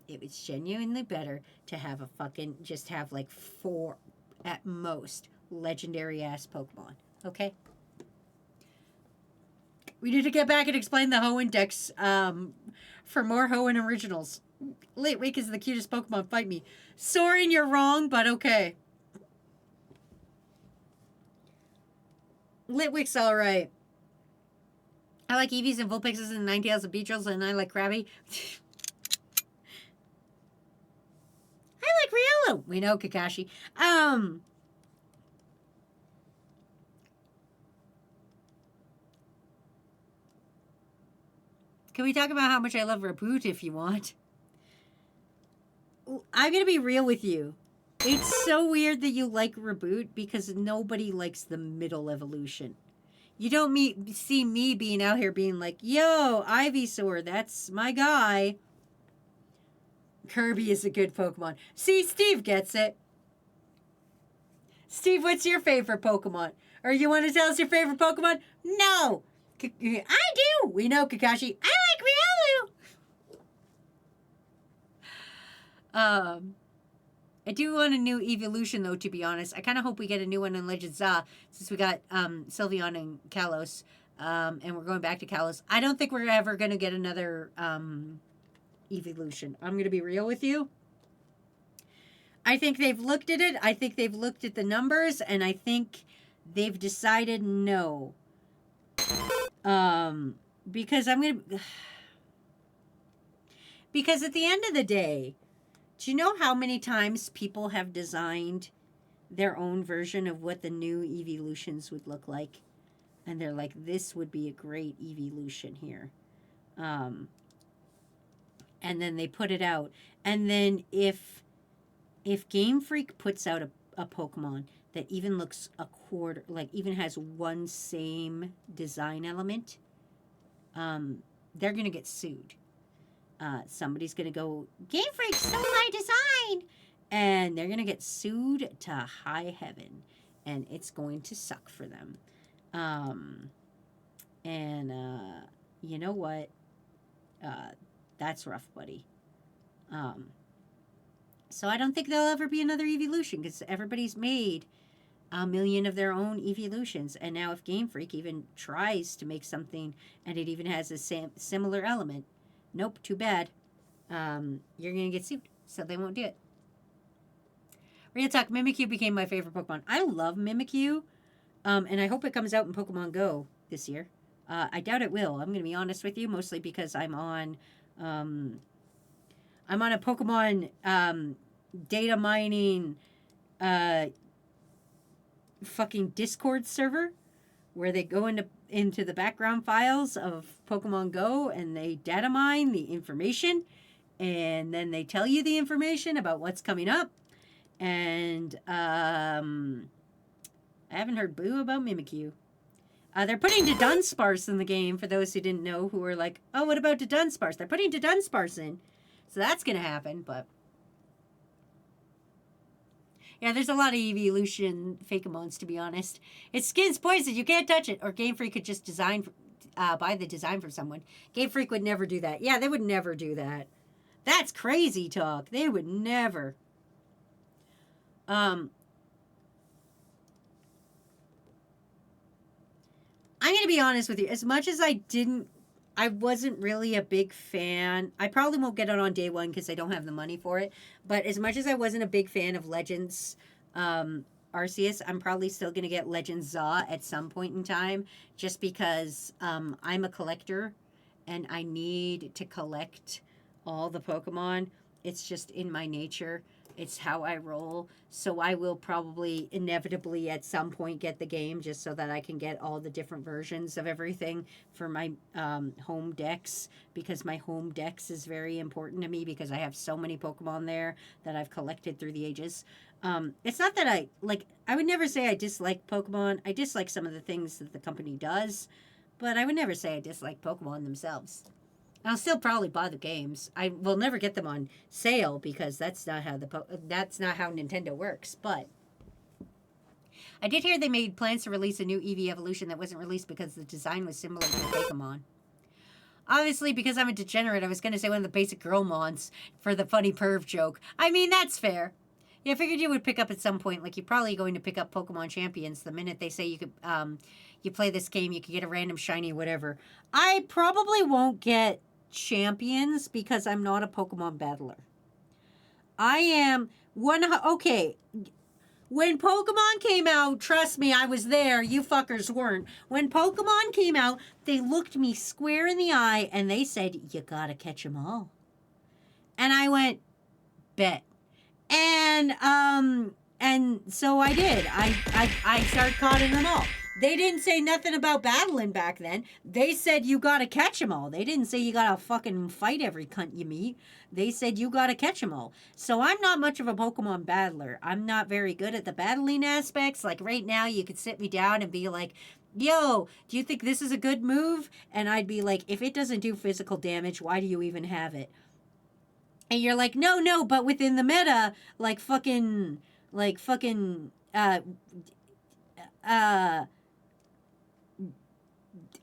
It was genuinely better to have just have like 4 at most legendary ass Pokemon. Okay? We need to get back and explain the Hoenn Index for more Hoenn originals. Litwick is the cutest Pokemon. Fight me. Soren, you're wrong, but okay. Litwick's alright. I like Eevees and Vulpixes and Ninetales and Beedrills, and I like Krabby. I like Riolu. We know Kakashi. Can we talk about how much I love Reboot if you want? I'm going to be real with you. It's so weird that you like Reboot because nobody likes the middle evolution. You don't see me being out here being like, yo, Ivysaur, that's my guy. Kirby is a good Pokemon. See, Steve gets it. Steve, what's your favorite Pokemon? Or you want to tell us your favorite Pokemon? No. I do. We know Kakashi. I like Riolu. I do want a new evolution, though, to be honest. I kind of hope we get a new one in Legend Za, since we got Sylveon and Kalos, and we're going back to Kalos. I don't think we're ever going to get another evolution. I'm going to be real with you. I think they've looked at it. I think they've looked at the numbers, and I think they've decided no. Because because at the end of the day, do you know how many times people have designed their own version of what the new evolutions would look like? And they're like, this would be a great evolution here. And then they put it out. And then if Game Freak puts out a Pokemon that even looks a quarter, like even has one same design element, they're going to get sued. Somebody's going to go, Game Freak stole my design! And they're going to get sued to high heaven. And it's going to suck for them. You know what? That's rough, buddy. So I don't think there'll ever be another evolution because everybody's made a million of their own evolutions. And now if Game Freak even tries to make something and it even has a similar element, nope, too bad. You're going to get sued. So they won't do it. Real talk, Mimikyu became my favorite Pokemon. I love Mimikyu. And I hope it comes out in Pokemon Go this year. I doubt it will. I'm going to be honest with you, mostly because I'm on a Pokemon data mining fucking Discord server where they go into the background files of Pokemon Go and they data mine the information and then they tell you the information about what's coming up. And I haven't heard boo about Mimikyu. They're putting Dunsparce in the game, for those who didn't know, who are like, oh, what about Dunsparce? They're putting Dunsparce in. So that's going to happen, but... yeah, there's a lot of evolution Fakemons, to be honest. Its skin's poison. You can't touch it. Or Game Freak could just buy the design from someone. Game Freak would never do that. Yeah, they would never do that. That's crazy talk. They would never. I'm going to be honest with you. As much as I wasn't really a big fan. I probably won't get it on day one because I don't have the money for it. But as much as I wasn't a big fan of Legends Arceus, I'm probably still going to get Legends Za at some point in time just because I'm a collector and I need to collect all the Pokemon. It's just in my nature. It's how I roll. So I will probably inevitably at some point get the game just so that I can get all the different versions of everything for my home decks, because my home decks is very important to me because I have so many Pokemon there that I've collected through the ages. It's not that I would never say I dislike Pokemon. I dislike some of the things that the company does, but I would never say I dislike Pokemon themselves. I'll still probably buy the games. I will never get them on sale because that's not how Nintendo works. But I did hear they made plans to release a new Eevee evolution that wasn't released because the design was similar to Pokemon. Obviously, because I'm a degenerate, I was going to say one of the basic girl mons for the funny perv joke. I mean, that's fair. Yeah, I figured you would pick up at some point. Like, you're probably going to pick up Pokemon Champions the minute they say you could, you play this game, you could get a random shiny, whatever. I probably won't get Champions because I'm not a Pokemon battler. I am okay. When Pokemon came out, trust me, I was there. You fuckers weren't. When Pokemon came out, they looked me square in the eye and they said, "You gotta catch them all." And I went, "Bet." And so I did. I started catching them all. They didn't say nothing about battling back then. They said you gotta catch them all. They didn't say you gotta fucking fight every cunt you meet. They said you gotta catch them all. So I'm not much of a Pokemon battler. I'm not very good at the battling aspects. Like right now, you could sit me down and be like, "Yo, do you think this is a good move?" And I'd be like, "If it doesn't do physical damage, why do you even have it?" And you're like, no, but within the meta,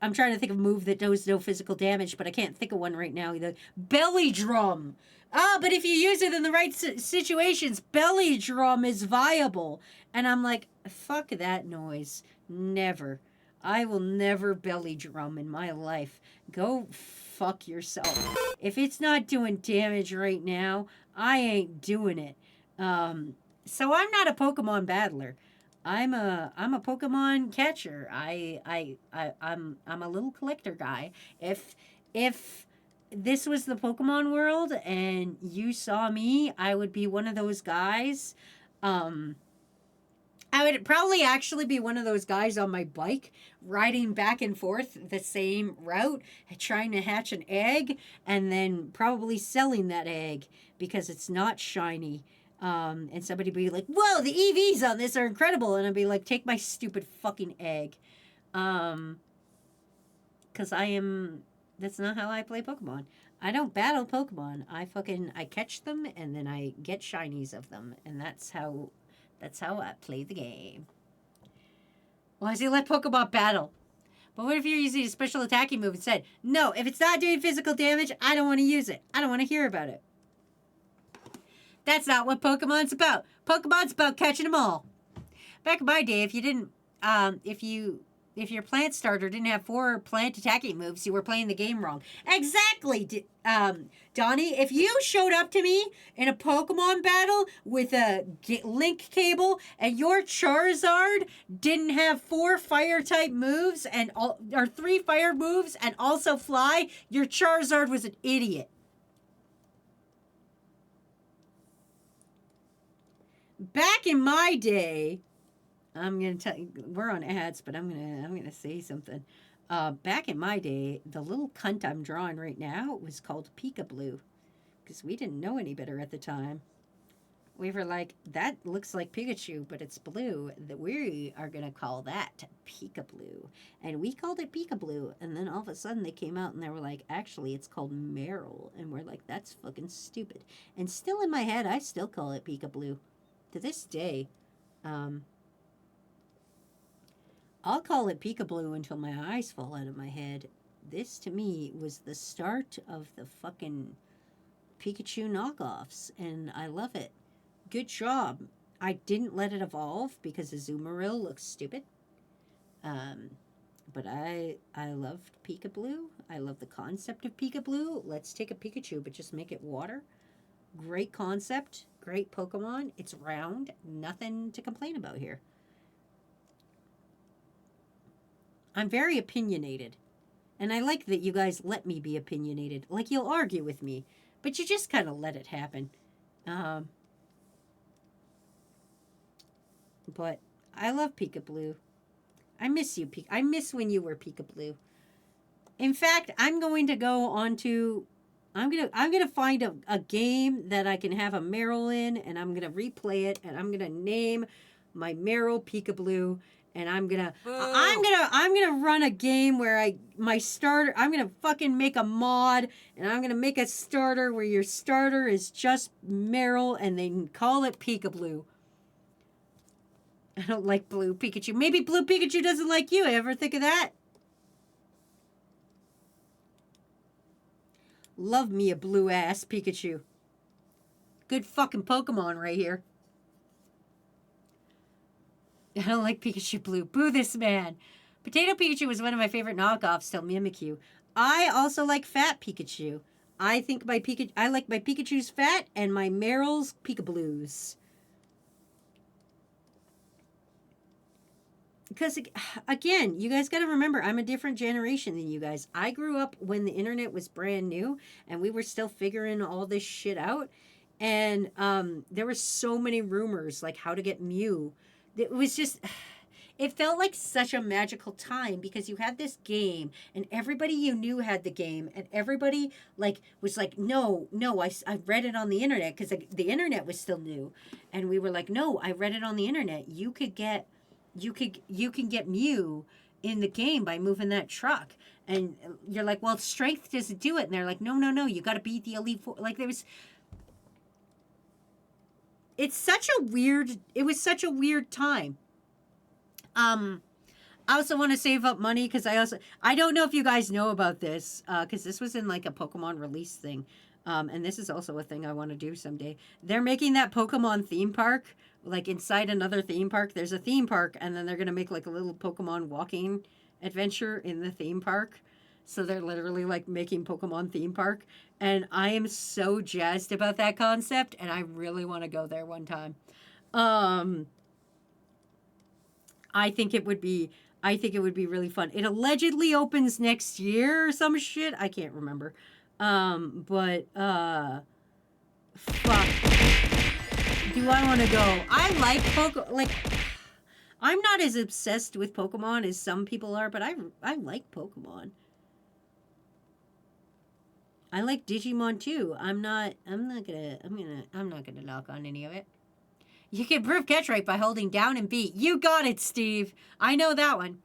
I'm trying to think of a move that does no physical damage, but I can't think of one right now either. Belly Drum. But if you use it in the right situations, Belly Drum is viable. And I'm like, fuck that noise. Never. I will never Belly Drum in my life. Go fuck yourself. If it's not doing damage right now, I ain't doing it. So I'm not a Pokemon battler. I'm a Pokemon catcher. I'm a little collector guy. If this was the Pokemon world and you saw me, I would be one of those guys. I would probably actually be one of those guys on my bike riding back and forth the same route, trying to hatch an egg, and then probably selling that egg because it's not shiny. And somebody be like, "Whoa, the EVs on this are incredible." And I'd be like, "Take my stupid fucking egg." Because that's not how I play Pokemon. I don't battle Pokemon. I catch them and then I get shinies of them. And that's how I play the game. Why does he let Pokemon battle? But what if you're using a special attacking move instead? No, if it's not doing physical damage, I don't want to use it. I don't want to hear about it. That's not what Pokemon's about. Pokemon's about catching them all. Back in my day, if you didn't, if your plant starter didn't have 4 plant attacking moves, you were playing the game wrong. Exactly, Donnie. If you showed up to me in a Pokemon battle with a link cable and your Charizard didn't have 4 fire type moves or 3 fire moves and also fly, your Charizard was an idiot. Back in my day, I'm gonna tell you, we're on ads, but I'm gonna say something. Back in my day, the little cunt I'm drawing right now was called Peekaboo, because we didn't know any better at the time. We were like, that looks like Pikachu, but it's blue. That we are gonna call that Peekaboo, and we called it Peekaboo. And then all of a sudden they came out and they were like, actually, it's called Meryl, and we're like, that's fucking stupid. And still in my head, I still call it Peekaboo. To this day, I'll call it Peekaboo until my eyes fall out of my head. This, to me, was the start of the fucking Pikachu knockoffs, and I love it. Good job. I didn't let it evolve because Azumarill looks stupid. But I loved Pika-Blue. I love the concept of Pika-Blue. Let's take a Pikachu, but just make it water. Great concept. Great Pokemon. It's round. Nothing to complain about here. I'm very opinionated. And I like that you guys let me be opinionated. Like, you'll argue with me, but you just kind of let it happen. But I love Pika-Blue. I miss you, I miss when you were Pika-Blue. In fact, I'm going to go on to... I'm gonna find a game that I can have a Meryl in, and I'm gonna replay it, and I'm gonna name my Meryl Pika-Blue, and I'm gonna run a game where I'm gonna fucking make a mod, and I'm gonna make a starter where your starter is just Meryl, and they can call it Pika-Blue. I don't like Blue Pikachu. Maybe Blue Pikachu doesn't like you. Ever think of that? Love me a blue ass Pikachu. Good fucking Pokemon right here. I don't like Pikachu Blue. Boo this man. Potato Pikachu was one of my favorite knockoffs till Mimikyu. I also like Fat Pikachu. I like my Pikachu's fat and my Meryl's Pika-Blues. Because, again, you guys got to remember, I'm a different generation than you guys. I grew up when the internet was brand new, and we were still figuring all this shit out. And there were so many rumors, like how to get Mew. It was just... It felt like such a magical time because you had this game and everybody you knew had the game and everybody was like, no, I read it on the internet because the internet was still new. And we were like, no, I read it on the internet. You can get Mew in the game by moving that truck. And you're like, well, strength doesn't do it. And they're like, no, you got to beat the Elite Four. Like it was such a weird time. I also want to save up money because I don't know if you guys know about this because this was in like a Pokemon release thing. And this is also a thing I want to do someday. They're making that Pokemon theme park, like inside another theme park. There's a theme park, and then they're going to make like a little Pokemon walking adventure in the theme park. So they're literally like making Pokemon theme park. And I am so jazzed about that concept, and I really want to go there one time. I think it would be really fun. It allegedly opens next year or some shit. I can't remember. Fuck. Do I want to go? I like I'm not as obsessed with Pokemon as some people are, but I like Pokemon. I like Digimon too. I'm not gonna knock on any of it. You can prove catch rate by holding down and B. You got it, Steve. I know that one.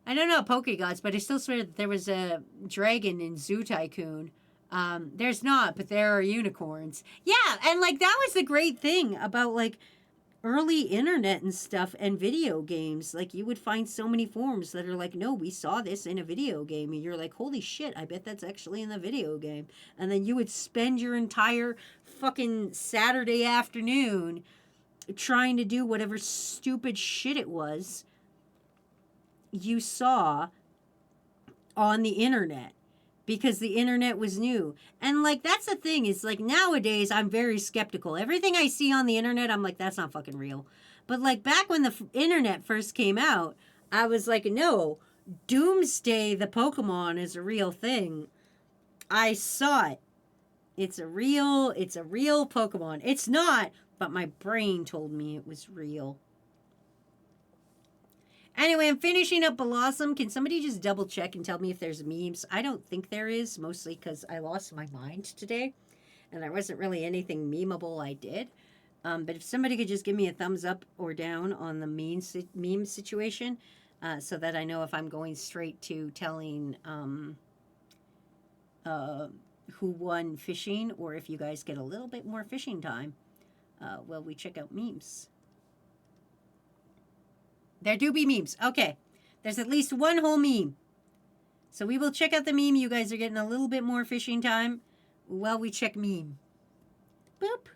I don't know Pokegods, but I still swear that there was a dragon in Zoo Tycoon. There's not, but there are unicorns. Yeah, and like that was the great thing about like early internet and stuff and video games. Like you would find so many forums that are like, no, we saw this in a video game. And you're like, holy shit, I bet that's actually in the video game. And then you would spend your entire fucking Saturday afternoon trying to do whatever stupid shit it was you saw on the internet because the internet was new. And like that's the thing is like nowadays I'm very skeptical. Everything I see on the internet I'm like that's not fucking real. But like back when the internet first came out, I was like, no, Doomsday the Pokemon is a real thing. I saw it. It's a real Pokemon. It's not, but my brain told me it was real. Anyway, I'm finishing up Blossom. Can somebody just double check and tell me if there's memes? I don't think there is, mostly because I lost my mind today. And there wasn't really anything memeable I did. But if somebody could just give me a thumbs up or down on the meme situation, so that I know if I'm going straight to telling who won fishing, or if you guys get a little bit more fishing time while we check out memes. There do be memes. Okay. There's at least one whole meme. So we will check out the meme. You guys are getting a little bit more fishing time while we check meme. Boop.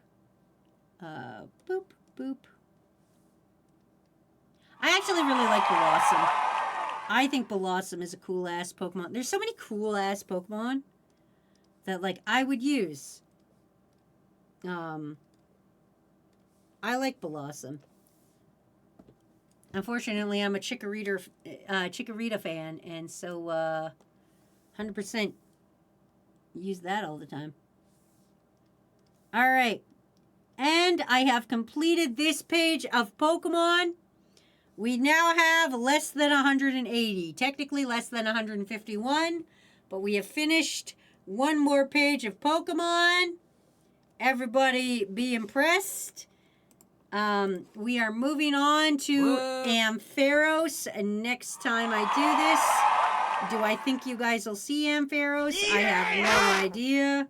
Boop, boop. I actually really like Blossom. I think Blossom is a cool-ass Pokemon. There's so many cool-ass Pokemon that, like, I would use. I like Blossom. Unfortunately, I'm a Chikorita fan, and so 100% use that all the time. All right. And I have completed this page of Pokemon. We now have less than 180. Technically less than 151. But we have finished one more page of Pokemon. Everybody be impressed. We are moving on to Ampharos. And next time I do this, do I think you guys will see Ampharos? I have no idea.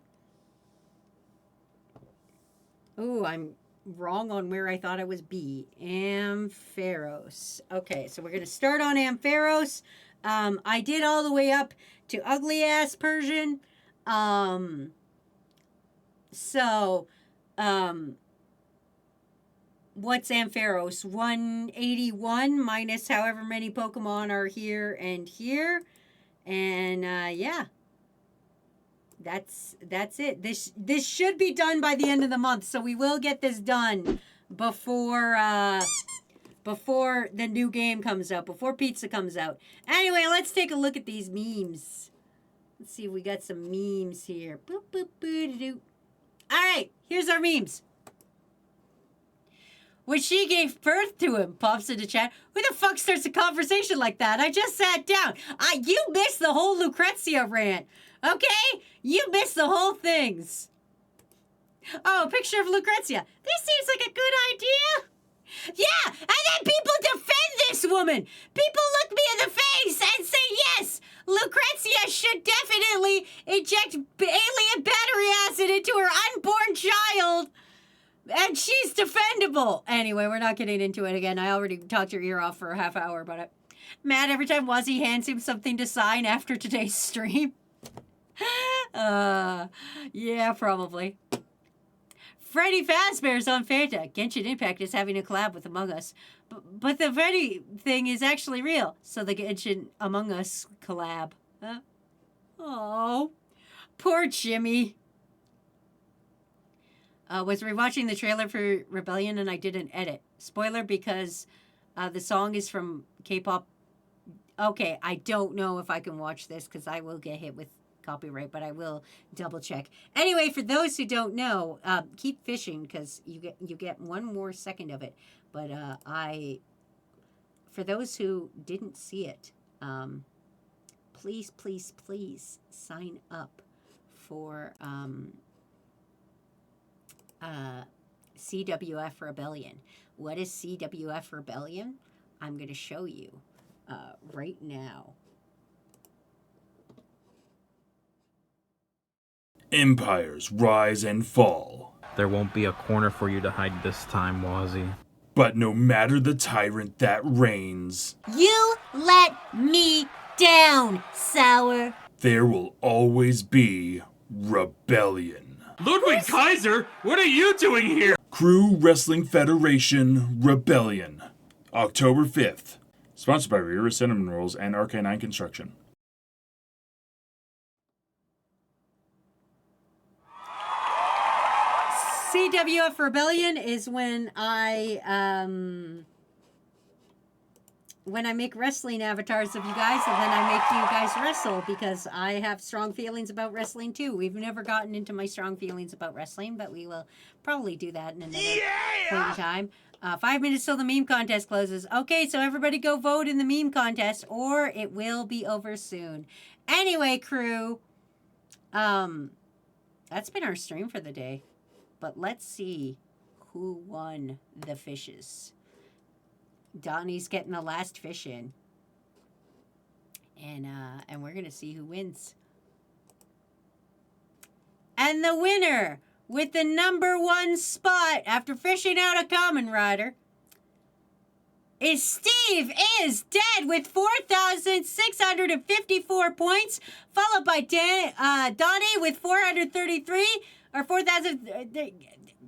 Oh, I'm wrong on where I thought it was B. Ampharos. Okay, so we're going to start on Ampharos. I did all the way up to Ugly Ass Persian. What's Ampharos? 181 minus however many Pokemon are here and here. And, yeah. That's it. This should be done by the end of the month, so we will get this done before the new game comes out, before pizza comes out. Anyway, let's take a look at these memes. Let's see if we got some memes here. Boop, boop, boo, doo. All right, here's our memes. When she gave birth to him, pops into chat. Who the fuck starts a conversation like that? I just sat down. You missed the whole Lucrezia rant. Okay? You missed the whole things. Oh, a picture of Lucrezia. This seems like a good idea. Yeah, and then people defend this woman. People look me in the face and say, yes, Lucrezia should definitely inject alien battery acid into her unborn child. And she's defendable. Anyway, we're not getting into it again. I already talked your ear off for a half hour about it. Mad every time Wazy hands him something to sign after today's stream. Yeah, probably. Freddy Fazbear's on Fanta. Genshin Impact is having a collab with Among Us. But the Freddy thing is actually real. So the Genshin Among Us collab. Oh, poor Jimmy. Was rewatching the trailer for Rebellion and I did an edit. Spoiler because the song is from K-pop. Okay, I don't know if I can watch this because I will get hit with copyright, but I will double check. Anyway, for those who don't know, keep fishing because you get one more second of it. But for those who didn't see it, please, please, please sign up for CWF Rebellion. What is CWF Rebellion? I'm going to show you right now. Empires rise and fall. There won't be a corner for you to hide this time, Wazy. But no matter the tyrant that reigns, You let me down, Sour. there will always be rebellion. Ludwig Kaiser, what are you doing here? Crew Wrestling Federation Rebellion, October 5th. Sponsored by Rira Cinnamon Rolls and RK9 Construction. CWF Rebellion is when I make wrestling avatars of you guys, and then I make you guys wrestle because I have strong feelings about wrestling too. We've never gotten into my strong feelings about wrestling, but we will probably do that in another point in time. 5 minutes till the meme contest closes. Okay, so everybody go vote in the meme contest, or it will be over soon. Anyway, crew, that's been our stream for the day. But let's see who won the fishes. Donnie's getting the last fish in. And we're going to see who wins. And the winner with the #1 spot after fishing out a Common Rider is Steve is dead with 4,654 points, followed by Donnie with 433 or 4,000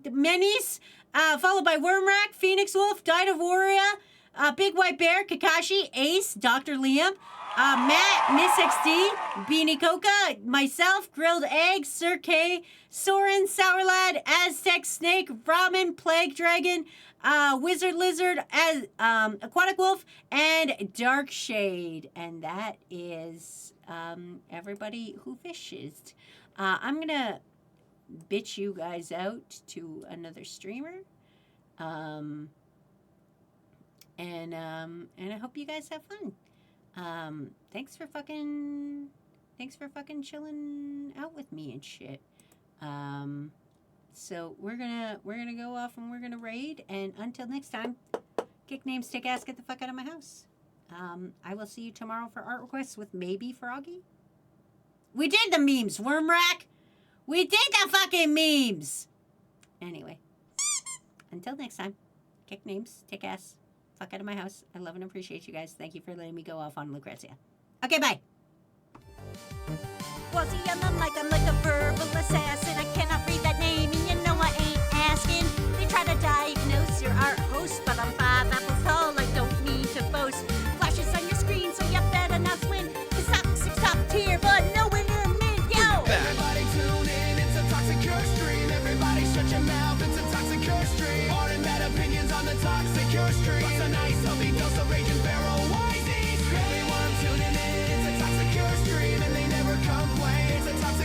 minis, Followed by Wormrack, Phoenix Wolf, Died of Warrior, Big White Bear, Kakashi, Ace, Dr. Liam, Matt, Miss XD, Beanie Coca, myself, Grilled Egg, Sir K, Soren, Sour Lad, Aztec Snake, Ramen, Plague Dragon, Wizard Lizard, as Aquatic Wolf, and Dark Shade. And that is everybody who fishes. I'm gonna bitch you guys out to another streamer. And I hope you guys have fun. Thanks for fucking chilling out with me and shit. So we're gonna go off and we're gonna raid, and until next time, kick names, take ass, get the fuck out of my house. I will see you tomorrow for art requests with maybe Froggy. We did the memes, Wormrack. We did the fucking memes. Anyway, until next time, kick names, take ass, fuck out of my house. I love and appreciate you guys. Thank you for letting me go off on Lucrezia. Okay, bye. Wazy on the mic, I'm like a verbal assassin. I cannot read that name, and you know I ain't asking. They try to diagnose your art host, but I'm 5 apples tall, I don't need to boast. Flashes on your screen, so you better not swim. Cause Toxic's top tier, but nowhere near mid, yo! Everybody tune in, it's a Toxicure stream. Everybody shut your mouth, it's a Toxicure stream.